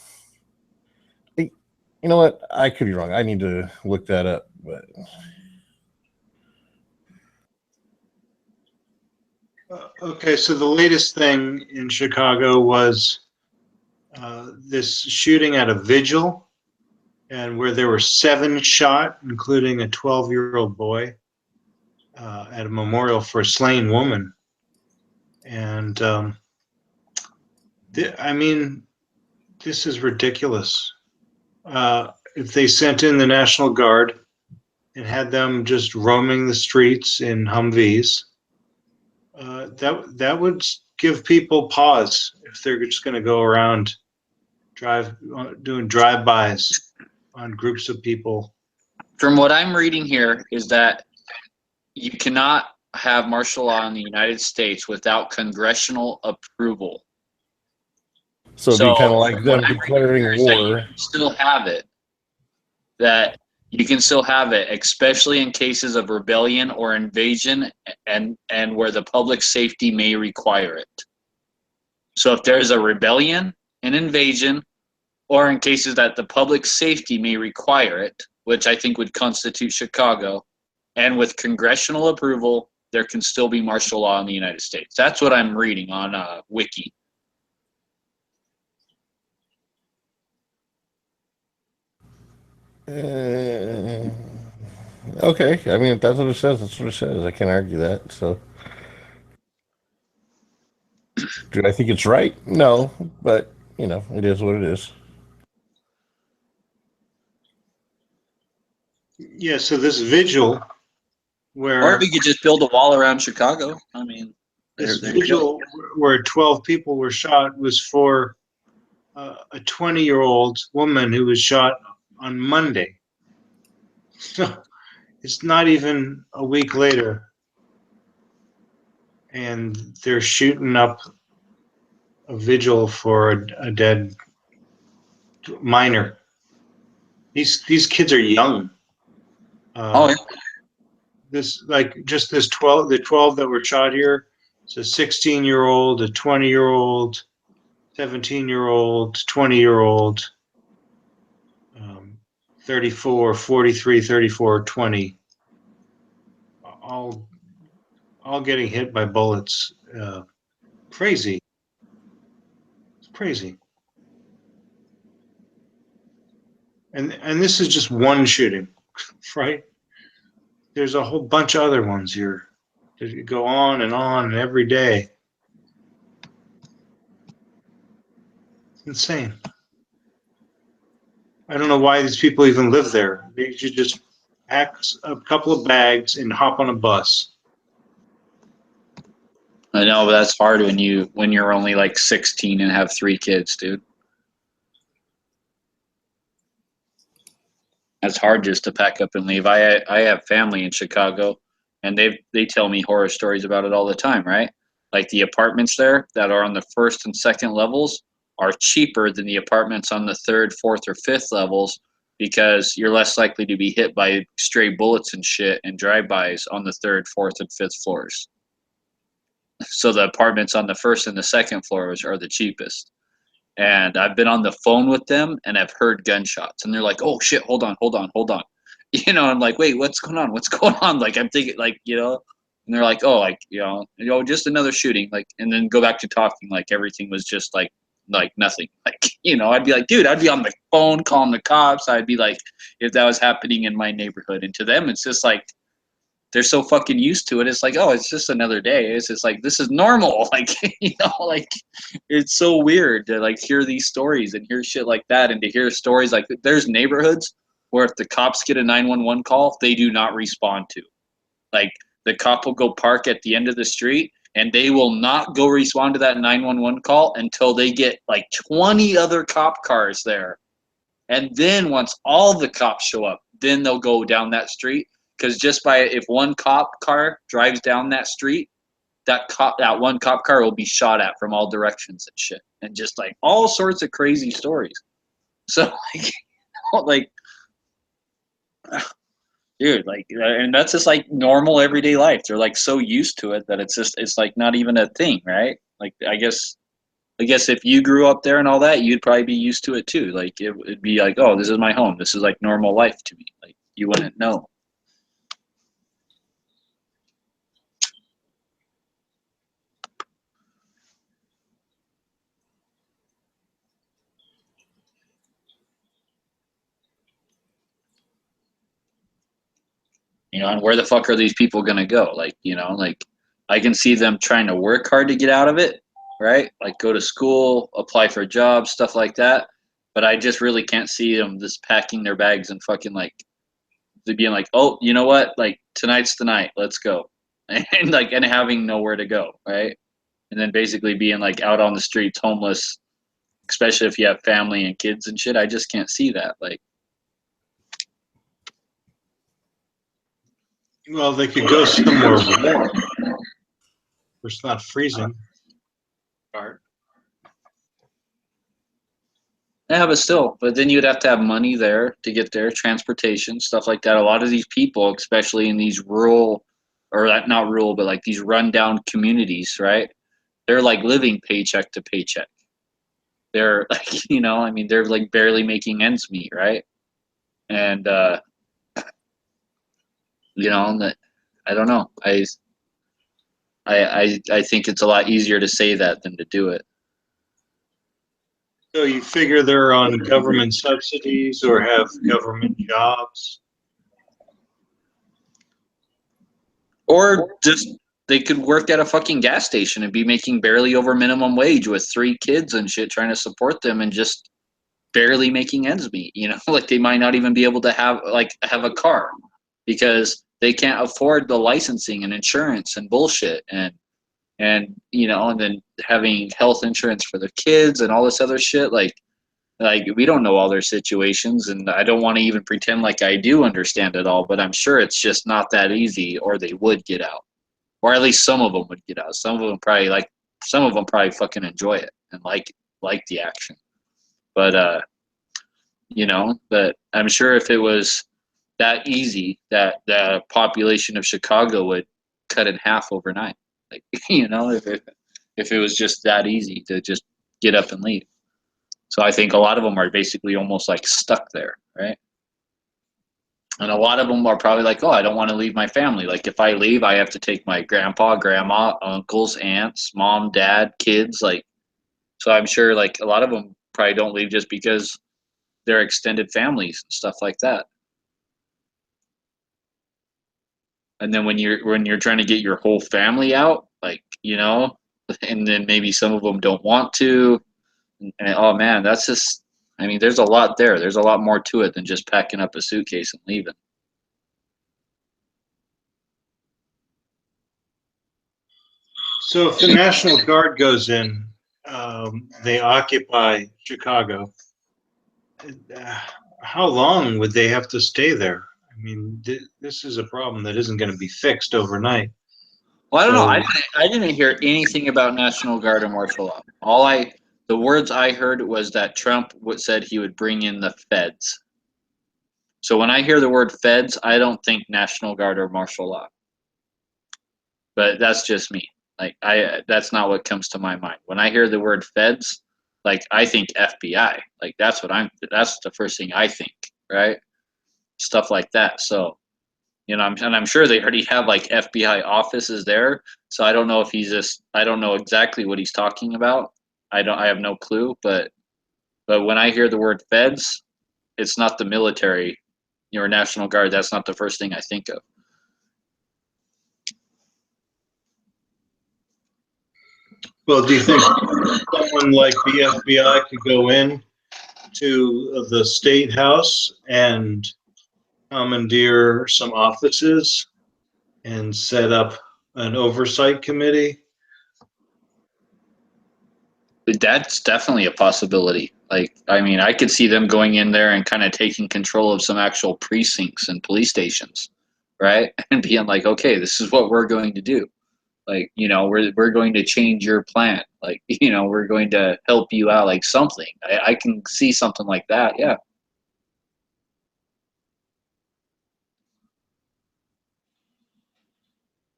S8: You know what? I could be wrong. I need to look that up. But
S5: Okay, so the latest thing in Chicago was this shooting at a vigil, and where there were 7 shot, including a 12-year-old boy, at a memorial for a slain woman. And I mean, this is ridiculous. If they sent in the National Guard and had them just roaming the streets in Humvees, that would give people pause if they're just going to go around doing drive-bys on groups of people.
S7: From what I'm reading here is that you cannot have martial law in the United States without congressional approval.
S8: so it'd be kind of like
S7: what
S8: them
S7: I'm reading
S8: declaring
S7: here is that
S8: war.
S7: you can still have it. That you can still have it, especially in cases of rebellion or invasion, and where the public safety may require it. So if there's a rebellion, an invasion, or in cases that the public safety may require it, which I think would constitute Chicago, and with congressional approval, there can still be martial law in the United States. That's what I'm reading on Wiki.
S8: Okay. I mean, if that's what it says, that's what it says. I can't argue that. So, do I think it's right? No, but it is what it is.
S5: Yeah, so this vigil
S7: Or
S5: where
S7: we could just build a wall around Chicago. I mean,
S5: this
S7: there you go.
S5: vigil where 12 people were shot was for a 20-year-old woman who was shot on Monday. So it's not even a week later, and they're shooting up a vigil for a dead minor. These kids are young.
S7: Oh, yeah.
S5: The 12 that were shot here. It's a 16-year-old, a 20-year-old, 17-year-old, 20-year-old, 34, 43, 34, 20, all getting hit by bullets. Crazy. It's crazy. And this is just one shooting, right? There's a whole bunch of other ones here that go on and every day. It's insane. I don't know why these people even live there. They should just pack a couple of bags and hop on a bus.
S7: I know, but that's hard when you're only like 16 and have 3 kids, dude. That's hard just to pack up and leave. I have family in Chicago, and they tell me horror stories about it all the time, right? Like the apartments there that are on the 1st and 2nd levels are cheaper than the apartments on the 3rd, 4th, or 5th levels because you're less likely to be hit by stray bullets and shit and drive-bys on the 3rd, 4th, and 5th floors. So the apartments on the 1st and the 2nd floors are the cheapest. And I've been on the phone with them and I've heard gunshots and they're like, oh shit, hold on. You know, I'm like, wait, what's going on? Like, I'm thinking like, you know, and they're like, oh, like, you know, just another shooting. Like, and then go back to talking like everything was just like nothing. Like, you know, I'd be like, dude, I'd be on the phone calling the cops. I'd be like, if that was happening in my neighborhood. And to them, it's just like, they're so fucking used to it. It's like, oh, it's just another day. It's just like, this is normal. Like, you know, like, it's so weird to like hear these stories and hear shit like that. And to hear stories like, there's neighborhoods where if the cops get a 911 call, they do not respond to. Like, the cop will go park at the end of the street and they will not go respond to that 911 call until they get like 20 other cop cars there. And then once all the cops show up, then they'll go down that street. Because just by if one cop car drives down that street, that one cop car will be shot at from all directions and shit, and just like all sorts of crazy stories. So like, dude, like, and that's just like normal everyday life. They're like so used to it that it's like not even a thing, right? Like, I guess if you grew up there and all that, you'd probably be used to it too. Like it'd be like, oh, this is my home. This is like normal life to me. Like you wouldn't know. You know, and where the fuck are these people gonna go? Like, you know, like I can see them trying to work hard to get out of it, right? Like go to school, apply for jobs, stuff like that. But I just really can't see them just packing their bags and fucking like being like, oh, you know what? Like tonight's the night, let's go, and like and having nowhere to go, right? And then basically being like out on the streets, homeless, especially if you have family and kids and shit. I just can't see that, like.
S5: Well, they could go somewhere warm, where it's not freezing.
S7: Yeah, but still, but then you'd have to have money there to get there, transportation, stuff like that. A lot of these people, especially in these rural, or not rural, but like these rundown communities, right? They're like living paycheck to paycheck. They're like, you know, I mean, they're like barely making ends meet, right? And, you know, that I don't know. I think it's a lot easier to say that than to do it.
S5: So you figure they're on government subsidies or have government jobs?
S7: Or just they could work at a fucking gas station and be making barely over minimum wage with 3 kids and shit, trying to support them and just barely making ends meet. You know, like they might not even be able to have a car because they can't afford the licensing and insurance and bullshit and you know, and then having health insurance for the kids and all this other shit. Like we don't know all their situations, and I don't want to even pretend like I do understand it all, but I'm sure it's just not that easy, or they would get out, or at least some of them would get out. Some of them probably fucking enjoy it and like the action. But you know, but I'm sure if it was that easy, that the population of Chicago would cut in half overnight. Like, you know, if it was just that easy to just get up and leave. So I think a lot of them are basically almost like stuck there, right? And a lot of them are probably like, oh, I don't want to leave my family. Like if I leave, I have to take my grandpa, grandma, uncles, aunts, mom, dad, kids. Like, so I'm sure like a lot of them probably don't leave just because they're extended families and stuff like that. And then when you're trying to get your whole family out, like, you know, and then maybe some of them don't want to, and oh man, that's just, I mean, there's a lot there. There's a lot more to it than just packing up a suitcase and leaving.
S5: So if the National Guard goes in, they occupy Chicago. How long would they have to stay there? I mean, this is a problem that isn't going to be fixed overnight.
S7: Well, I don't know. I didn't hear anything about National Guard or martial law. The words I heard was that Trump said he would bring in the feds. So when I hear the word feds, I don't think National Guard or martial law. But that's just me. Like that's not what comes to my mind. When I hear the word feds, like I think FBI. Like that's the first thing I think, right? Stuff like that. So, I'm sure they already have like FBI offices there. So I don't know if I don't know exactly what he's talking about. I have no clue, but when I hear the word feds, it's not the military or National Guard. That's not the first thing I think of.
S5: Well, do you think someone like the FBI could go in to the state house and commandeer some offices and set up an oversight committee?
S7: That's definitely a possibility. Like, I mean, I could see them going in there and kind of taking control of some actual precincts and police stations, right? And being like, okay, this is what we're going to do. Like, we're going to change your plan. Like, we're going to help you out, like something. I can see something like that, yeah.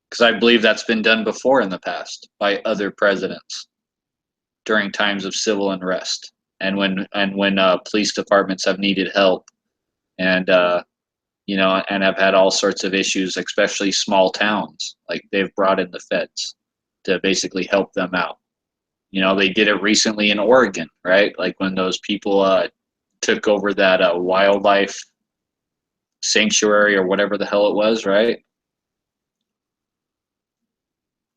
S7: Because I believe that's been done before in the past by other presidents during times of civil unrest and when police departments have needed help and and have had all sorts of issues, especially small towns. Like they've brought in the feds to basically help them out. They did it recently in Oregon, right? Like when those people took over that wildlife sanctuary or whatever the hell it was, right?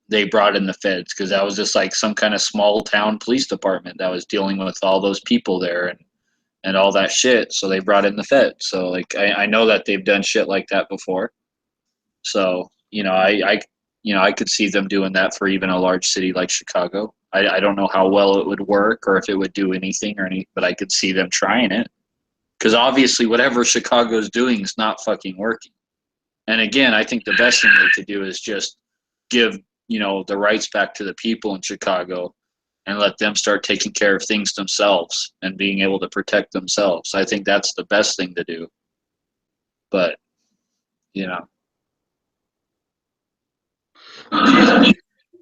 S7: They brought in the feds because that was just like some kind of small town police department that was dealing with all those people there and all that shit. So they brought in the feds. So like I know that they've done shit like that before. So I could see them doing that for even a large city like Chicago. I don't know how well it would work or if it would do anything but I could see them trying it because obviously whatever Chicago's doing is not fucking working. And again, I think the best thing they could do is just give the rights back to the people in Chicago and let them start taking care of things themselves and being able to protect themselves. I think that's the best thing to do. But,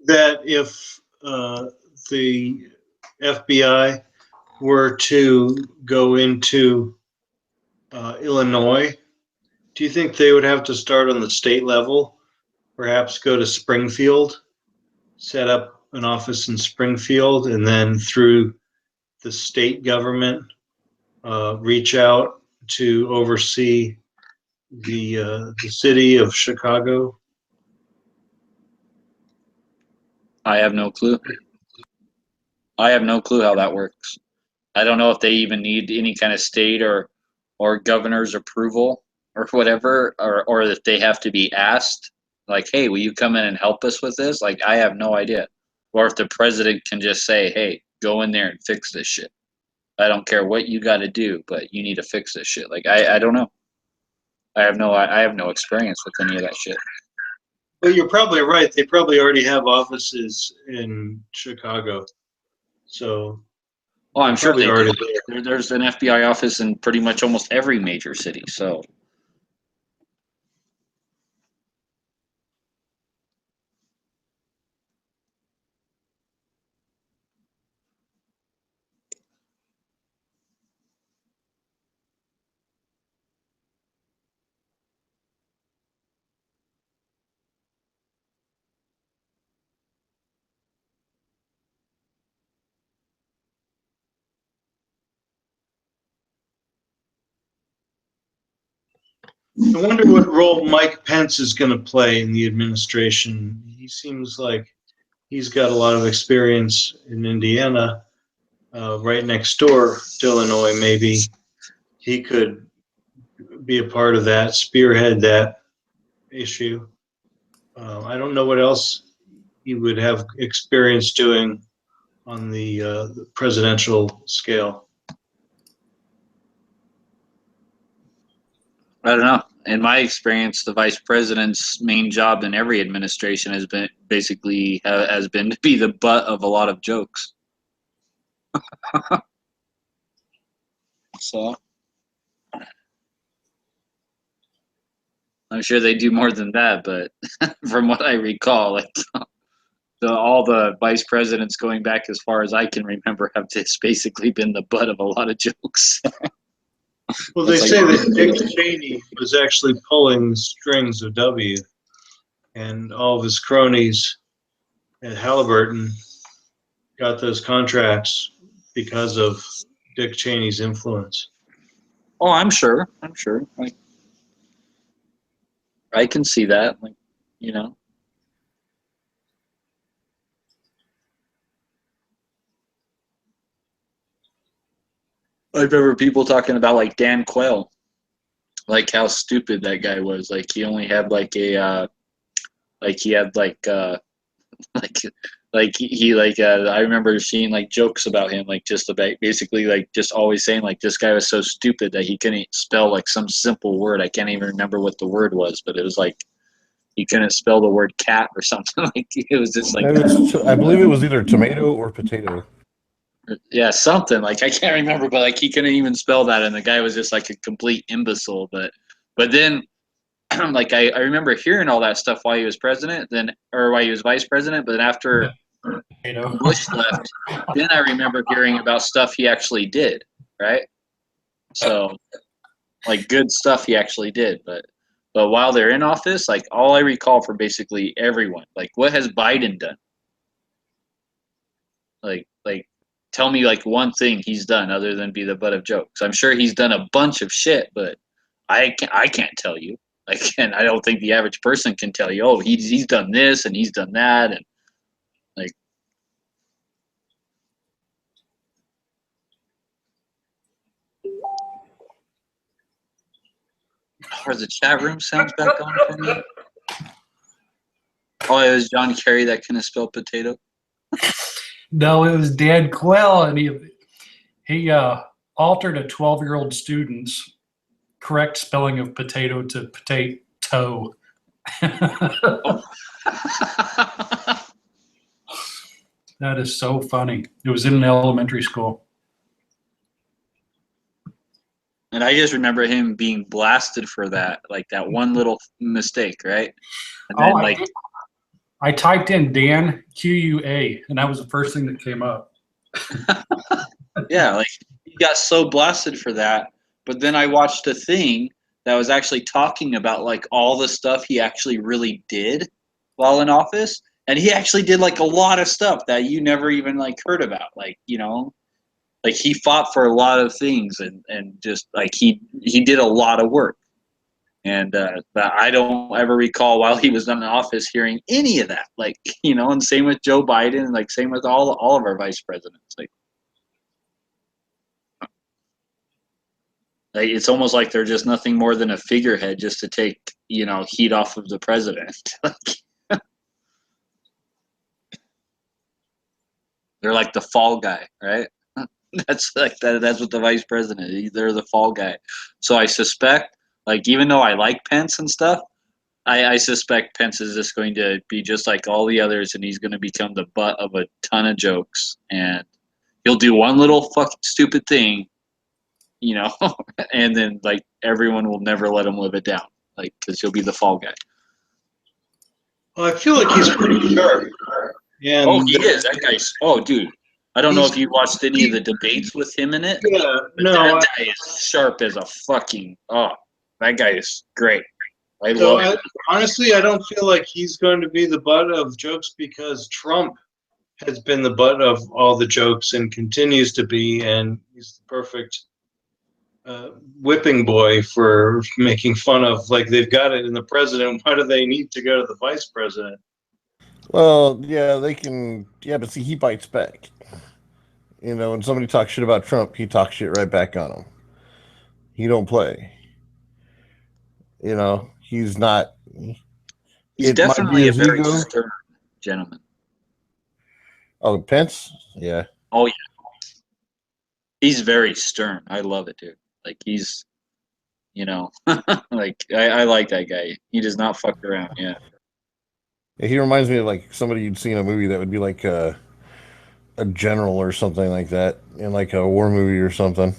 S5: That if the FBI were to go into Illinois, do you think they would have to start on the state level? Perhaps go to Springfield, set up an office in Springfield, and then through the state government, reach out to oversee the city of Chicago?
S7: I have no clue. I have no clue how that works. I don't know if they even need any kind of state or governor's approval or whatever, or if they have to be asked, like, hey, will you come in and help us with this? Like, I have no idea. Or if the president can just say, hey, go in there and fix this shit. I don't care what you got to do, but you need to fix this shit. Like, I don't know. I have no experience with any of that shit.
S5: Well, you're probably right. They probably already have offices in Chicago. So,
S7: well, I'm sure they
S5: already
S7: do. There's an FBI office in pretty much almost every major city. So,
S5: I wonder what role Mike Pence is going to play in the administration. He seems like he's got a lot of experience in Indiana, right next door to Illinois. Maybe he could be a part of that, spearhead that issue. I don't know what else he would have experience doing on the presidential scale.
S7: I don't know. In my experience, the vice president's main job in every administration has been to be the butt of a lot of jokes. So, I'm sure they do more than that, but from what I recall, like all the vice presidents going back as far as I can remember have just basically been the butt of a lot of jokes.
S5: Well, they
S7: It's
S5: say
S7: like-
S5: that Dick Cheney was actually pulling the strings of W, and all of his cronies at Halliburton got those contracts because of Dick Cheney's influence.
S7: Oh, I'm sure. Like, I can see that. Like, you know. I remember people talking about like Dan Quayle, like how stupid that guy was. Like he only had like a, like he had like I remember seeing like jokes about him, like just about basically like just always saying like this guy was so stupid that he couldn't spell like some simple word. I can't even remember what the word was, but it was like he couldn't spell the word cat or something. Like it was just like
S8: I believe it was either tomato or potato.
S7: yeah, something like I can't remember, but like he couldn't even spell that, and the guy was just like a complete imbecile. But then like I remember hearing all that stuff while he was president, or while he was vice president. But then after Bush left, then I remember hearing about stuff he actually did, right? So like good stuff he actually did, but while they're in office, like all I recall from basically everyone, like what has Biden done? Like tell me like one thing he's done other than be the butt of jokes. I'm sure he's done a bunch of shit, but I can't tell you. I don't think the average person can tell you, oh, he's done this and he's done that, and like. Are the chat room sounds back on for me? Oh, it was John Kerry that couldn't spell potato.
S6: No, it was Dan Quayle, and he altered a 12-year-old student's correct spelling of potato to potato. That is so funny. It was in an elementary school.
S7: And I just remember him being blasted for that, like that one little mistake, right? And then, like,
S6: I typed in Dan QUA, and that was the first thing that came up.
S7: yeah, like he got so blasted for that. But then I watched a thing that was actually talking about like all the stuff he actually really did while in office, and he actually did like a lot of stuff that you never even like heard about, like like he fought for a lot of things, and just like he did a lot of work, and that I don't ever recall while he was in office hearing any of that, like and same with Joe Biden, and like same with all of our vice presidents, like it's almost like they're just nothing more than a figurehead just to take heat off of the president. They're like the fall guy, right? That's like that. That's what the vice president is. They're the fall guy. So I suspect, like, even though I like Pence and stuff, I suspect Pence is just going to be just like all the others, and he's going to become the butt of a ton of jokes, and he'll do one little fucking stupid thing, and then like everyone will never let him live it down, like because he'll be the fall guy.
S5: Well, I feel like he's pretty sharp. And,
S7: oh, he is. That guy's. Oh, dude. I don't know if you watched any of the debates with him in it.
S5: Yeah,
S7: but that guy is sharp as a fucking. Oh, that guy is great. I love it.
S5: Honestly, I don't feel like he's going to be the butt of jokes because Trump has been the butt of all the jokes and continues to be, and he's the perfect whipping boy for making fun of. Like, they've got it in the president. Why do they need to go to the vice president?
S8: Well, yeah, they can. Yeah, but see, he bites back. When somebody talks shit about Trump, he talks shit right back on him. He don't play. He's not.
S7: He's definitely a very stern gentleman.
S8: Oh, Pence? Yeah.
S7: Oh, yeah. He's very stern. I love it, dude. Like, he's, like, I like that guy. He does not fuck around, yeah.
S8: He reminds me of like somebody you'd see in a movie that would be like a general or something like that in like a war movie or something.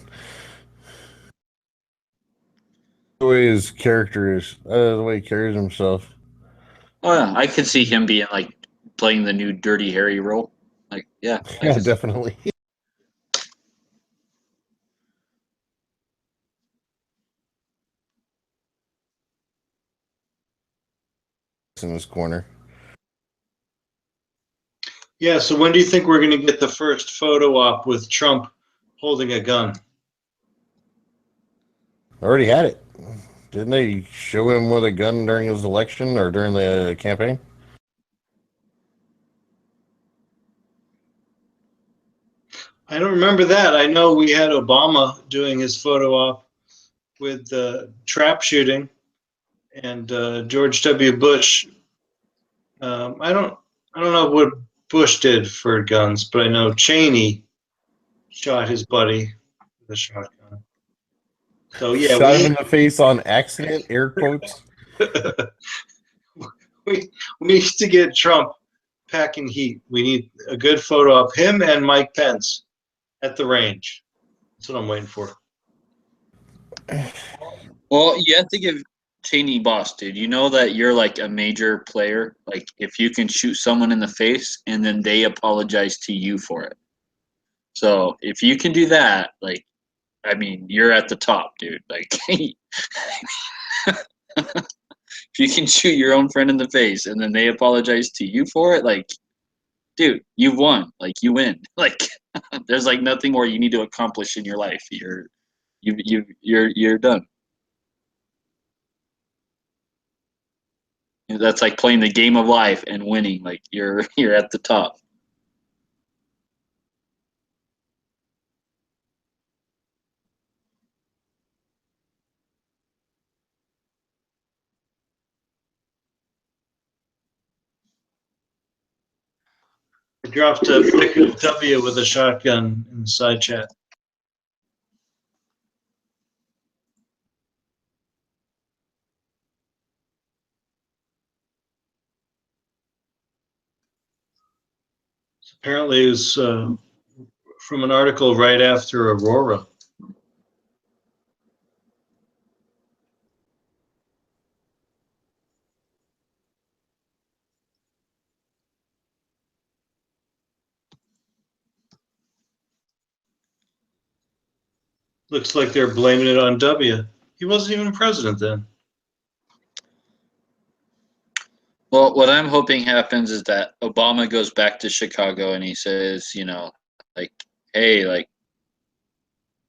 S8: the way his character is, the way he carries himself.
S7: Oh yeah, I could see him being like playing the new Dirty Harry role. Like, yeah, I
S8: Yeah,
S7: could-
S8: definitely. In his corner.
S5: Yeah, so when do you think we're going to get the first photo op with Trump holding a gun?
S8: Already had it. Didn't they show him with a gun during his election or during the campaign?
S5: I don't remember that. I know we had Obama doing his photo op with the trap shooting, and George W. Bush. I don't know what Bush did for guns, but I know Cheney shot his buddy with a shotgun. So yeah,
S8: Shot him in the face on accident, air quotes.
S5: we need to get Trump packing heat. We need a good photo of him and Mike Pence at the range. That's what I'm waiting for.
S7: Well, you have to give Cheney boss, dude. You know that you're like a major player. Like, if you can shoot someone in the face and then they apologize to you for it. So if you can do that, like, I mean, you're at the top, dude. Like, if you can shoot your own friend in the face and then they apologize to you for it, like, dude, you've won. Like, you win. Like, there's like nothing more you need to accomplish in your life. You're done. That's like playing the game of life and winning. Like, you're at the top.
S5: I dropped a pic of W with a shotgun in the side chat. Apparently, it was from an article right after Aurora. Looks like they're blaming it on W. He wasn't even president then.
S7: Well, what I'm hoping happens is that Obama goes back to Chicago and he says, like, hey, like,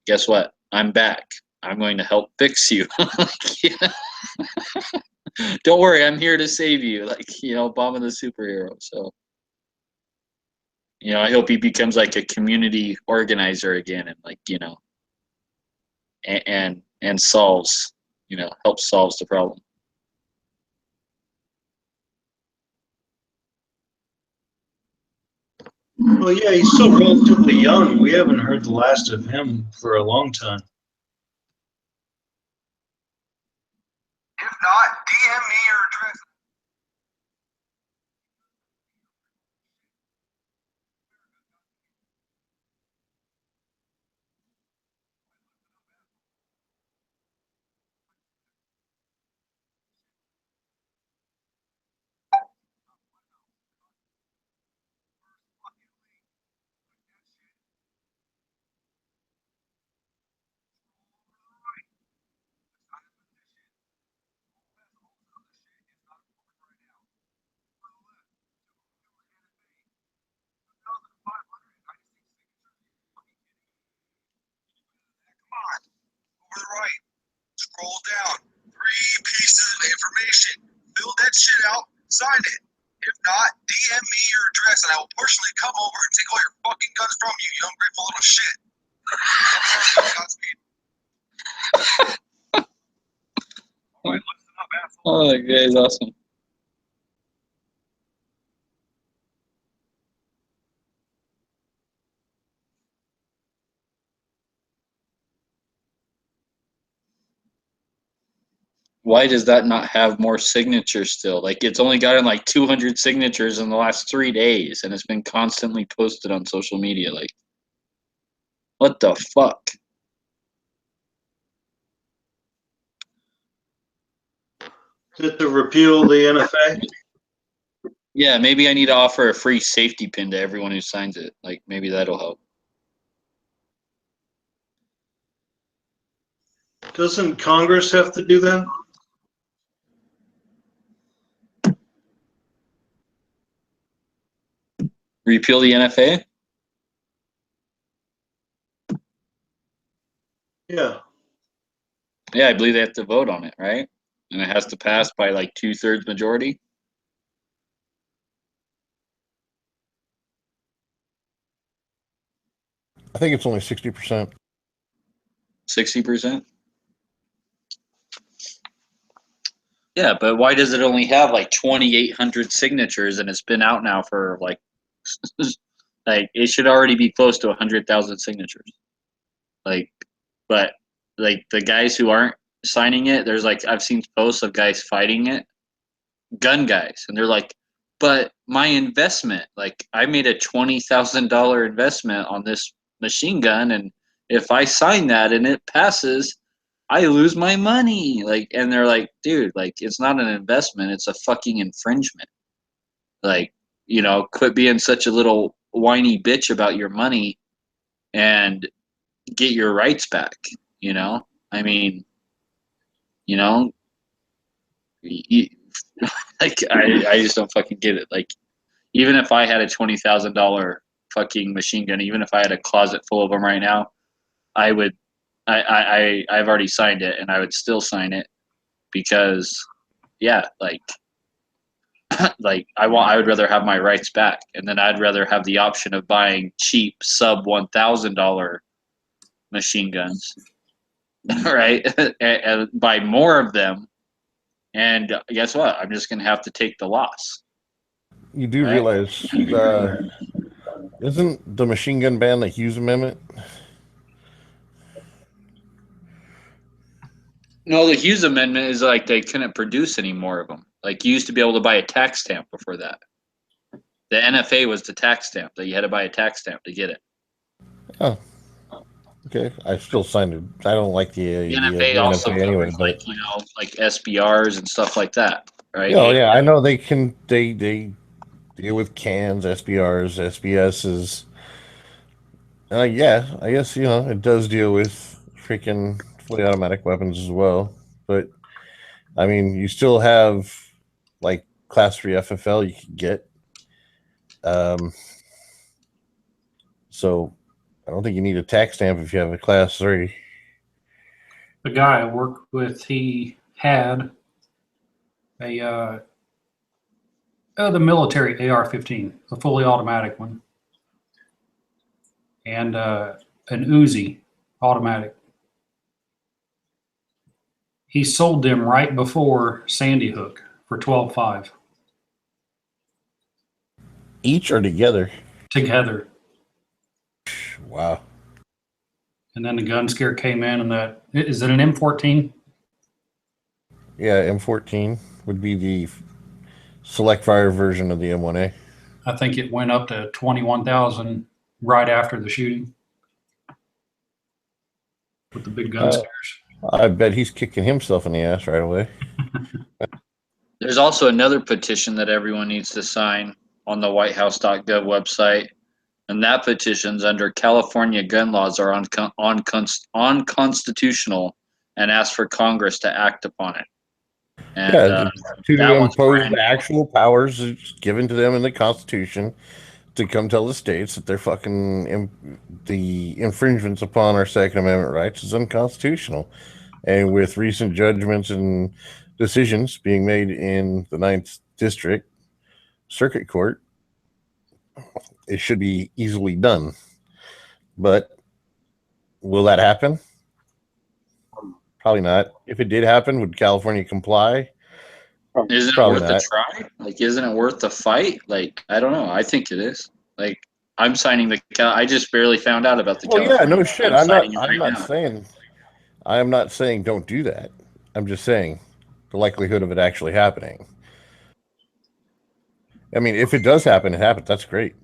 S7: guess what? I'm back. I'm going to help fix you. Don't worry, I'm here to save you. Like, Obama the superhero. So, I hope he becomes like a community organizer again and like, and solves, helps solves the problem.
S5: Well, yeah, he's still relatively young. We haven't heard the last of him for a long time.
S9: If not, DM me your address. Over the right, scroll down, 3 pieces of information. Fill that shit out, sign it. If not, DM me your address and I will personally come over and take all your fucking guns from you, you ungrateful little shit. Godspeed. Alright, listen up, asshole.
S7: Oh, that guy is awesome. Why does that not have more signatures still? Like, it's only gotten like 200 signatures in the last 3 days, and it's been constantly posted on social media. Like, what the fuck?
S5: Is it to repeal the NFA?
S7: Yeah, maybe I need to offer a free safety pin to everyone who signs it. Like maybe that'll help.
S5: Doesn't Congress have to do that?
S7: Repeal the NFA?
S5: Yeah.
S7: Yeah, I believe they have to vote on it, right? And it has to pass by like 2/3 majority.
S8: I think it's only 60%.
S7: 60%. Yeah, but why does it only have like 2,800 signatures and it's been out now for like, like it should already be close to 100,000 signatures. Like, but like the guys who aren't signing it, there's like I've seen posts of guys fighting it, gun guys, and they're like, but my investment, like I made a $20,000 investment on this machine gun, and if I sign that and it passes, I lose my money. Like, and they're like, dude, like it's not an investment, it's a fucking infringement. Like, you know, quit being such a little whiny bitch about your money and get your rights back. You know, I mean, you know, like I just don't fucking get it. Like, even if I had a $20,000 fucking machine gun, even if I had a closet full of them right now, I would. I've already signed it, and I would still sign it because, yeah, like, like I would rather have my rights back, and then I'd rather have the option of buying cheap sub $1,000 machine guns, right, and buy more of them. And guess what? I'm just gonna have to take the loss.
S8: You do
S7: Right.
S8: realize, isn't the machine gun ban the Hughes Amendment?
S7: No, the Hughes Amendment is like they couldn't produce any more of them. Like you used to be able to buy a tax stamp before that. The NFA was the tax stamp that you had to buy a tax stamp to get it.
S8: Oh, okay. I still signed it. I don't like the
S7: The
S8: idea of
S7: NFA
S8: the
S7: also
S8: NFA anyway,
S7: covers
S8: but
S7: like like SBRs and stuff like that, right?
S8: yeah, yeah, I know they can. They deal with cans, SBRs, SBSs. Yeah, I guess it does deal with freaking fully automatic weapons as well. But I mean, you still have like Class 3 FFL you can get. So I don't think you need a tax stamp if you have a Class 3.
S6: The guy I worked with, he had the military AR-15, a fully automatic one, and an Uzi automatic. He sold them right before Sandy Hook for $12,500
S8: Each or together?
S6: together.
S8: Wow.
S6: And then the gun scare came in, and is it an M14?
S8: Yeah, M14 would be the select fire version of the M1A.
S6: I think it went up to 21,000 right after the shooting with the big gun scares.
S8: I bet he's kicking himself in the ass right away.
S7: There's also another petition that everyone needs to sign on the whitehouse.gov website, and that petition's under California gun laws are unconstitutional and asks for Congress to act upon it. And
S8: to impose the actual powers given to them in the Constitution to come tell the states that they're fucking the infringements upon our Second Amendment rights is unconstitutional. And with recent judgments and decisions being made in the 9th District Circuit Court, it should be easily done. But will that happen? Probably not. If it did happen, would California comply?
S7: Isn't it worth a try? Like, isn't it worth the fight? Like, I don't know. I think it is. Like, I'm signing I just barely found out about the.
S8: Well, yeah, no shit. I'm not saying don't do that. I'm just saying the likelihood of it actually happening. I mean, if it does happen, it happens. That's great.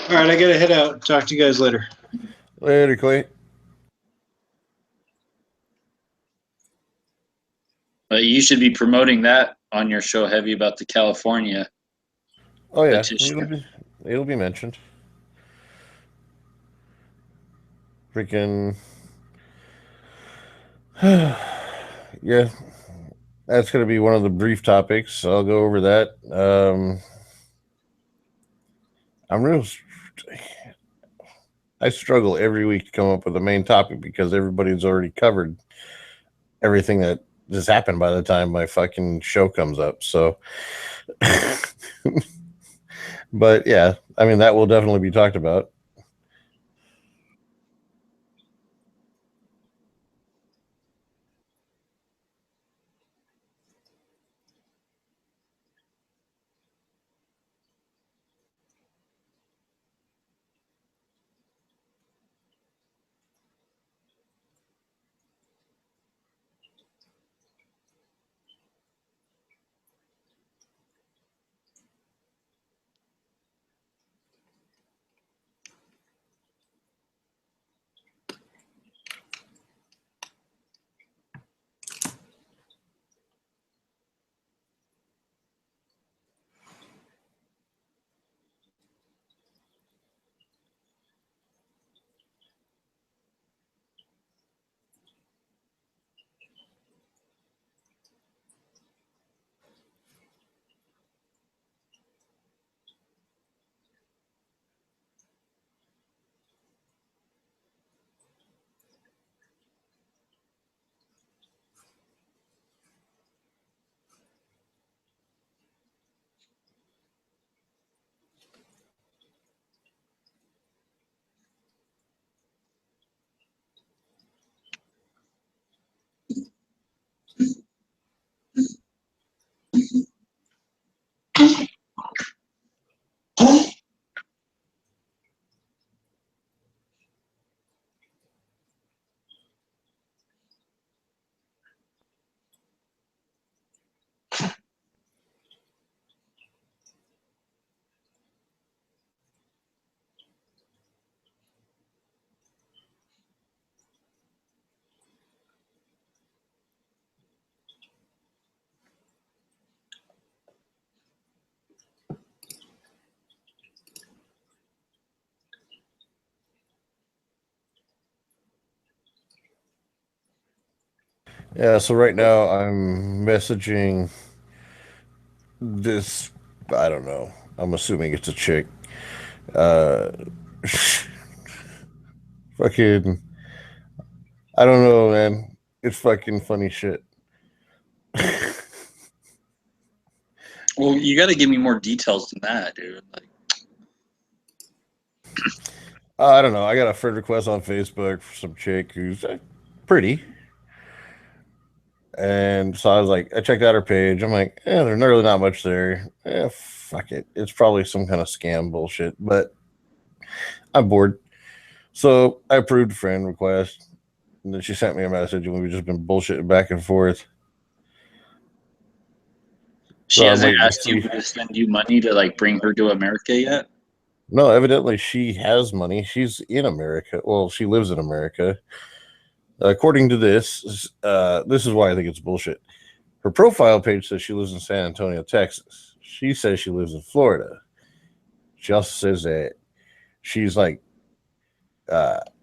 S5: All right, I gotta head out. Talk to you guys later.
S8: Later, Clay.
S7: But you should be promoting that on your show heavy about the California.
S8: Oh yeah,
S7: petition.
S8: it'll be mentioned. Freaking yeah, that's gonna be one of the brief topics. I'll go over that. I struggle every week to come up with a main topic because everybody's already covered everything that has happened by the time my fucking show comes up. So, but yeah, I mean, that will definitely be talked about. Yeah, so right now I'm messaging this, I don't know. I'm assuming it's a chick. Fucking, I don't know, man. It's fucking funny shit.
S7: Well, you got to give me more details than that, dude. Like,
S8: I don't know. I got a friend request on Facebook for some chick who's pretty. And so I was like, I checked out her page. I'm like, there's really not much there. Fuck it. It's probably some kind of scam bullshit, but I'm bored. So I approved the friend request. And then she sent me a message, and we've just been bullshitting back and forth.
S7: she
S8: So I'm
S7: hasn't
S8: waiting to
S7: asked you
S8: see.
S7: to send you money to like bring her to America yet.
S8: No, evidently she has money. She's in America. Well, she lives in America. According to this is why I think it's bullshit. Her profile page says she lives in San Antonio, Texas. She says she lives in Florida. She also says that she's like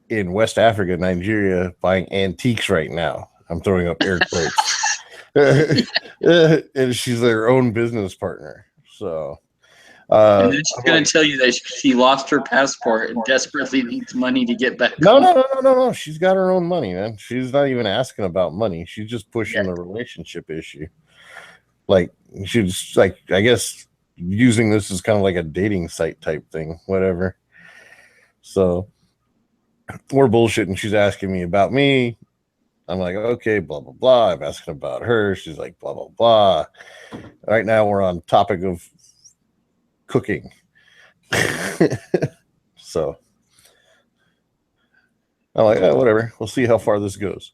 S8: in West Africa, Nigeria, buying antiques right now. I'm throwing up air quotes. And she's their own business partner. So
S7: And then she's going to tell you that she lost her passport and desperately needs money to get back home.
S8: No. She's got her own money, man. She's not even asking about money. She's just pushing the relationship issue. Like, she's like, I guess, using this as kind of like a dating site type thing, whatever. So we're bullshitting. She's asking me about me. I'm like, okay, blah, blah, blah. I'm asking about her. She's like, blah, blah, blah. Right now we're on topic of cooking. So I'm like, whatever. We'll see how far this goes.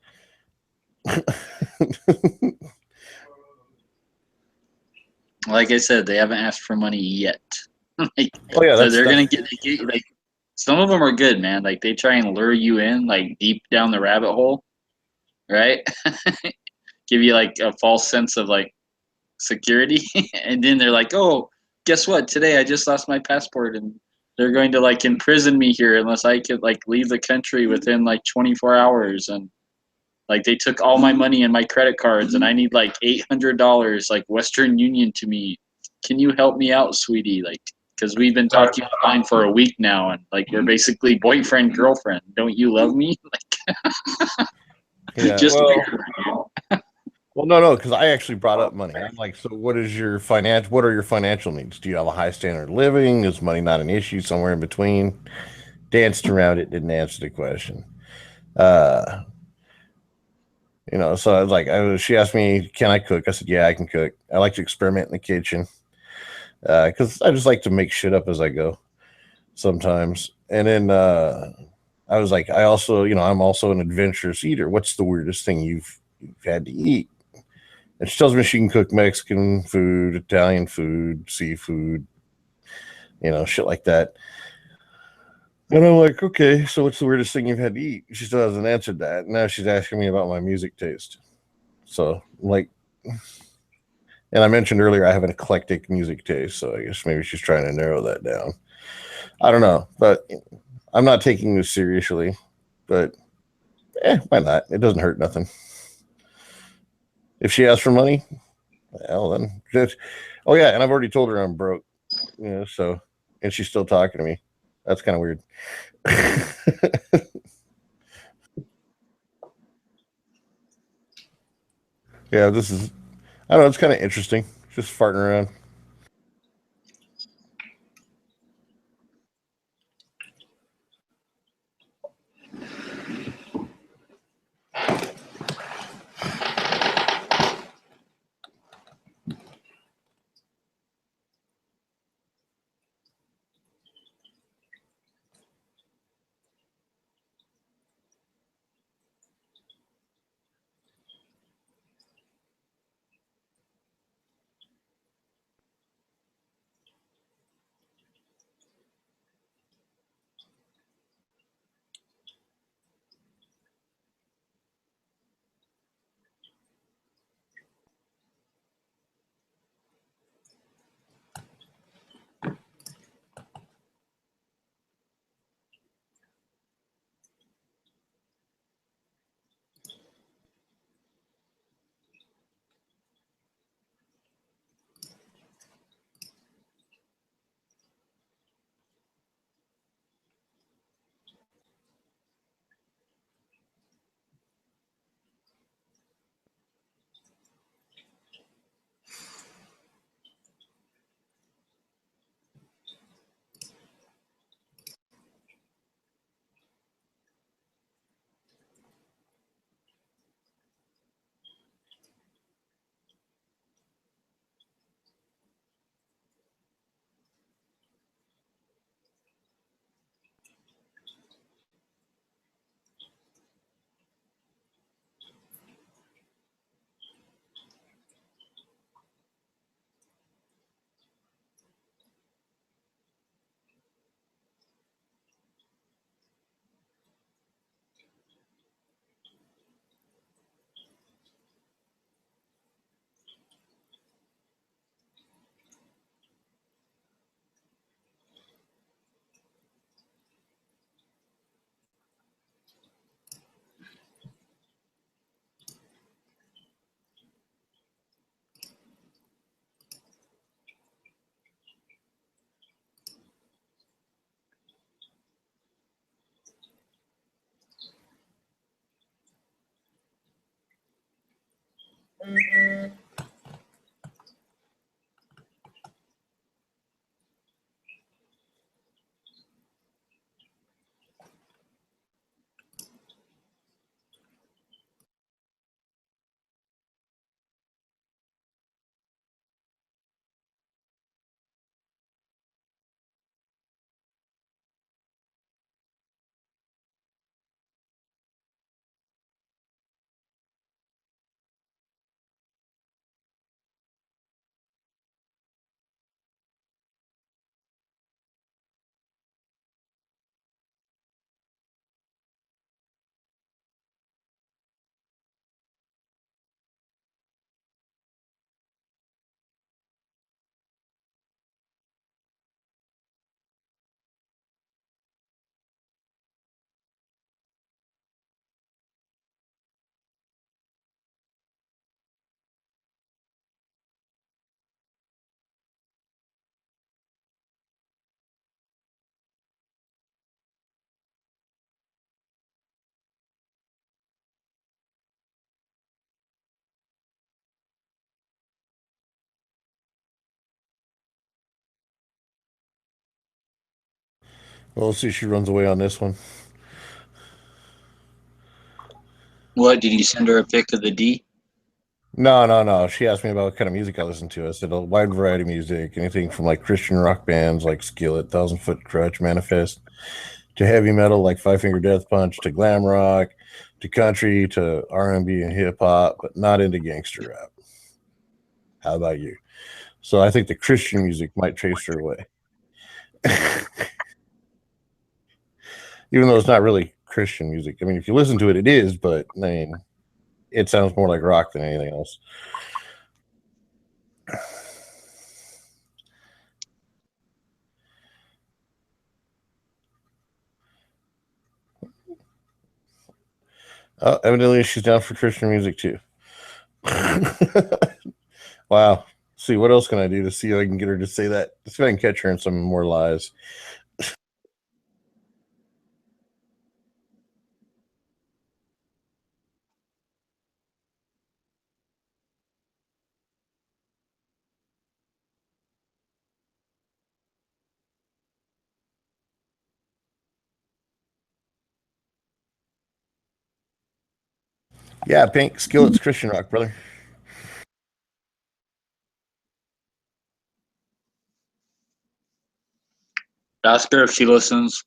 S7: Like I said, they haven't asked for money yet. Like,
S8: Oh yeah,
S7: so
S8: that's
S7: they're gonna get like some of them are good, man. Like they try and lure you in like deep down the rabbit hole, right? Give you like a false sense of like security, and then they're like, "Oh, guess what? Today I just lost my passport, and they're going to like imprison me here unless I could like leave the country within like 24 hours." And like they took all my money and my credit cards, and I need like $800 like Western Union to me. Can you help me out, sweetie? Like, because we've been talking online for a week now, and like we're basically boyfriend girlfriend. Don't you love me?
S8: yeah.
S7: Just
S8: Well, no, because I actually brought up money. I'm like, so what is your financial? What are your financial needs? Do you have a high standard of living? Is money not an issue? Somewhere in between. Danced around it, didn't answer the question. Uh, so I was like, she asked me, can I cook? I said, yeah, I can cook. I like to experiment in the kitchen because I just like to make shit up as I go sometimes. And then I was like, I'm also an adventurous eater. What's the weirdest thing you've had to eat? And she tells me she can cook Mexican food, Italian food, seafood, shit like that. And I'm like, okay, so what's the weirdest thing you've had to eat? She still hasn't answered that. Now she's asking me about my music taste. So, like, and I mentioned earlier I have an eclectic music taste, so I guess maybe she's trying to narrow that down. I don't know, but I'm not taking this seriously. But, why not? It doesn't hurt nothing. If she asks for money, well, then just, oh yeah, and I've already told her I'm broke, so, and she's still talking to me. That's kind of weird. Yeah, I don't know, it's kind of interesting. Just farting around. Well, let's see if she runs away on this one.
S7: What, did you send her a pic of the D?
S8: No. She asked me about what kind of music I listen to. I said a wide variety of music, anything from like Christian rock bands like Skillet, Thousand Foot Crutch, Manifest, to heavy metal like Five Finger Death Punch, to glam rock, to country, to R&B and hip hop, but not into gangster rap. How about you? So I think the Christian music might chase her away. Even though it's not really Christian music. I mean, if you listen to it, it is, but I mean, it sounds more like rock than anything else. Oh, evidently she's down for Christian music too. Wow. See, what else can I do to see if I can get her to say that? Let's see if I can catch her in some more lies. Yeah, Pink, Skillet's Christian rock, brother.
S7: Ask her if she listens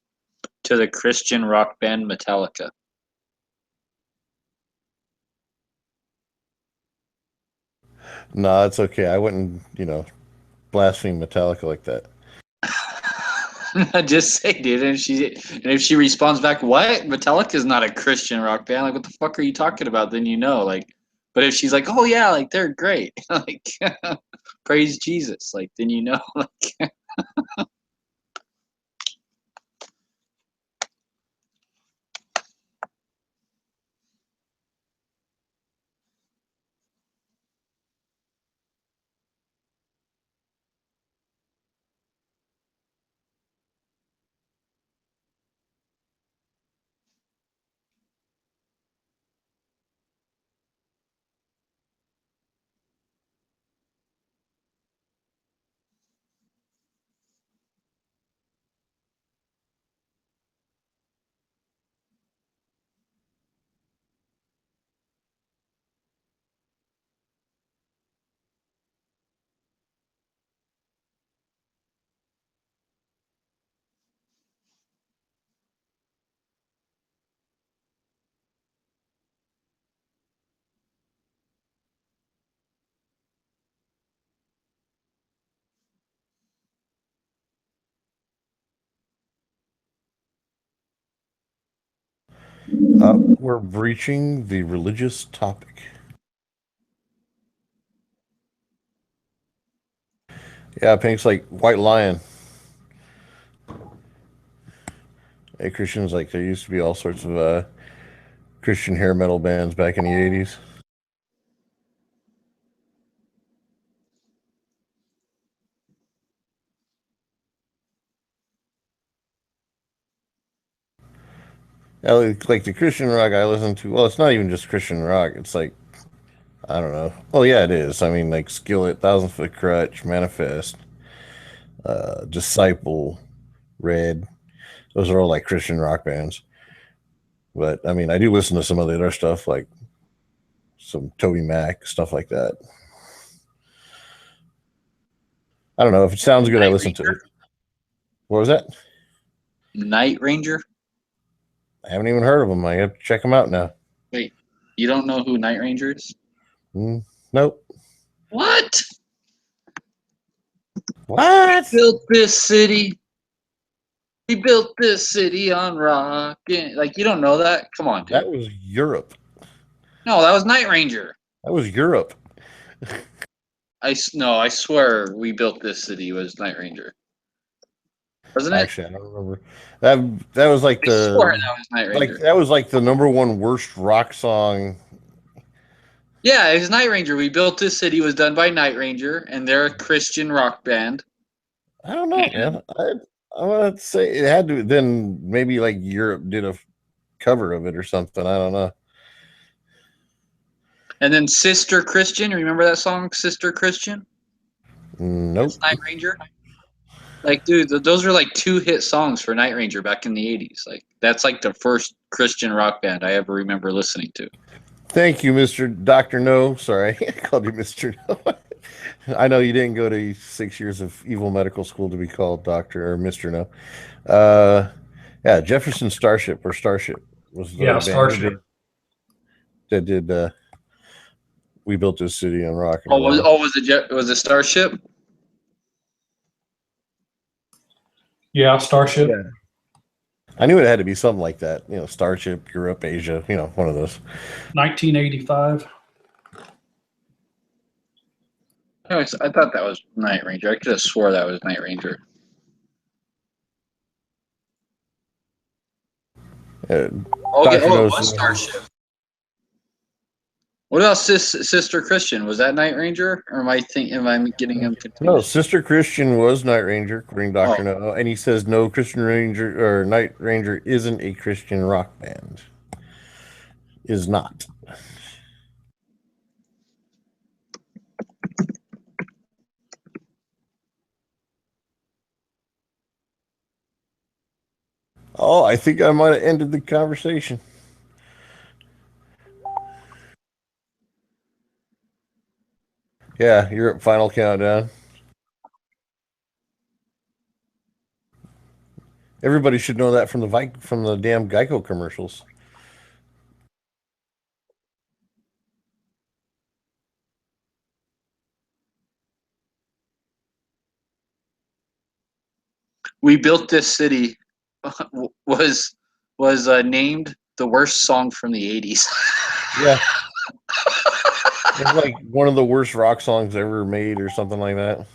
S7: to the Christian rock band Metallica.
S8: No, it's okay. I wouldn't, blaspheme Metallica like that.
S7: Just say, dude. And if she responds back, "What? Metallica is not a Christian rock band. Like, what the fuck are you talking about?" Then you know, like. But if she's like, "Oh yeah, like they're great," like, praise Jesus, like then you know, like.
S8: We're breaching the religious topic. Yeah, Pink's like White Lion. Hey, Christians, like there used to be all sorts of Christian hair metal bands back in the 80s. Yeah, like the Christian rock I listen to, well, it's not even just Christian rock. It's like, I don't know. Well, yeah, it is. I mean, like Skillet, Thousand Foot Crutch, Manifest, Disciple, Red. Those are all like Christian rock bands. But I mean, I do listen to some of the other stuff, like some Toby Mac, stuff like that. I don't know. If it sounds good, I listen to it. What was that?
S7: Night Ranger?
S8: I haven't even heard of them. I have to check them out now.
S7: Wait, you don't know who Night Ranger is?
S8: Nope.
S7: What?
S8: What?
S7: We built this city. We built this city on rock. Like, you don't know that? Come on, dude.
S8: That was Europe.
S7: No, that was Night Ranger.
S8: That was Europe.
S7: No, I swear we built this city was Night Ranger. Wasn't it?
S8: Actually, I don't remember. That was like
S7: I swear that was Night Ranger.
S8: that was like the #1 worst rock song.
S7: Yeah, it was Night Ranger. We built this city was done by Night Ranger, and they're a Christian rock band.
S8: I don't know, man. I want to say it had to. Then maybe like Europe did a cover of it or something. I don't know.
S7: And then Sister Christian. Remember that song, Sister Christian?
S8: Nope.
S7: That's Night Ranger. Like, dude, those are like 2 hit songs for Night Ranger back in the 80s. Like, that's like the first Christian rock band I ever remember listening to.
S8: Thank you, Mr. Dr. No. Sorry, I called you Mr. No. I know you didn't go to 6 years of evil medical school to be called Doctor or Mr. No. Yeah, Jefferson Starship was the band
S6: Starship.
S8: that did We Built This City on Rock and
S7: Oh,
S8: Roll.
S7: was it Starship?
S6: Yeah, Starship.
S8: Yeah. I knew it had to be something like that. Starship, Europe, Asia, one of those.
S6: 1985.
S7: I thought that was Night Ranger. I could have swore that was Night Ranger.
S8: Dr.
S7: It
S8: knows
S7: was Starship. What about Sister Christian? Was that Night Ranger, or am I getting him confused?
S8: No, Sister Christian was Night Ranger, according to Dr. No, and he says no, Christian Ranger or Night Ranger isn't a Christian rock band. Is not. Oh, I think I might have ended the conversation. Yeah, Europe Final Countdown. Everybody should know that from the damn Geico commercials.
S7: We Built This City was named the worst song from the 80s.
S8: Yeah. It's like one of the worst rock songs ever made or something like that.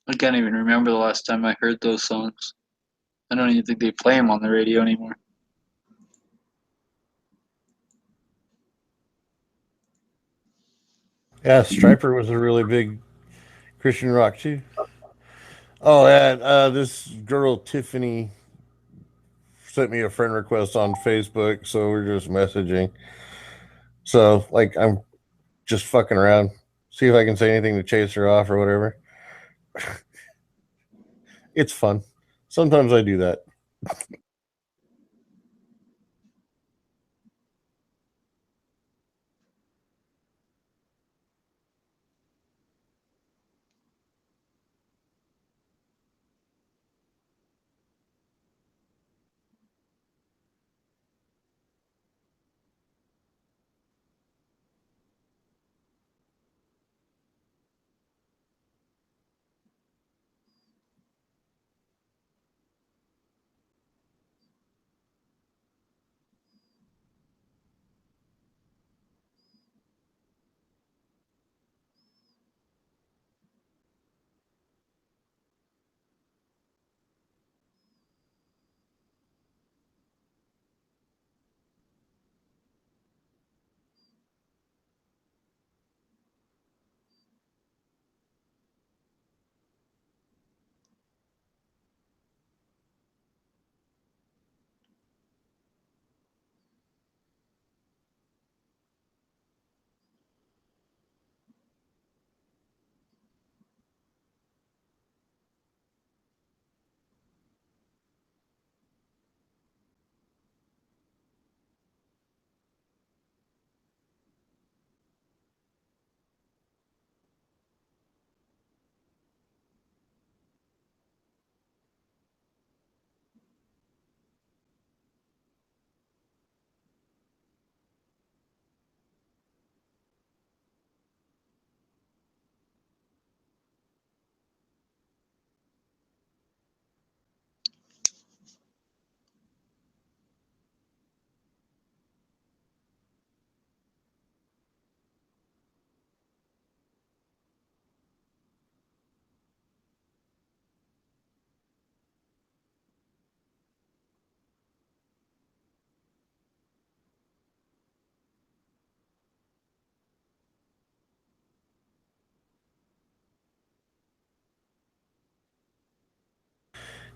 S7: I can't even remember the last time I heard those songs. I don't even think they play them on the radio anymore.
S8: Yeah, Striper was a really big Christian rock too. Oh, and this girl Tiffany sent me a friend request on Facebook, so we're just messaging. So, like, I'm just fucking around, see if I can say anything to chase her off or whatever. It's fun. Sometimes I do that.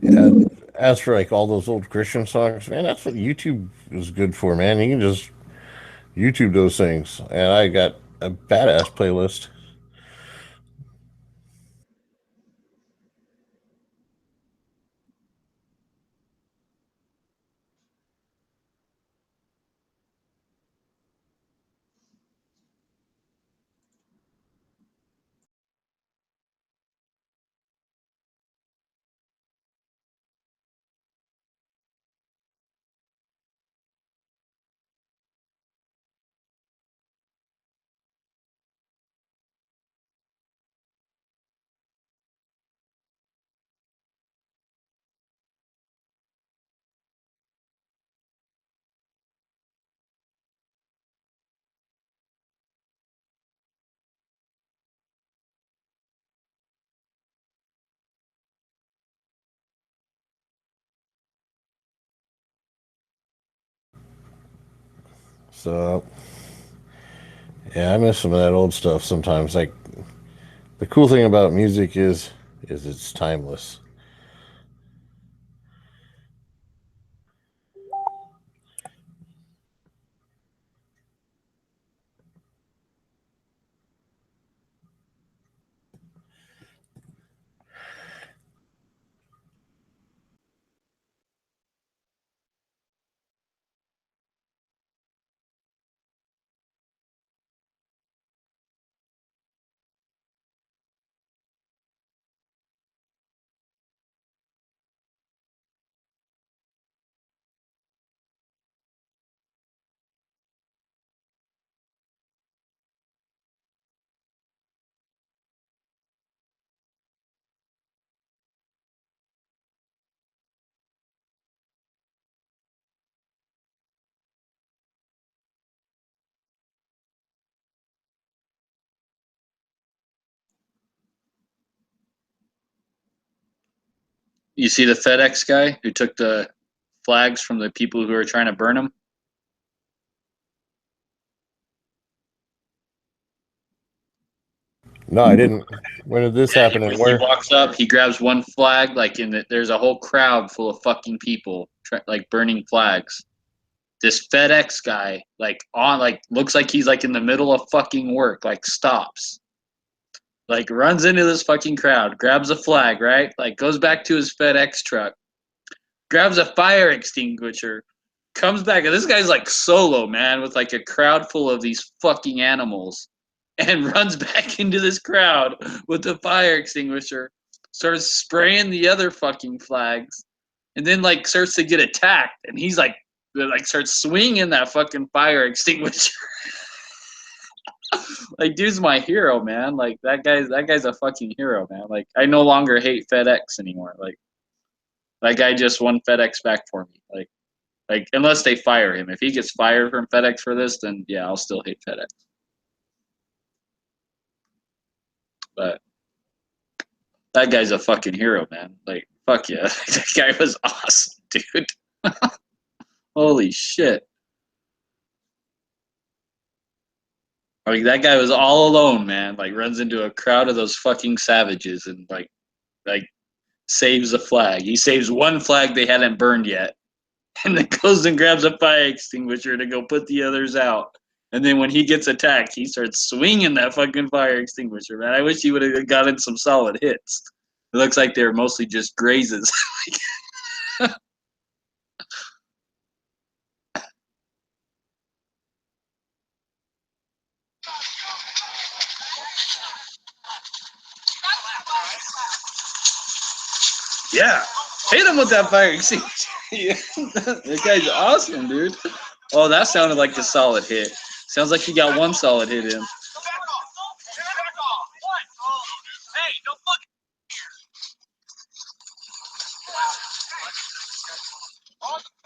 S8: Yeah, as for like all those old Christian songs, man, that's what YouTube is good for, man. You can just YouTube those things, and I got a badass playlist. So, yeah, I miss some of that old stuff sometimes. Like the cool thing about music is it's timeless.
S7: You see the FedEx guy who took the flags from the people who were trying to burn them?
S8: No, I didn't. When did this happen and
S7: He
S8: where?
S7: walks up, he grabs one flag, like there's a whole crowd full of fucking people, like burning flags. This FedEx guy, looks like he's like in the middle of fucking work, like stops, like runs into this fucking crowd, grabs a flag, right? Like goes back to his FedEx truck, grabs a fire extinguisher, comes back, and this guy's like solo, man, with like a crowd full of these fucking animals, and runs back into this crowd with the fire extinguisher, starts spraying the other fucking flags, and then like starts to get attacked, and he's like starts swinging that fucking fire extinguisher. Like, dude's my hero, man. Like that guy's a fucking hero, man. Like I no longer hate FedEx anymore. Like that guy just won FedEx back for me. Like unless they fire him. If he gets fired from FedEx for this, then yeah, I'll still hate FedEx. But that guy's a fucking hero, man. Like fuck yeah, that guy was awesome, dude. Holy shit. Like that guy was all alone, man. Like runs into a crowd of those fucking savages and like saves a flag. He saves one flag they hadn't burned yet, and then goes and grabs a fire extinguisher to go put the others out. And then when he gets attacked, he starts swinging that fucking fire extinguisher, man. I wish he would have gotten some solid hits. It looks like they're mostly just grazes. Yeah, hit him with that fire extinguisher. Yeah. That guy's awesome, dude. Oh, that sounded like a solid hit. Sounds like he got one solid hit in.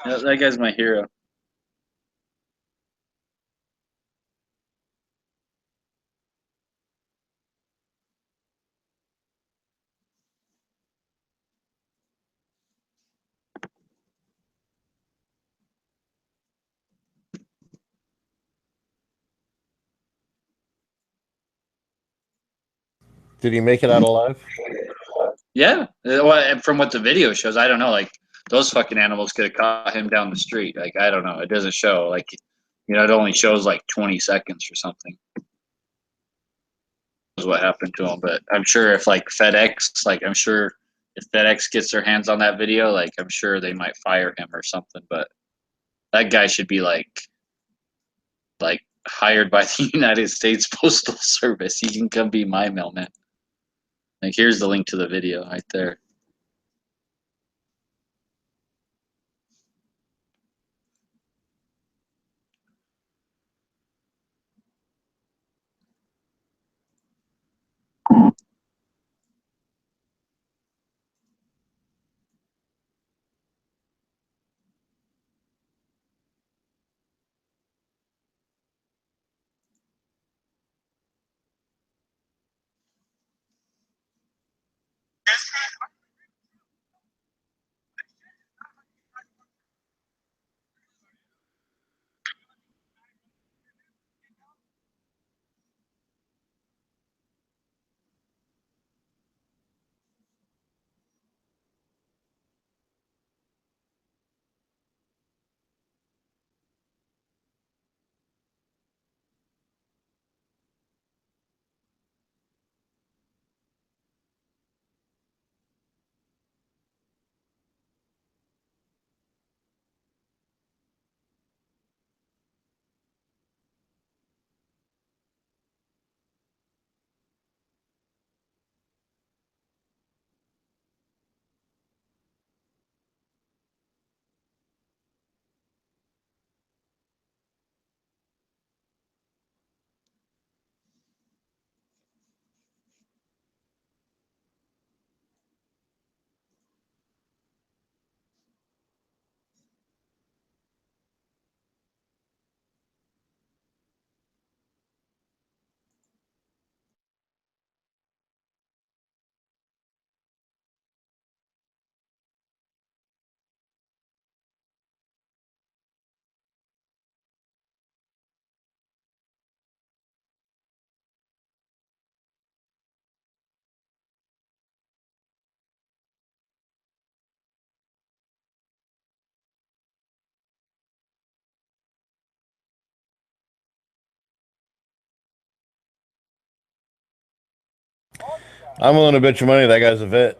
S7: That guy's my hero.
S8: Did he make it out alive?
S7: Yeah. Well, from what the video shows, I don't know. Like those fucking animals could have caught him down the street. Like I don't know. It doesn't show. Like it only shows like 20 seconds or something. Is what happened to him. But I'm sure if like FedEx, like I'm sure if FedEx gets their hands on that video, like I'm sure they might fire him or something. But that guy should be like hired by the United States Postal Service. He can come be my mailman. Like here's the link to the video right there.
S8: I'm willing to bet you money that guy's a vet.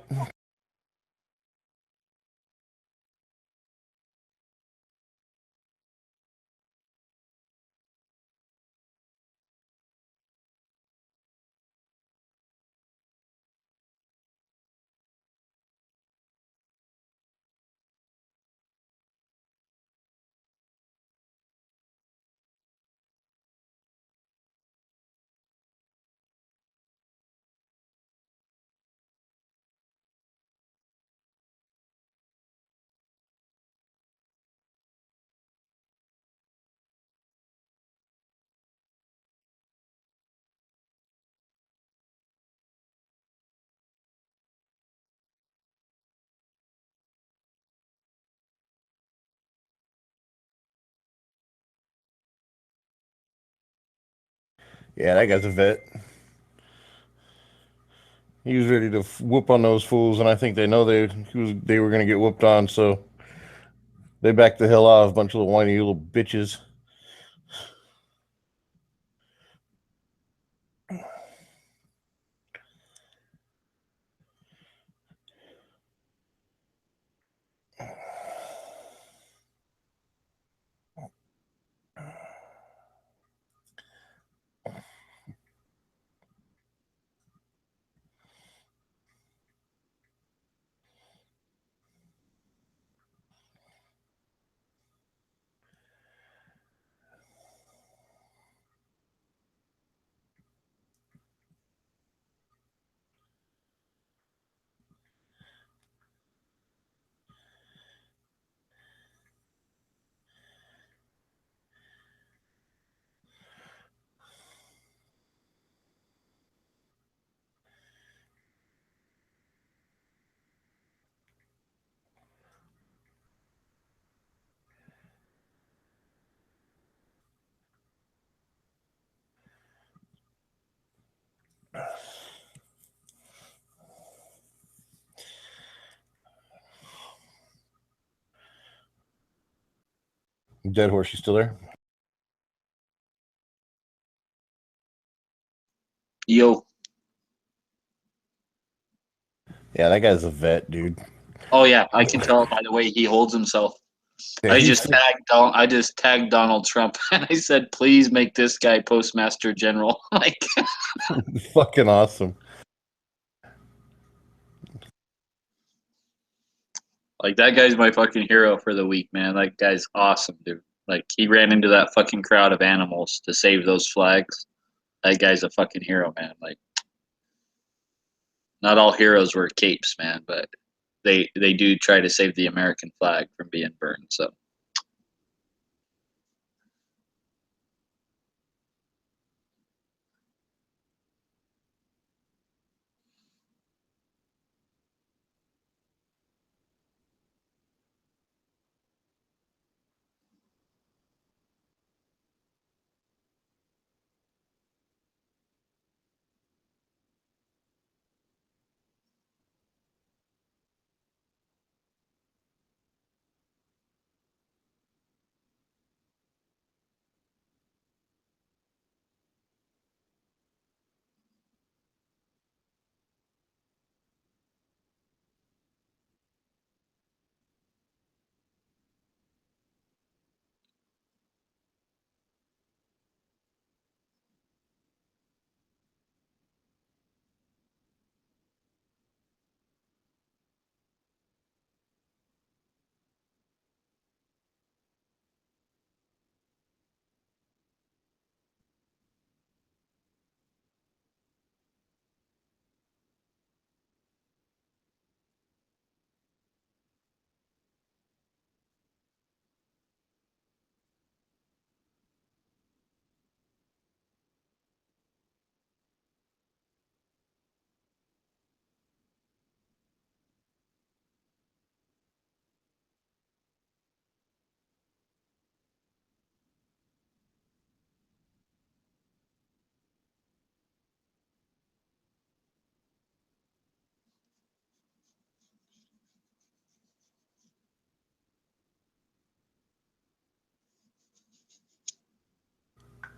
S8: Yeah, that guy's a vet. He was ready to whoop on those fools, and I think they know they were going to get whooped on, so they backed the hell off. A bunch of little whiny little bitches. Dead Horse, you still there?
S7: Yo.
S8: Yeah, that guy's a vet, dude.
S7: Oh yeah, I can tell by the way he holds himself.
S8: Yeah,
S7: I
S8: he's
S7: just tagged Donald Trump and I said, please make this guy Postmaster General. Like,
S8: fucking awesome.
S7: like that guy's my fucking hero for the week, man. That guy's awesome, dude. Like he ran into that fucking crowd of animals to save those flags. That guy's a fucking hero, man. Like, not all heroes wear capes, man, but they do try to save the American flag from being burned. So.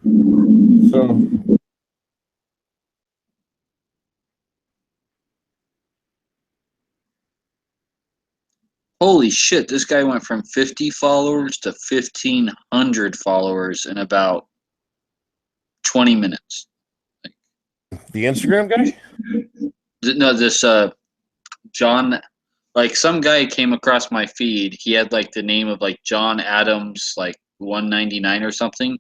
S8: So
S7: Holy shit, this guy went from 50 followers to 1,500 followers in about 20 minutes.
S8: the Instagram guy?
S7: No, this John, like some guy came across my feed. He had like the name of like John Adams, like 199 or something.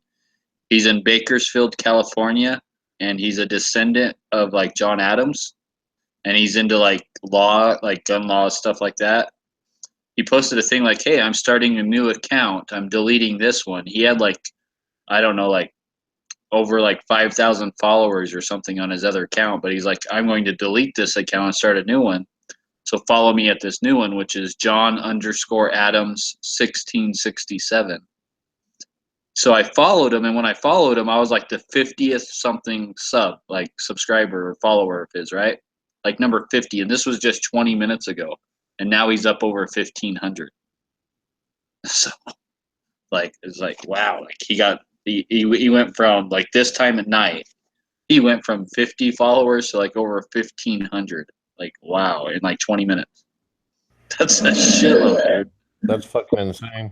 S7: He's in Bakersfield, California, and he's a descendant of like John Adams, and he's into like law, like gun law, stuff like that. He posted a thing like, "Hey, I'm starting a new account. I'm deleting this one." He had like, I don't know, like over like 5,000 followers or something on his other account, but he's like, "I'm going to delete this account and start a new one. So follow me at this new one, which is John underscore Adams 1667." So I followed him, and when I followed him, I was like the 50th something like subscriber or follower of his, right? Like number 50, and this was just 20 minutes ago, and now he's up over 1,500. So like it's like wow, like he went from like this time at night, he went from 50 followers to like over 1,500. Like wow, in like 20 minutes. That's a shitload, dude.
S8: That's fucking insane.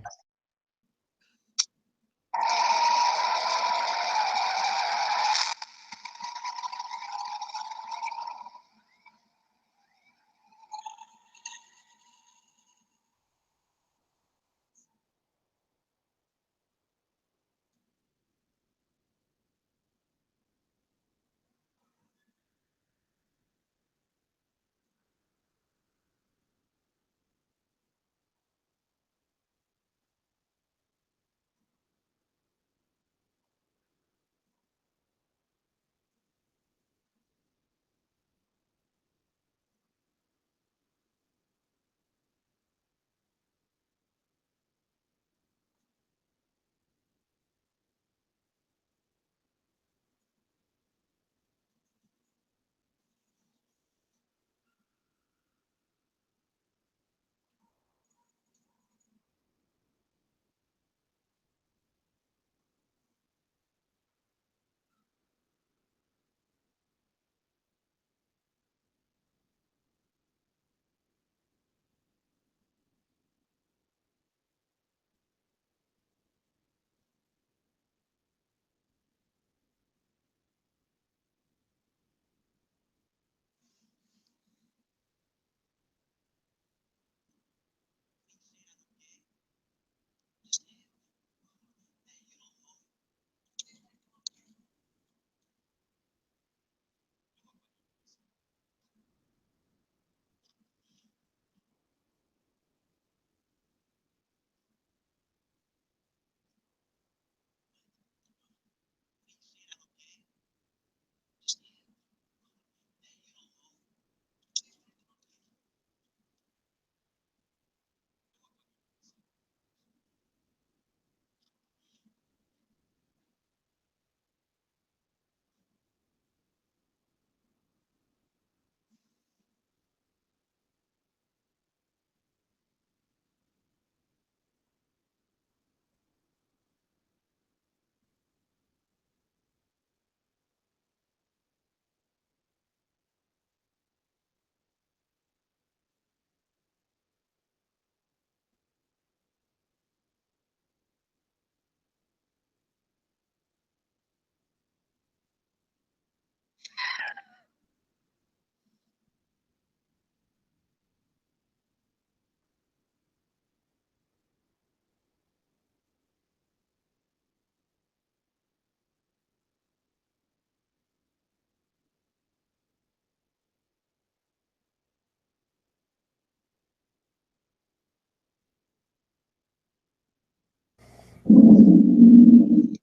S7: Oh,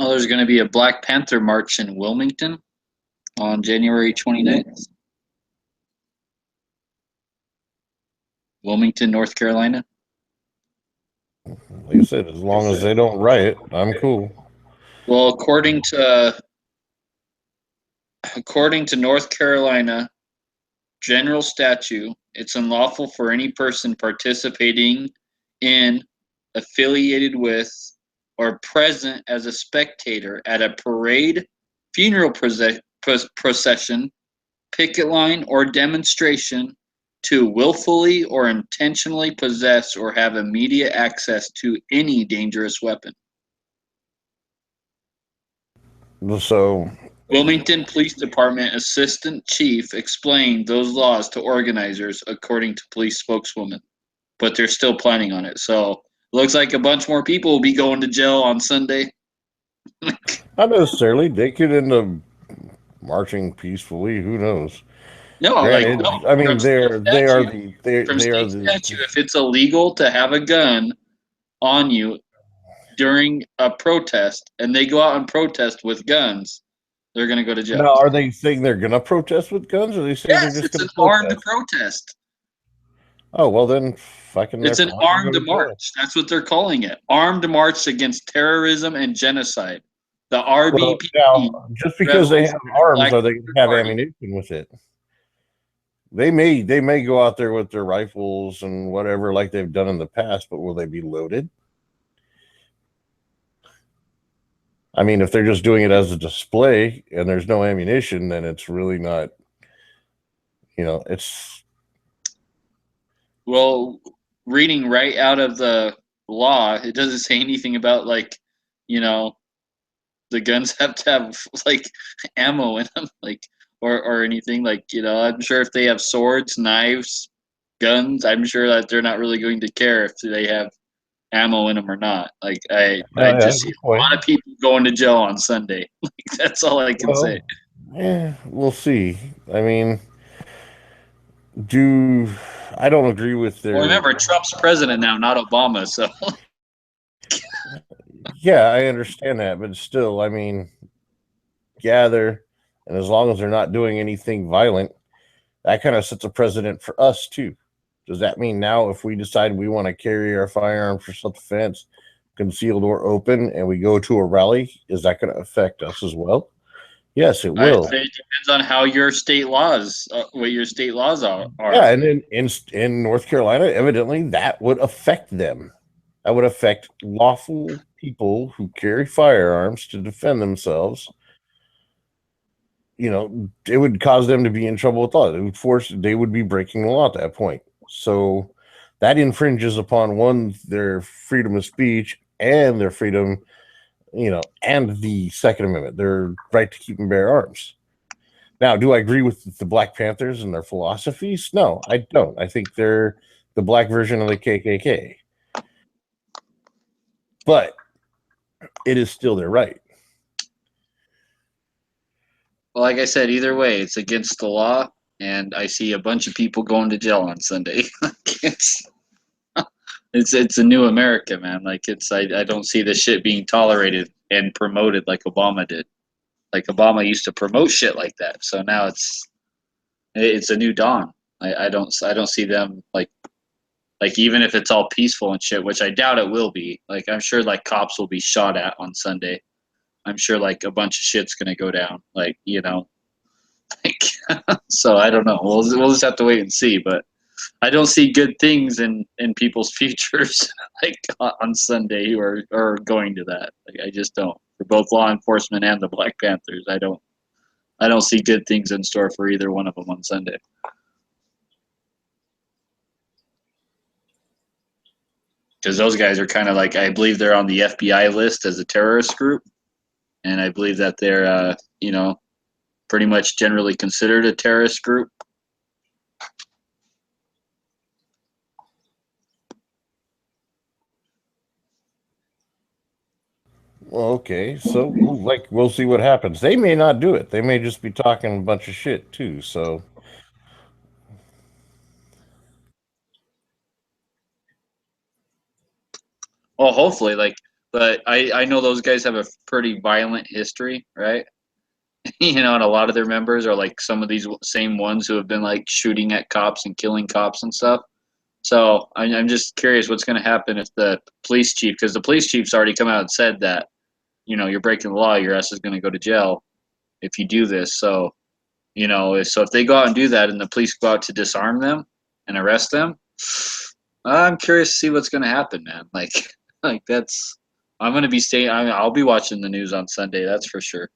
S7: there's going to be a Black Panther march in Wilmington on January 29th. Wilmington, North Carolina.
S8: Like I said, as long as they don't riot, I'm cool.
S7: Well, according to North Carolina general statute, it's unlawful for any person participating in, affiliated with, or present as a spectator at a parade, funeral procession, picket line, or demonstration to willfully or intentionally possess or have immediate access to any dangerous weapon.
S8: So,
S7: Wilmington Police Department Assistant Chief explained those laws to organizers, according to police spokeswoman. But they're still planning on it. So, looks like a bunch more people will be going to jail on Sunday.
S8: not necessarily. They could end up marching peacefully. Who knows?
S7: No,
S8: Granted,
S7: like no,
S8: I mean,
S7: from
S8: they are
S7: statute-
S8: the
S7: from
S8: they are
S7: state
S8: the
S7: statute, if it's illegal to have a gun on you during a protest, and they go out and protest with guns, they're going to go to jail.
S8: Now, are they saying they're gonna protest with guns, or are they saying
S7: Yes,
S8: they're just
S7: it's
S8: gonna
S7: an
S8: protest?
S7: armed protest.
S8: Oh well, then fucking.
S7: It's an armed march. That's what they're calling it. Armed march against terrorism and genocide. The RBP.
S8: Well, now, just because they have arms, are they going to have
S7: Party.
S8: ammunition with it? They may go out there with their rifles and whatever, like they've done in the past, but will they be loaded? I mean, if they're just doing it as a display and there's no ammunition, then it's really not. It's
S7: Well, reading right out of the law, it doesn't say anything about the guns have to have like ammo in them, like or anything. Like, I'm sure if they have swords, knives, guns, I'm sure that they're not really going to care if they have ammo in them or not. Like I just see a lot of people going to jail on Sunday. Like, that's all I can say.
S8: Yeah, we'll see. I mean, I don't agree with their.
S7: Well, remember, Trump's president now, not Obama. So
S8: yeah, I understand that, but still, I mean, gather, and as long as they're not doing anything violent, that kind of sets a precedent for us too. Does that mean now if we decide we want to carry our firearms for self-defense, concealed or open, and we go to a rally, is that going to affect us as well? Yes, it will.
S7: I'd say it depends on how your state laws, what your state laws are.
S8: Yeah, and in North Carolina, evidently that would affect them. That would affect lawful people who carry firearms to defend themselves. It would cause them to be in trouble with law. They would be breaking the law at that point. So that infringes upon their freedom of speech and their freedom, and the Second Amendment, their right to keep and bear arms. Now, do I agree with the Black Panthers and their philosophies? No, I don't. I think they're the black version of the KKK. But it is still their right.
S7: Well, like I said, either way, it's against the law, and I see a bunch of people going to jail on Sunday. It's a new America, man. Like I don't see this shit being tolerated and promoted like Obama did. Like Obama used to promote shit like that. So now it's a new dawn. I don't see them like even if it's all peaceful and shit, which I doubt it will be. Like I'm sure like cops will be shot at on Sunday. I'm sure like a bunch of shit's gonna go down. Like so I don't know. We'll just have to wait and see. But I don't see good things in people's futures like on Sunday who are going to that. Like I just don't. For both law enforcement and the Black Panthers, I don't see good things in store for either one of them on Sunday. Because those guys are kind of like, I believe they're on the FBI list as a terrorist group, and I believe that they're pretty much generally considered a terrorist group.
S8: Well, okay, so we'll see what happens. They may not do it. They may just be talking a bunch of shit too. So
S7: Well, hopefully, like, but I know those guys have a pretty violent history, right? And a lot of their members are like some of these same ones who have been like shooting at cops and killing cops and stuff. So I'm just curious what's going to happen if the police chief, because the police chief's already come out and said that, you're breaking the law, your ass is going to go to jail if you do this. So, so if they go out and do that and the police go out to disarm them and arrest them, I'm curious to see what's going to happen, man. Like that's, I'm going to be staying, I'll be watching the news on Sunday, that's for sure.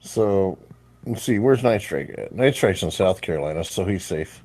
S8: So let's see, where's Night Strike at? Night Strike's in South Carolina, so he's safe.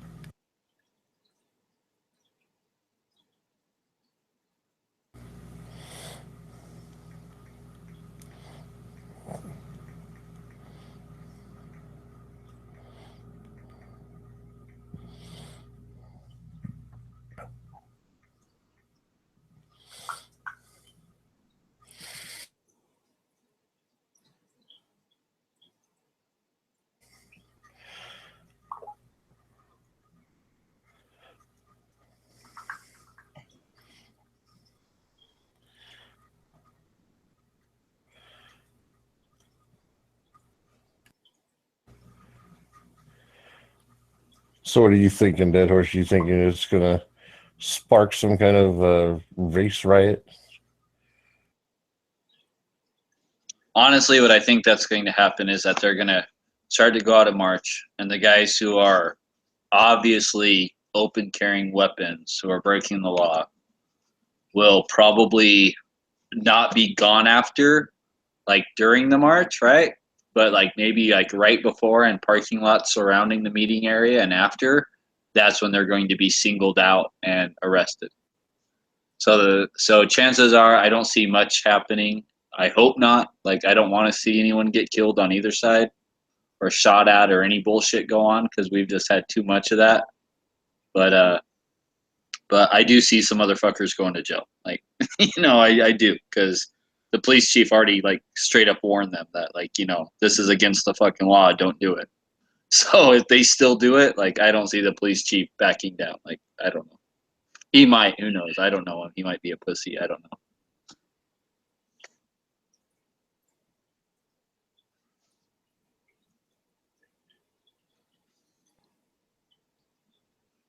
S8: So what are you thinking, Dead Horse? You thinking it's gonna spark some kind of race riot?
S7: Honestly, what I think that's going to happen is that they're going to start to go out of march, and the guys who are obviously open carrying weapons, who are breaking the law, will probably not be gone after, like during the march, right? But like maybe like right before and parking lots surrounding the meeting area, and after, that's when they're going to be singled out and arrested. So chances are I don't see much happening. I hope not. Like I don't want to see anyone get killed on either side or shot at or any bullshit go on, because we've just had too much of that. But I do see some motherfuckers going to jail. Like I do, because the police chief already like straight up warned them that like this is against the fucking law. Don't do it. So if they still do it, like I don't see the police chief backing down. Like I don't know. He might. Who knows? I don't know him. He might be a pussy. I don't know.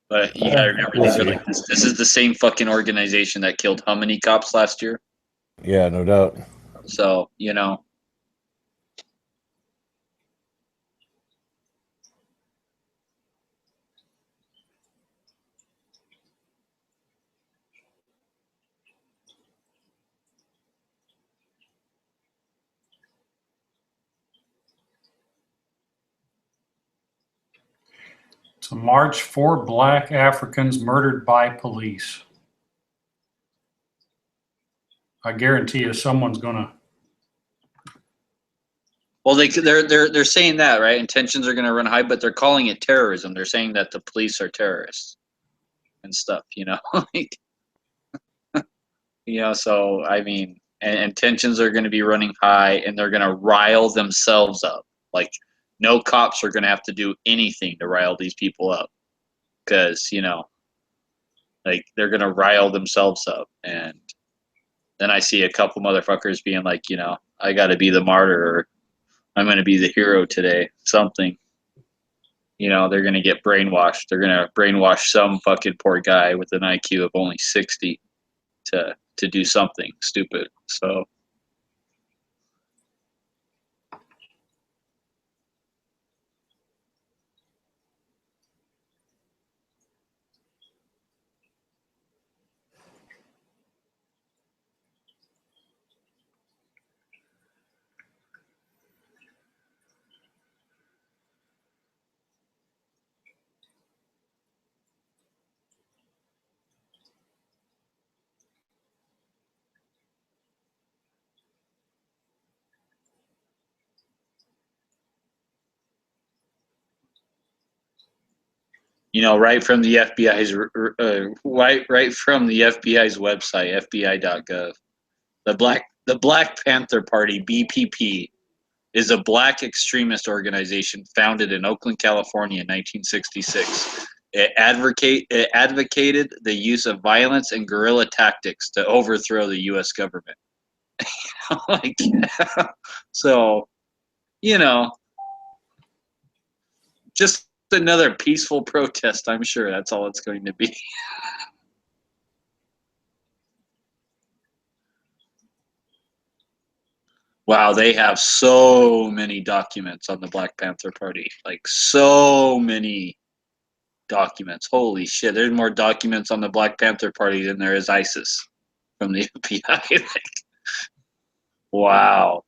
S7: But you gotta remember,
S8: We'll
S7: these are
S8: see.
S7: like this is the same fucking organization that killed how many cops last year?
S8: Yeah, no doubt.
S7: So
S6: It's a march for black Africans murdered by police. I guarantee you someone's gonna.
S7: well, they're saying that, right? Intentions are gonna run high, but they're calling it terrorism. They're saying that the police are terrorists and stuff. Like So I mean, and tensions are gonna be running high, and they're gonna rile themselves up. Like no cops are gonna have to do anything to rile these people up, because like they're gonna rile themselves up. And then I see a couple motherfuckers being like, I gotta be the martyr, or I'm gonna be the hero today. Something. They're gonna get brainwashed. They're gonna brainwash some fucking poor guy with an IQ of only 60 to do something stupid. So right from the FBI's right from the FBI's website, FBI.gov. The Black Panther Party, BPP, is a black extremist organization founded in Oakland, California in 1966. It advocated the use of violence and guerrilla tactics to overthrow the U.S. government. Like, so, just another peaceful protest, I'm sure. That's all it's going to be. Wow, they have so many documents on the Black Panther Party. Like, so many documents. Holy shit, there's more documents on the Black Panther Party than there is ISIS from the FBI. Wow.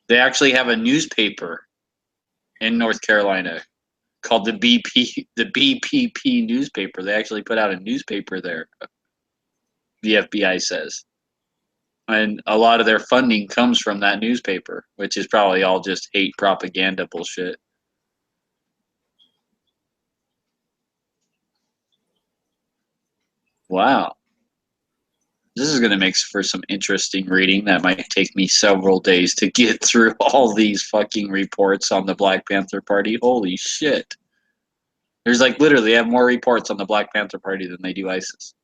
S7: They actually have a newspaper in North Carolina called the BPP newspaper. They actually put out a newspaper there, the FBI says. And a lot of their funding comes from that newspaper, which is probably all just hate propaganda bullshit. Wow. This is going to make for some interesting reading that might take me several days to get through all these fucking reports on the Black Panther Party. Holy shit. There's like literally, they have more reports on the Black Panther Party than they do ISIS.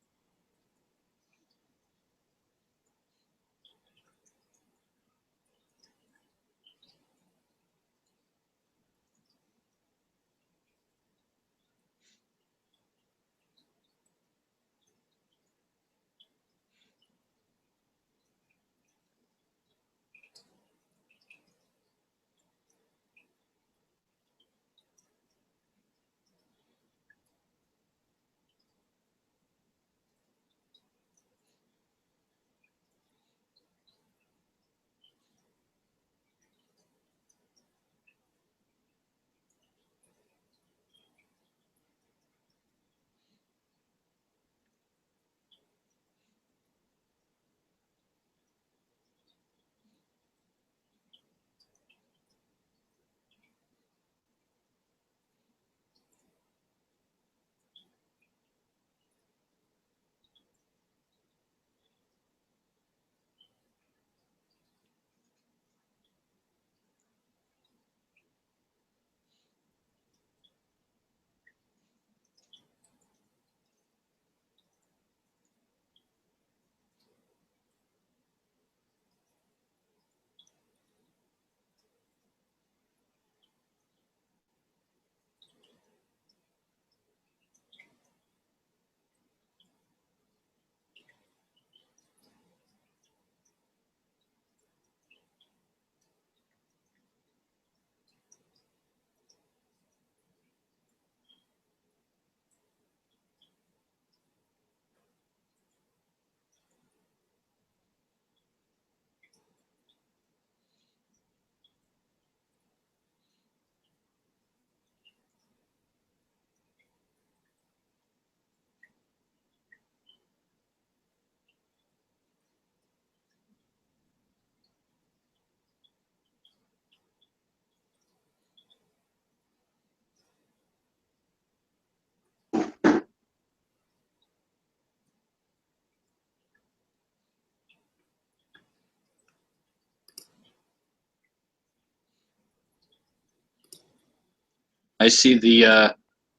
S7: I see the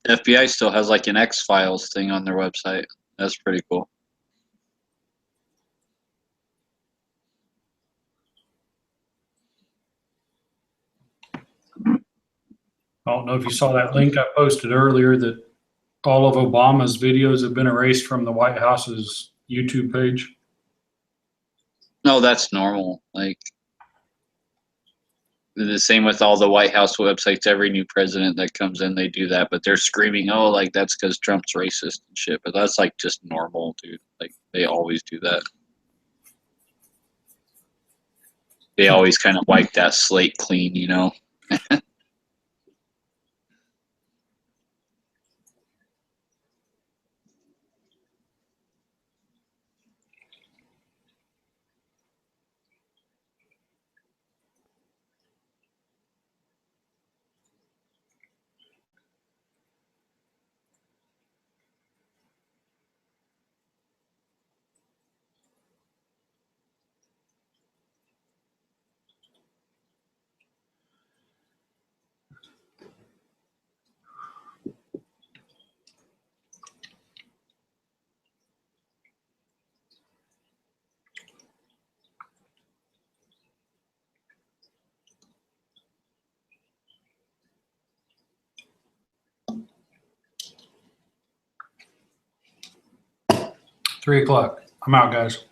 S7: FBI still has like an X-Files thing on their website. That's pretty cool.
S6: I don't know if you saw that link I posted earlier that all of Obama's videos have been erased from the White House's YouTube page.
S7: No, that's normal. Like the same with all the White House websites. Every new president that comes in, they do that, but they're screaming, "Oh, like that's because Trump's racist and shit." But that's like just normal, dude. Like they always do that. They always kind of wipe that slate clean, you know.
S6: 3 o'clock. I'm out, guys.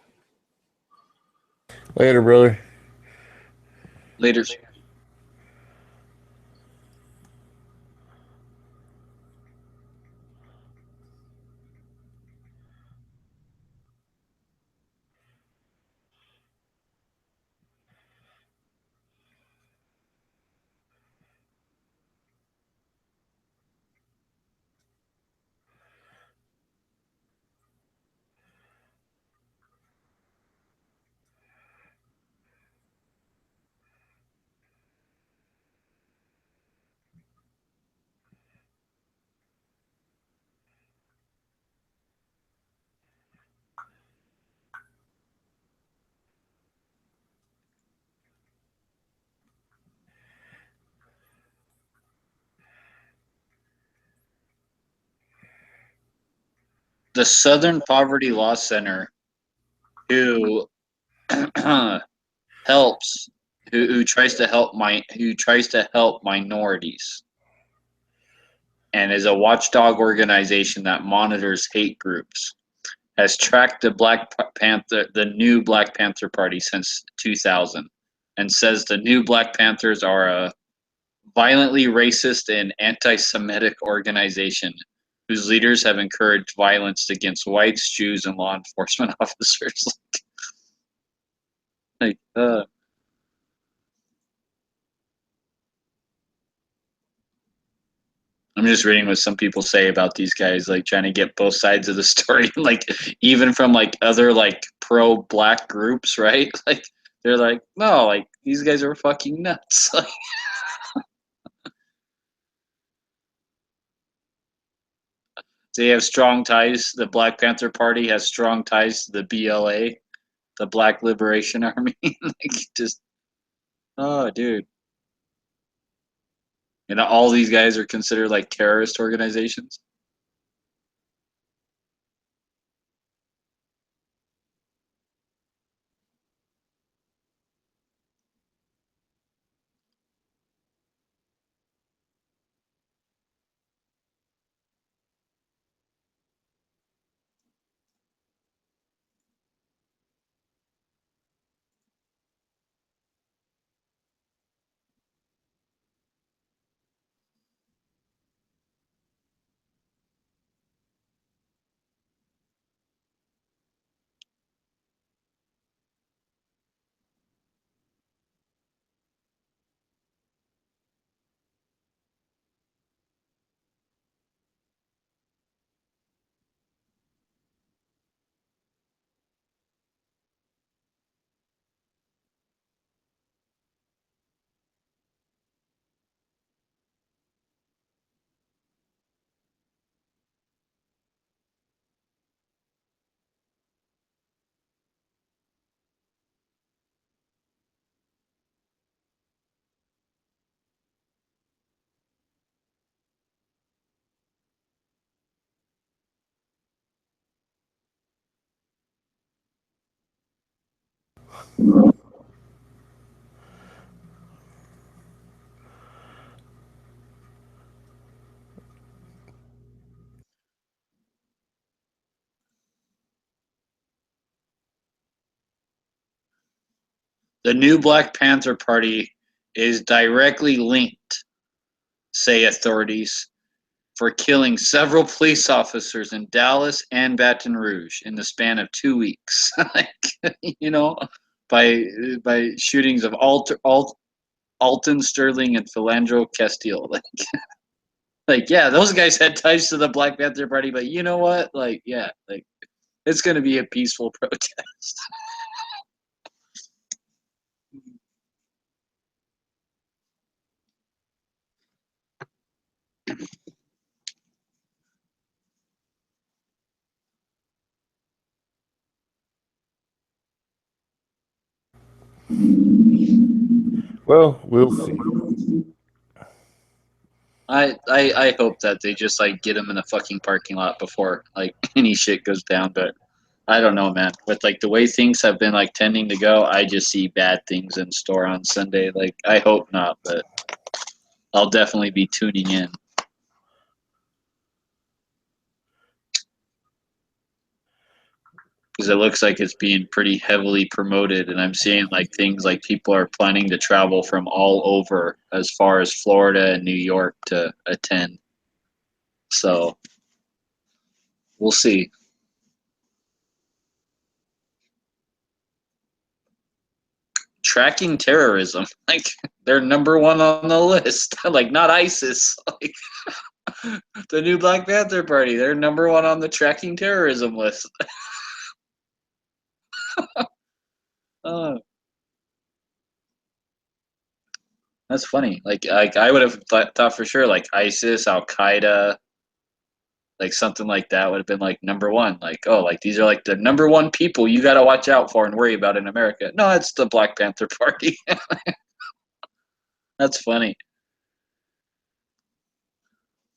S8: Later, brother.
S7: Later. the Southern Poverty Law Center, who helps, who tries to help minorities, and is a watchdog organization that monitors hate groups, has tracked the new Black Panther Party since 2000, and says the new Black Panthers are a violently racist and anti-Semitic organization whose leaders have encouraged violence against whites, Jews, and law enforcement officers. I'm just reading what some people say about these guys, like trying to get both sides of the story, like even from like other like pro-black groups, right? Like they're like, no, like these guys are fucking nuts. They have strong ties. The Black Panther Party has strong ties to the BLA, the Black Liberation Army. Like just, oh, dude. And all these guys are considered like terrorist organizations. The new Black Panther Party is directly linked, say authorities, for killing several police officers in Dallas and Baton Rouge in the span of 2 weeks. Like, you know, by shootings of Alton Sterling and Philandro Castile. Like, yeah, those guys had ties to the Black Panther Party, but you know what? Like, yeah, like it's going to be a peaceful protest.
S8: Well, we'll see.
S7: I hope that they just like get him in a fucking parking lot before like any shit goes down, but I don't know, man. With like the way things have been like tending to go, I just see bad things in store on Sunday. Like I hope not, but I'll definitely be tuning in. Because it looks like it's being pretty heavily promoted, and I'm seeing like things like people are planning to travel from all over as far as Florida and New York to attend. So we'll see. Tracking terrorism, like they're number one on the list. Like not ISIS, like the new Black Panther Party, they're number one on the tracking terrorism list. That's funny. Like I would have thought for sure like ISIS, Al Qaeda, like something like that would have been like number one. Like, oh, like these are like the number one people you got to watch out for and worry about in America. No, it's the Black Panther Party. That's funny.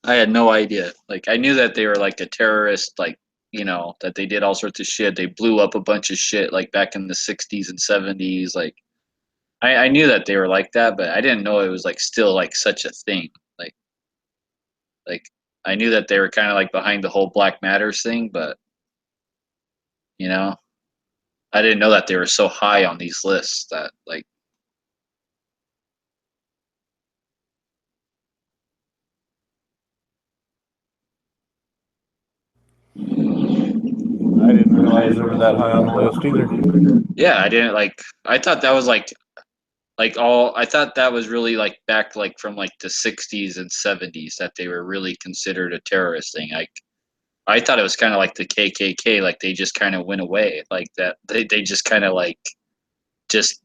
S7: I had no idea. Like I knew that they were like a terrorist like you know, that they did all sorts of shit. They blew up a bunch of shit like back in the 60s and 70s. Like I knew that they were like that, but I didn't know it was like still like such a thing. Like I knew that they were kind of like behind the whole Black Matters thing, but you know, I didn't know that they were so high on these lists that like.
S8: I didn't realize they were that high on the list either.
S7: Yeah, I didn't like. I thought that was like all. I thought that was really like back like from like the 60s and 70s that they were really considered a terrorist thing. I thought it was kind of like the KKK. Like they just kind of went away. Like that. They just kind of like just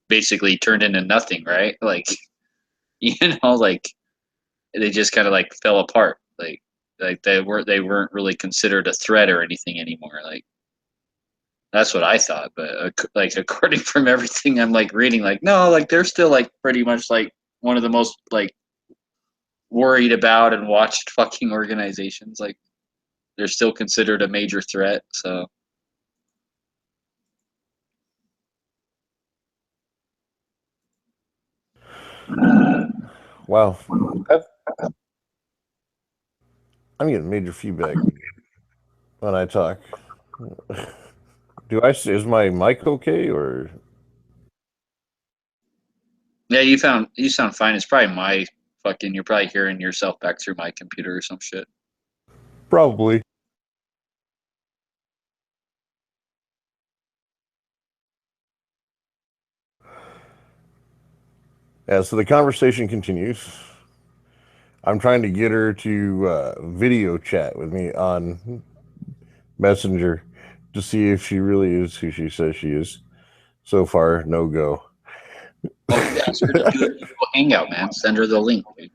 S7: basically turned into nothing, right? Like you know, like they just kind of like fell apart. Like they weren't really considered a threat or anything anymore. Like. That's what I thought, but like according from everything I'm like reading, like no, like they're still like pretty much like one of the most like worried about and watched fucking organizations. Like they're still considered a major threat. So
S8: Wow. I'm getting major feedback when I talk. Is my mic okay or?
S7: yeah, you sound fine. It's probably my fucking. You're probably hearing yourself back through my computer or some shit.
S8: Probably. Yeah, so the conversation continues. I'm trying to get her to video chat with me on Messenger to see if she really is who she says she is. So far, no go.
S7: Oh, ask her to do a Google Hangout, man. Send her the link. Dude.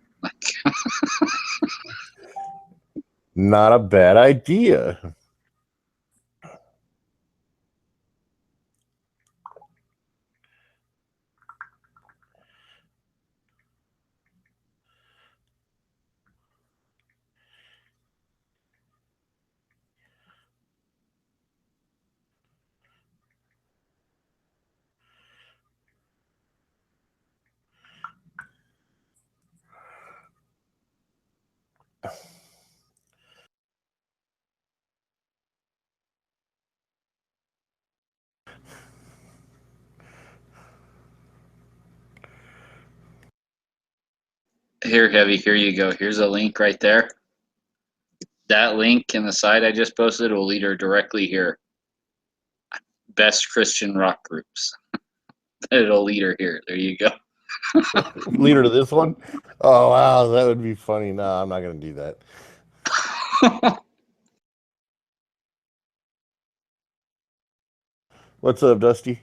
S8: Not a bad idea.
S7: Here, Heavy. Here you go. Here's a link right there. That link in the site I just posted will lead her directly here. Best Christian rock groups. It'll lead her here. There you go.
S8: Lead her to this one? Oh, wow. That would be funny. No, I'm not going to do that. What's up, Dusty?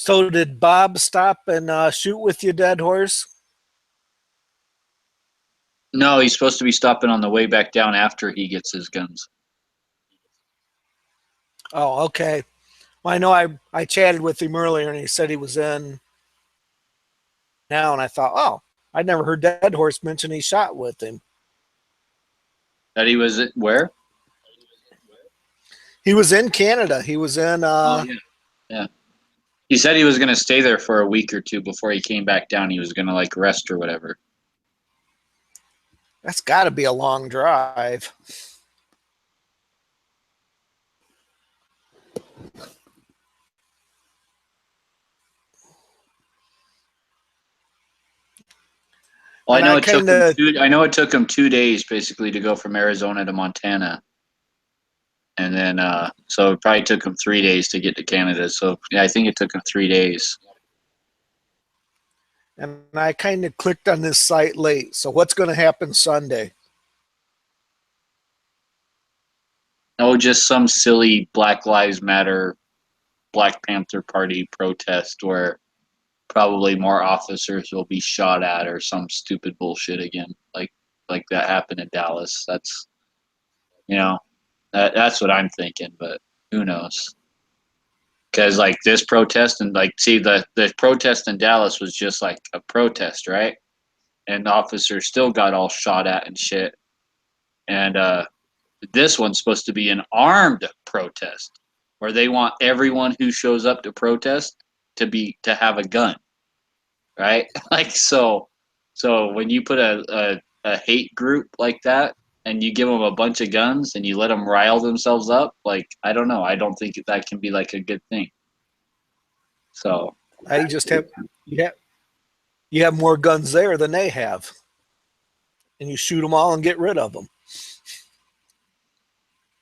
S10: So did Bob stop and shoot with you, Dead Horse?
S7: No, he's supposed to be stopping on the way back down after he gets his guns.
S10: Oh, okay. Well, I know I chatted with him earlier, and he said he was in now, and I thought, oh, I'd never heard Dead Horse mention he shot with him.
S7: That he was at where?
S10: He was in Canada. He was in.
S7: Oh, yeah. He said he was going to stay there for a week or two before he came back down. He was going to like rest or whatever.
S10: That's got to be a long drive.
S7: Well, I
S10: And
S7: know
S10: I
S7: it took
S10: kinda-
S7: him I know it took him 2 days basically to go from Arizona to Montana, and then so it probably took him 3 days to get to Canada. So yeah, I think it took him 3 days.
S10: And I kind of clicked on this site late. So what's going to happen Sunday?
S7: Oh, just some silly Black Lives Matter, Black Panther Party protest where probably more officers will be shot at or some stupid bullshit again, like that happened in Dallas. That's, you know, that's what I'm thinking, but who knows? Because like this protest and like, see, the protest in Dallas was just like a protest, right? And the officers still got all shot at and shit. And this one's supposed to be an armed protest where they want everyone who shows up to protest to have a gun, right? Like so when you put a hate group like that and you give them a bunch of guns and you let them rile themselves up, like, I don't know, I don't think that can be like a good thing. So
S10: I just have you have more guns there than they have, and you shoot them all and get rid of them.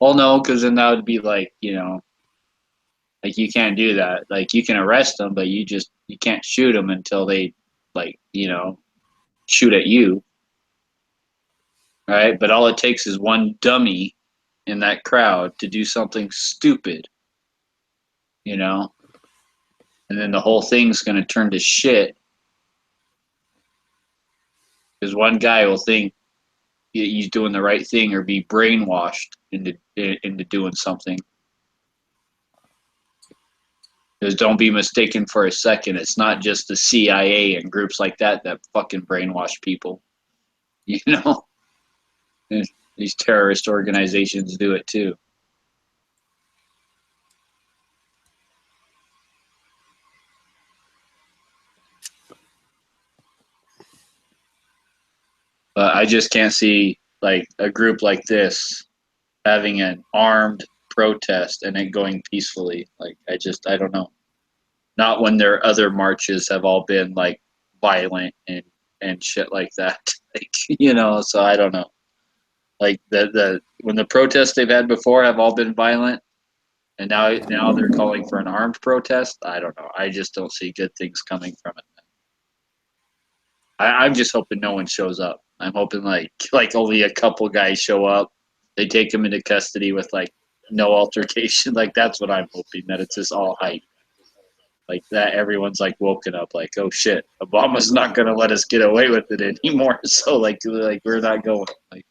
S7: well, no, because then that would be like, you know, like you can't do that. Like you can arrest them, but you can't shoot them until they, like, you know, shoot at you, right? But all it takes is one dummy in that crowd to do something stupid, you know, and then the whole thing's going to turn to shit because one guy will think he's doing the right thing or be brainwashed into doing something. Because don't be mistaken for a second, it's not just the CIA and groups like that fucking brainwash people. You know? These terrorist organizations do it too. But I just can't see like a group like this having an armed protest and it going peacefully. Like I don't know. Not when their other marches have all been like violent and shit like that. Like, you know, so I don't know. Like when the protests they've had before have all been violent and now they're calling for an armed protest, I don't know. I just don't see good things coming from it. I'm just hoping no one shows up. I'm hoping like only a couple guys show up. They take them into custody with like no altercation. Like that's what I'm hoping, that it's just all hype. Like that everyone's like woken up like, oh shit, Obama's not gonna let us get away with it anymore. So like we're not going. Like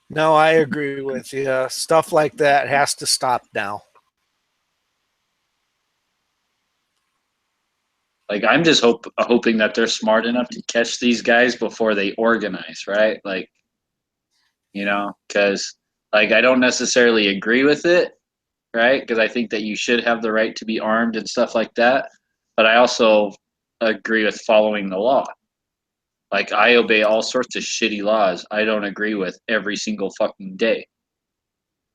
S10: No, I agree with you. Stuff like that has to stop now.
S7: Like I'm just hoping that they're smart enough to catch these guys before they organize, right? Like, you know, because like I don't necessarily agree with it, right? Because I think that you should have the right to be armed and stuff like that. But I also agree with following the law. Like I obey all sorts of shitty laws I don't agree with every single fucking day,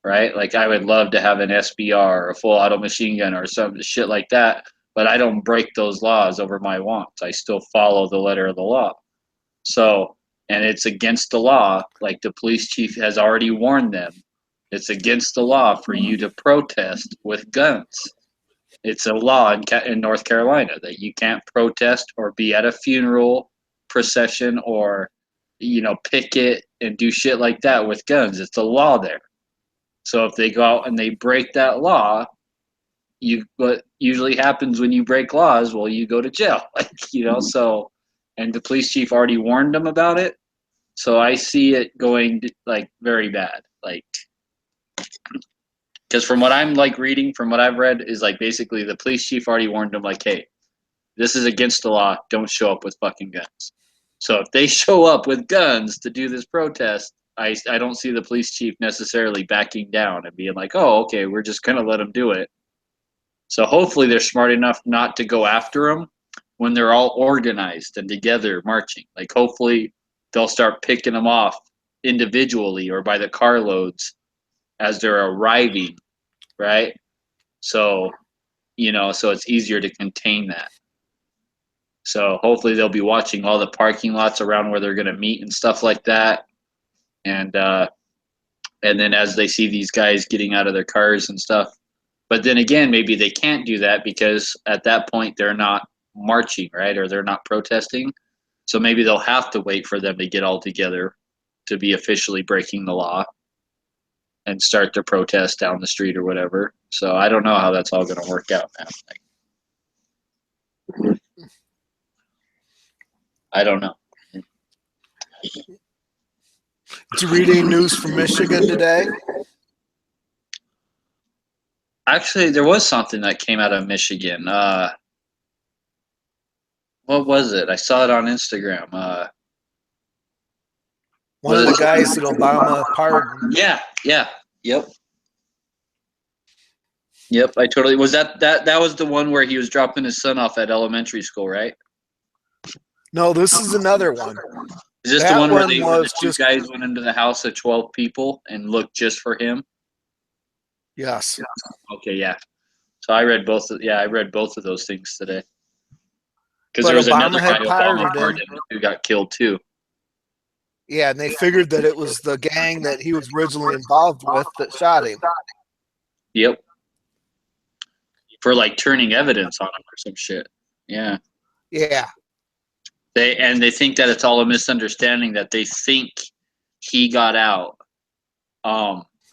S7: right? Like I would love to have an SBR or a full auto machine gun or some shit like that. But I don't break those laws over my wants. I still follow the letter of the law. So, and it's against the law. Like the police chief has already warned them. It's against the law for you to protest with guns. It's a law in North Carolina that you can't protest or be at a funeral procession or, you know, picket and do shit like that with guns. It's a law there. So if they go out and they break that law, what usually happens when you break laws, well, you go to jail, like, you know. So, and the police chief already warned them about it. So I see it going like very bad, like, because from what I'm like reading, from what I've read, is like basically the police chief already warned them, like, hey, this is against the law. Don't show up with fucking guns. So if they show up with guns to do this protest, I don't see the police chief necessarily backing down and being like, oh, okay, we're just gonna let them do it. So hopefully they're smart enough not to go after them when they're all organized and together marching. Like hopefully they'll start picking them off individually or by the carloads as they're arriving, right? So, so it's easier to contain that. So hopefully they'll be watching all the parking lots around where they're going to meet and stuff like that. And then as they see these guys getting out of their cars and stuff, but then again, maybe they can't do that because at that point they're not marching, right? Or they're not protesting. So maybe they'll have to wait for them to get all together to be officially breaking the law and start their protest down the street or whatever. So I don't know how that's all going to work out, man. I don't know.
S10: Did you read any news from Michigan today?
S7: Actually, there was something that came out of Michigan. What was it? I saw it on Instagram.
S10: One of the guys that Obama pardoned.
S7: Yeah. Yep. I totally was that was the one where he was dropping his son off at elementary school, right?
S10: No, this is another one.
S7: Is this
S10: That
S7: the one where
S10: one
S7: where the
S10: was
S7: two
S10: just-
S7: guys went into the house of 12 people and looked just for him?
S10: Yes.
S7: Okay, yeah. So I read both of those things today. Because
S10: But
S7: there was
S10: Obama
S7: another
S10: had
S7: guy Obama
S10: pardoned him.
S7: pardoned who got killed too.
S10: Yeah, and they figured that it was the gang that he was originally involved with that shot him.
S7: Yep. For like turning evidence on him or some shit. Yeah.
S10: Yeah.
S7: They think that it's all a misunderstanding, that they think he got out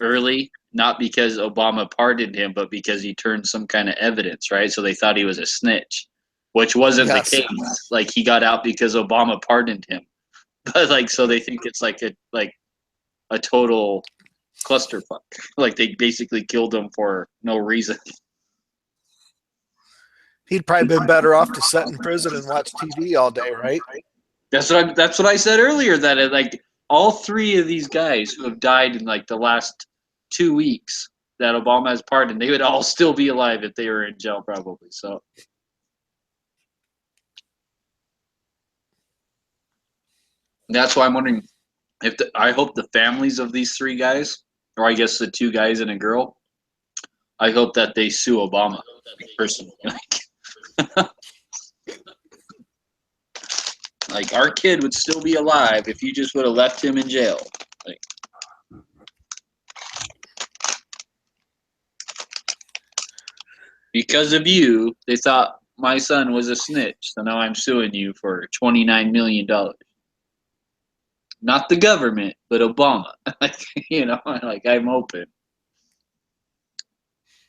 S7: early, not because Obama pardoned him, but because he turned some kind of evidence, right? So they thought he was a snitch, which wasn't
S10: Yes.
S7: the case. Like he got out because Obama pardoned him. But like, so they think it's like a total clusterfuck. Like they basically killed him for no reason.
S10: He'd probably been better off to sit in prison and watch TV all day, right?
S7: That's what I said earlier. That like all three of these guys who have died in like the last 2 weeks that Obama has pardoned, they would all still be alive if they were in jail, probably. So that's why I'm wondering if I hope the families of these three guys, or I guess the two guys and a girl, I hope that they sue Obama personally. Like our kid would still be alive if you just would have left him in jail. Like, because of you, they thought my son was a snitch, so now I'm suing you for $29 million. Not the government, but Obama. Like, like I'm open.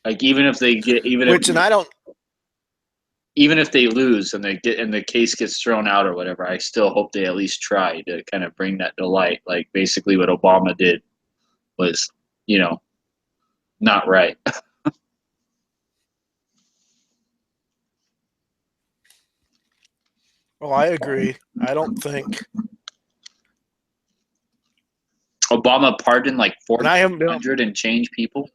S7: Like even if they get even if they lose and the case gets thrown out or whatever, I still hope they at least try to kind of bring that to light. Like basically what Obama did was, not right.
S10: Well, I agree. I don't think
S7: Obama pardoned like
S10: And I haven't been-
S7: 400 and change people.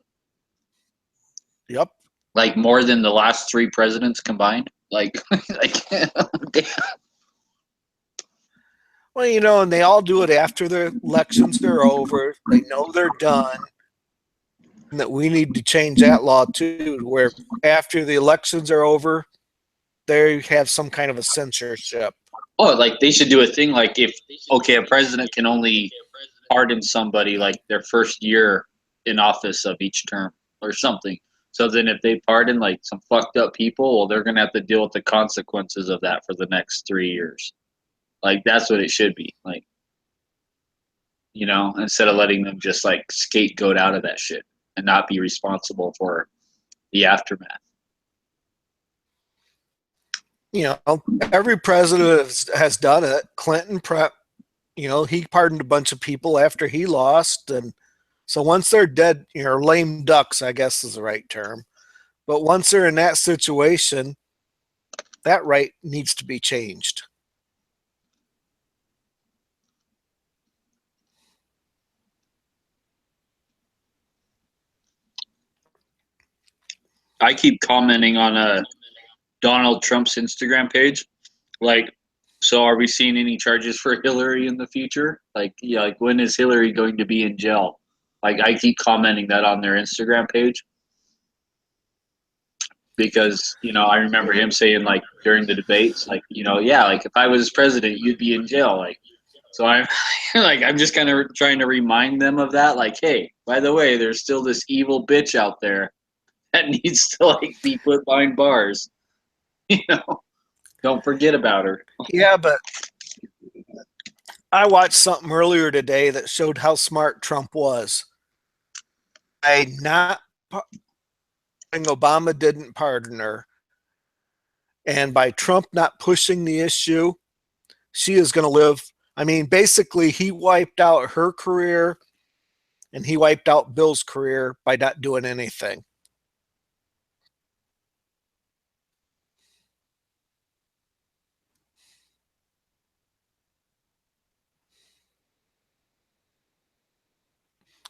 S10: Yep.
S7: Like more than the last three presidents combined. Like
S10: Well, and they all do it after the elections are over. They know they're done. And that we need to change that law too, where after the elections are over, they have some kind of a censorship.
S7: Oh, like they should do a thing like if a president can only pardon somebody like their first year in office of each term or something. So then if they pardon like some fucked up people, well, they're going to have to deal with the consequences of that for the next 3 years. Like that's what it should be. Like, instead of letting them just like scapegoat out of that shit and not be responsible for the aftermath.
S10: Every president has done it. Clinton, he pardoned a bunch of people after he lost. And so once they're dead, lame ducks, I guess is the right term. But once they're in that situation, that right needs to be changed.
S7: I keep commenting on Donald Trump's Instagram page, like, so are we seeing any charges for Hillary in the future? Like, yeah, like when is Hillary going to be in jail? Like, I keep commenting that on their Instagram page because, you know, I remember him saying, like, during the debates, like, you know, yeah, like if I was president, you'd be in jail. Like, so I'm like, I'm just kind of trying to remind them of that. Like, hey, by the way, there's still this evil bitch out there that needs to like be put behind bars. You know, don't forget about her.
S10: Yeah, but I watched something earlier today that showed how smart Trump was. Obama didn't pardon her, and by Trump not pushing the issue, she is going to live. I mean, basically, he wiped out her career, and he wiped out Bill's career by not doing anything.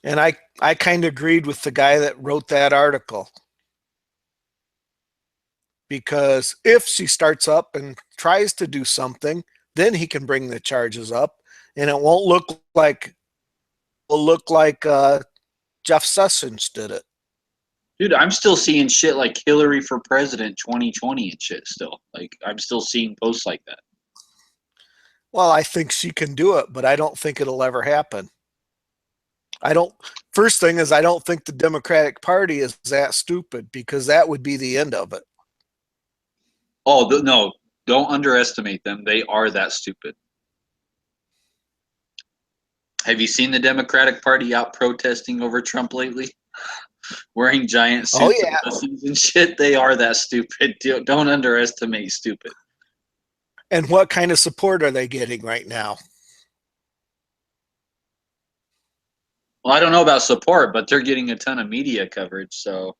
S10: And I kind of agreed with the guy that wrote that article. Because if she starts up and tries to do something, then he can bring the charges up, and it won't look like Jeff Sessions did it.
S7: Dude, I'm still seeing shit like Hillary for president 2020 and shit still. Like, I'm still seeing posts like that.
S10: Well, I think she can do it, but I don't think it'll ever happen. First thing is, I don't think the Democratic Party is that stupid, because that would be the end of it.
S7: Oh, no, don't underestimate them. They are that stupid. Have you seen the Democratic Party out protesting over Trump lately? Wearing giant suits and shit. They are that stupid. Don't underestimate stupid.
S10: And what kind of support are they getting right now?
S7: Well, I don't know about support, but they're getting a ton of media coverage, so.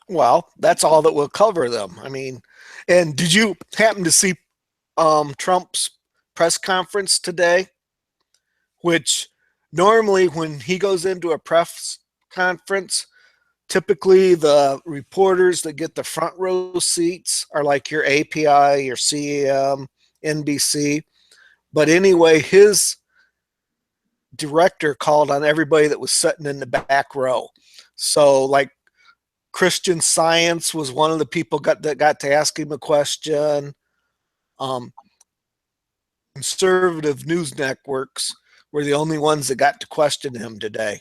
S10: Well, that's all that will cover them. I mean, and did you happen to see Trump's press conference today? Which normally when he goes into a press conference, typically the reporters that get the front row seats are like your API, your CEM, NBC. But anyway, his director called on everybody that was sitting in the back row. So like Christian Science was one of the people that got to ask him a question. Conservative news networks were the only ones that got to question him today.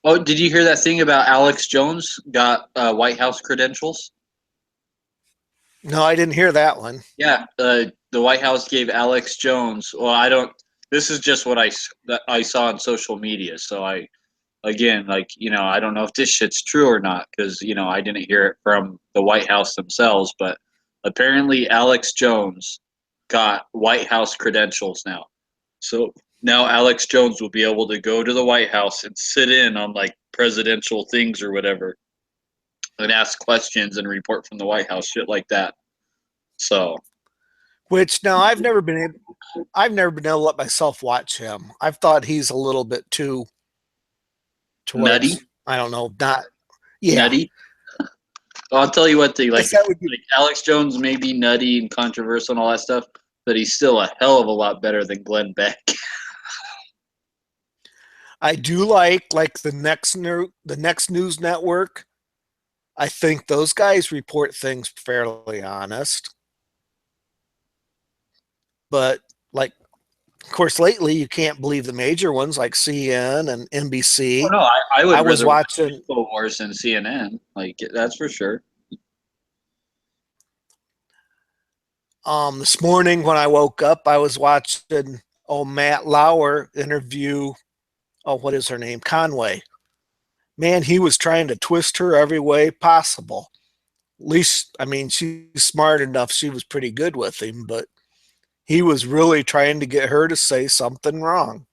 S7: Oh, did you hear that thing about Alex Jones got White House credentials?
S10: No, I didn't hear that one.
S7: Yeah, the White House gave Alex Jones. Well, I don't. This is just what I saw on social media. So again, like, you know, I don't know if this shit's true or not, because, you know, I didn't hear it from the White House themselves. But apparently, Alex Jones got White House credentials now. So now Alex Jones will be able to go to the White House and sit in on like presidential things or whatever, and ask questions and report from the White House, shit like that. So,
S10: which now I've never been able to let myself watch him. I've thought he's a little bit too
S7: nutty.
S10: I don't know,
S7: nutty. Well, I'll tell you what, like Alex Jones may be nutty and controversial and all that stuff, but he's still a hell of a lot better than Glenn Beck.
S10: I do like the next news network. I think those guys report things fairly honest. But like, of course, lately you can't believe the major ones like CNN and NBC.
S7: Oh, no, I
S10: was watching
S7: InfoWars and CNN. Like, that's for sure.
S10: This morning when I woke up, I was watching Matt Lauer interview. What is her name? Conway. Man, he was trying to twist her every way possible. At least, I mean, she's smart enough. She was pretty good with him, but he was really trying to get her to say something wrong.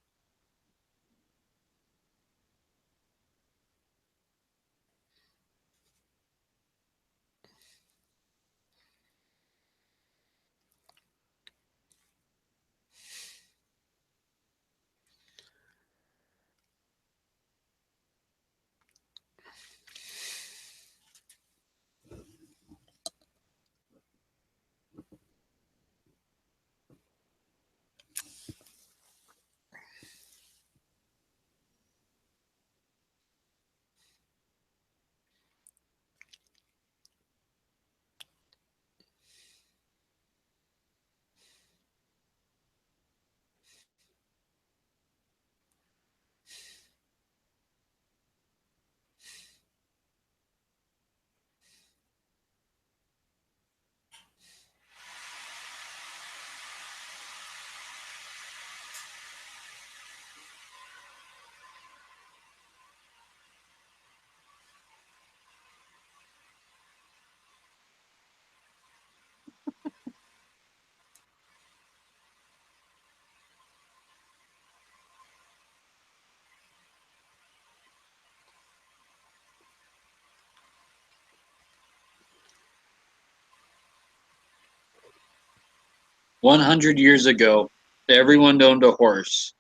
S7: 100 years ago, everyone owned a horse,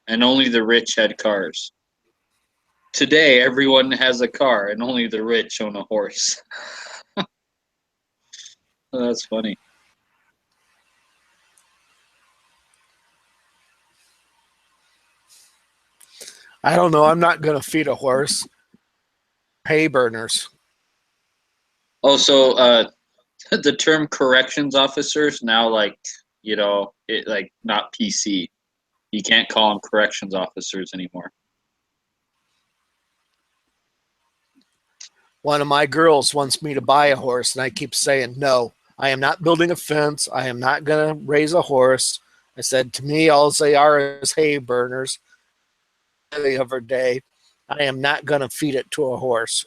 S7: and only the rich had cars. Today, everyone has a car, and only the rich own a horse. That's funny.
S10: I don't know. I'm not going to feed a horse. Hay burners.
S7: Also, the term corrections officers now, like, you know, it like not PC. You can't call them corrections officers anymore.
S10: One of my girls wants me to buy a horse, and I keep saying, no, I am not building a fence. I am not going to raise a horse. I said, to me, all they are is hay burners every day. I am not going to feed it to a horse.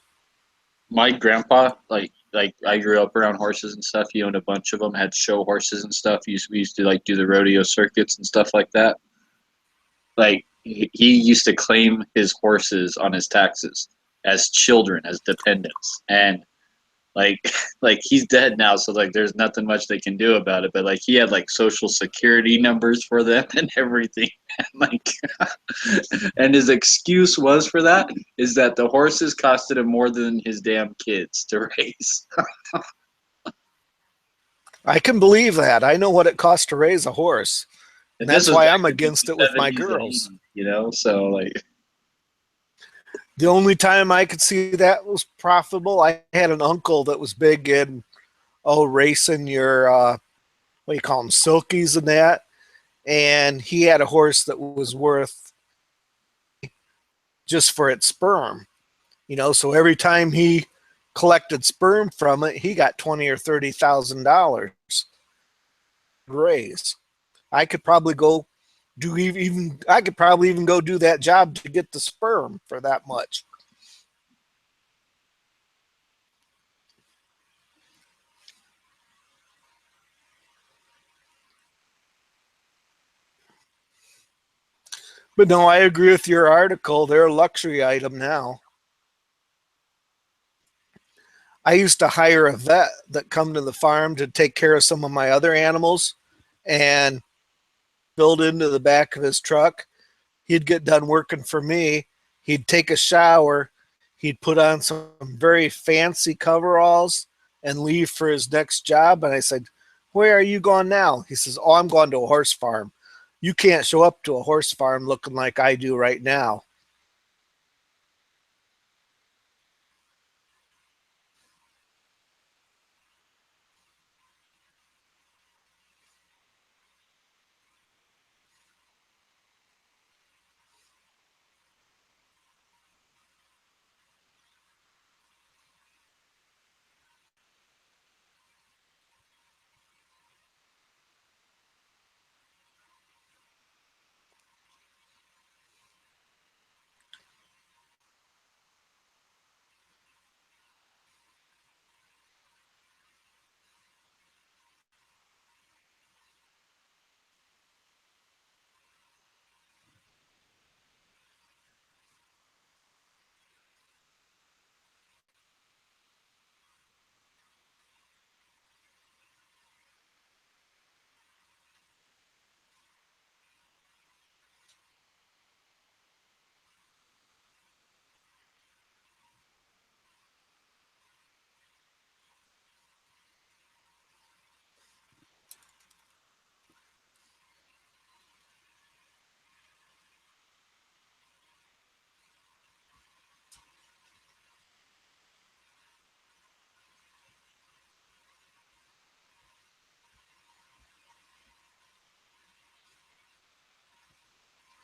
S7: My grandpa, like I grew up around horses and stuff. He owned a bunch of them, had show horses and stuff. We used to like do the rodeo circuits and stuff like that. Like he used to claim his horses on his taxes as children, as dependents, and like he's dead now, so like there's nothing much they can do about it. But like he had like social security numbers for them and everything, and like and his excuse was for that is that the horses costed him more than his damn kids to raise.
S10: I can believe that. I know what it costs to raise a horse. And that's why I'm against it with my
S7: 70s,
S10: girls.
S7: You know, so like
S10: the only time I could see that was profitable, I had an uncle that was big in racing your what do you call them, silkies and that, and he had a horse that was worth just for its sperm, you know. So every time he collected sperm from it, he got $20,000 or $30,000 raise. I could probably go do even go do that job to get the sperm for that much. But no, I agree with your article. They're a luxury item now. I used to hire a vet that come to the farm to take care of some of my other animals and build into the back of his truck. He'd get done working for me. He'd take a shower. He'd put on some very fancy coveralls and leave for his next job. And I said, where are you going now? He says, oh, I'm going to a horse farm. You can't show up to a horse farm looking like I do right now.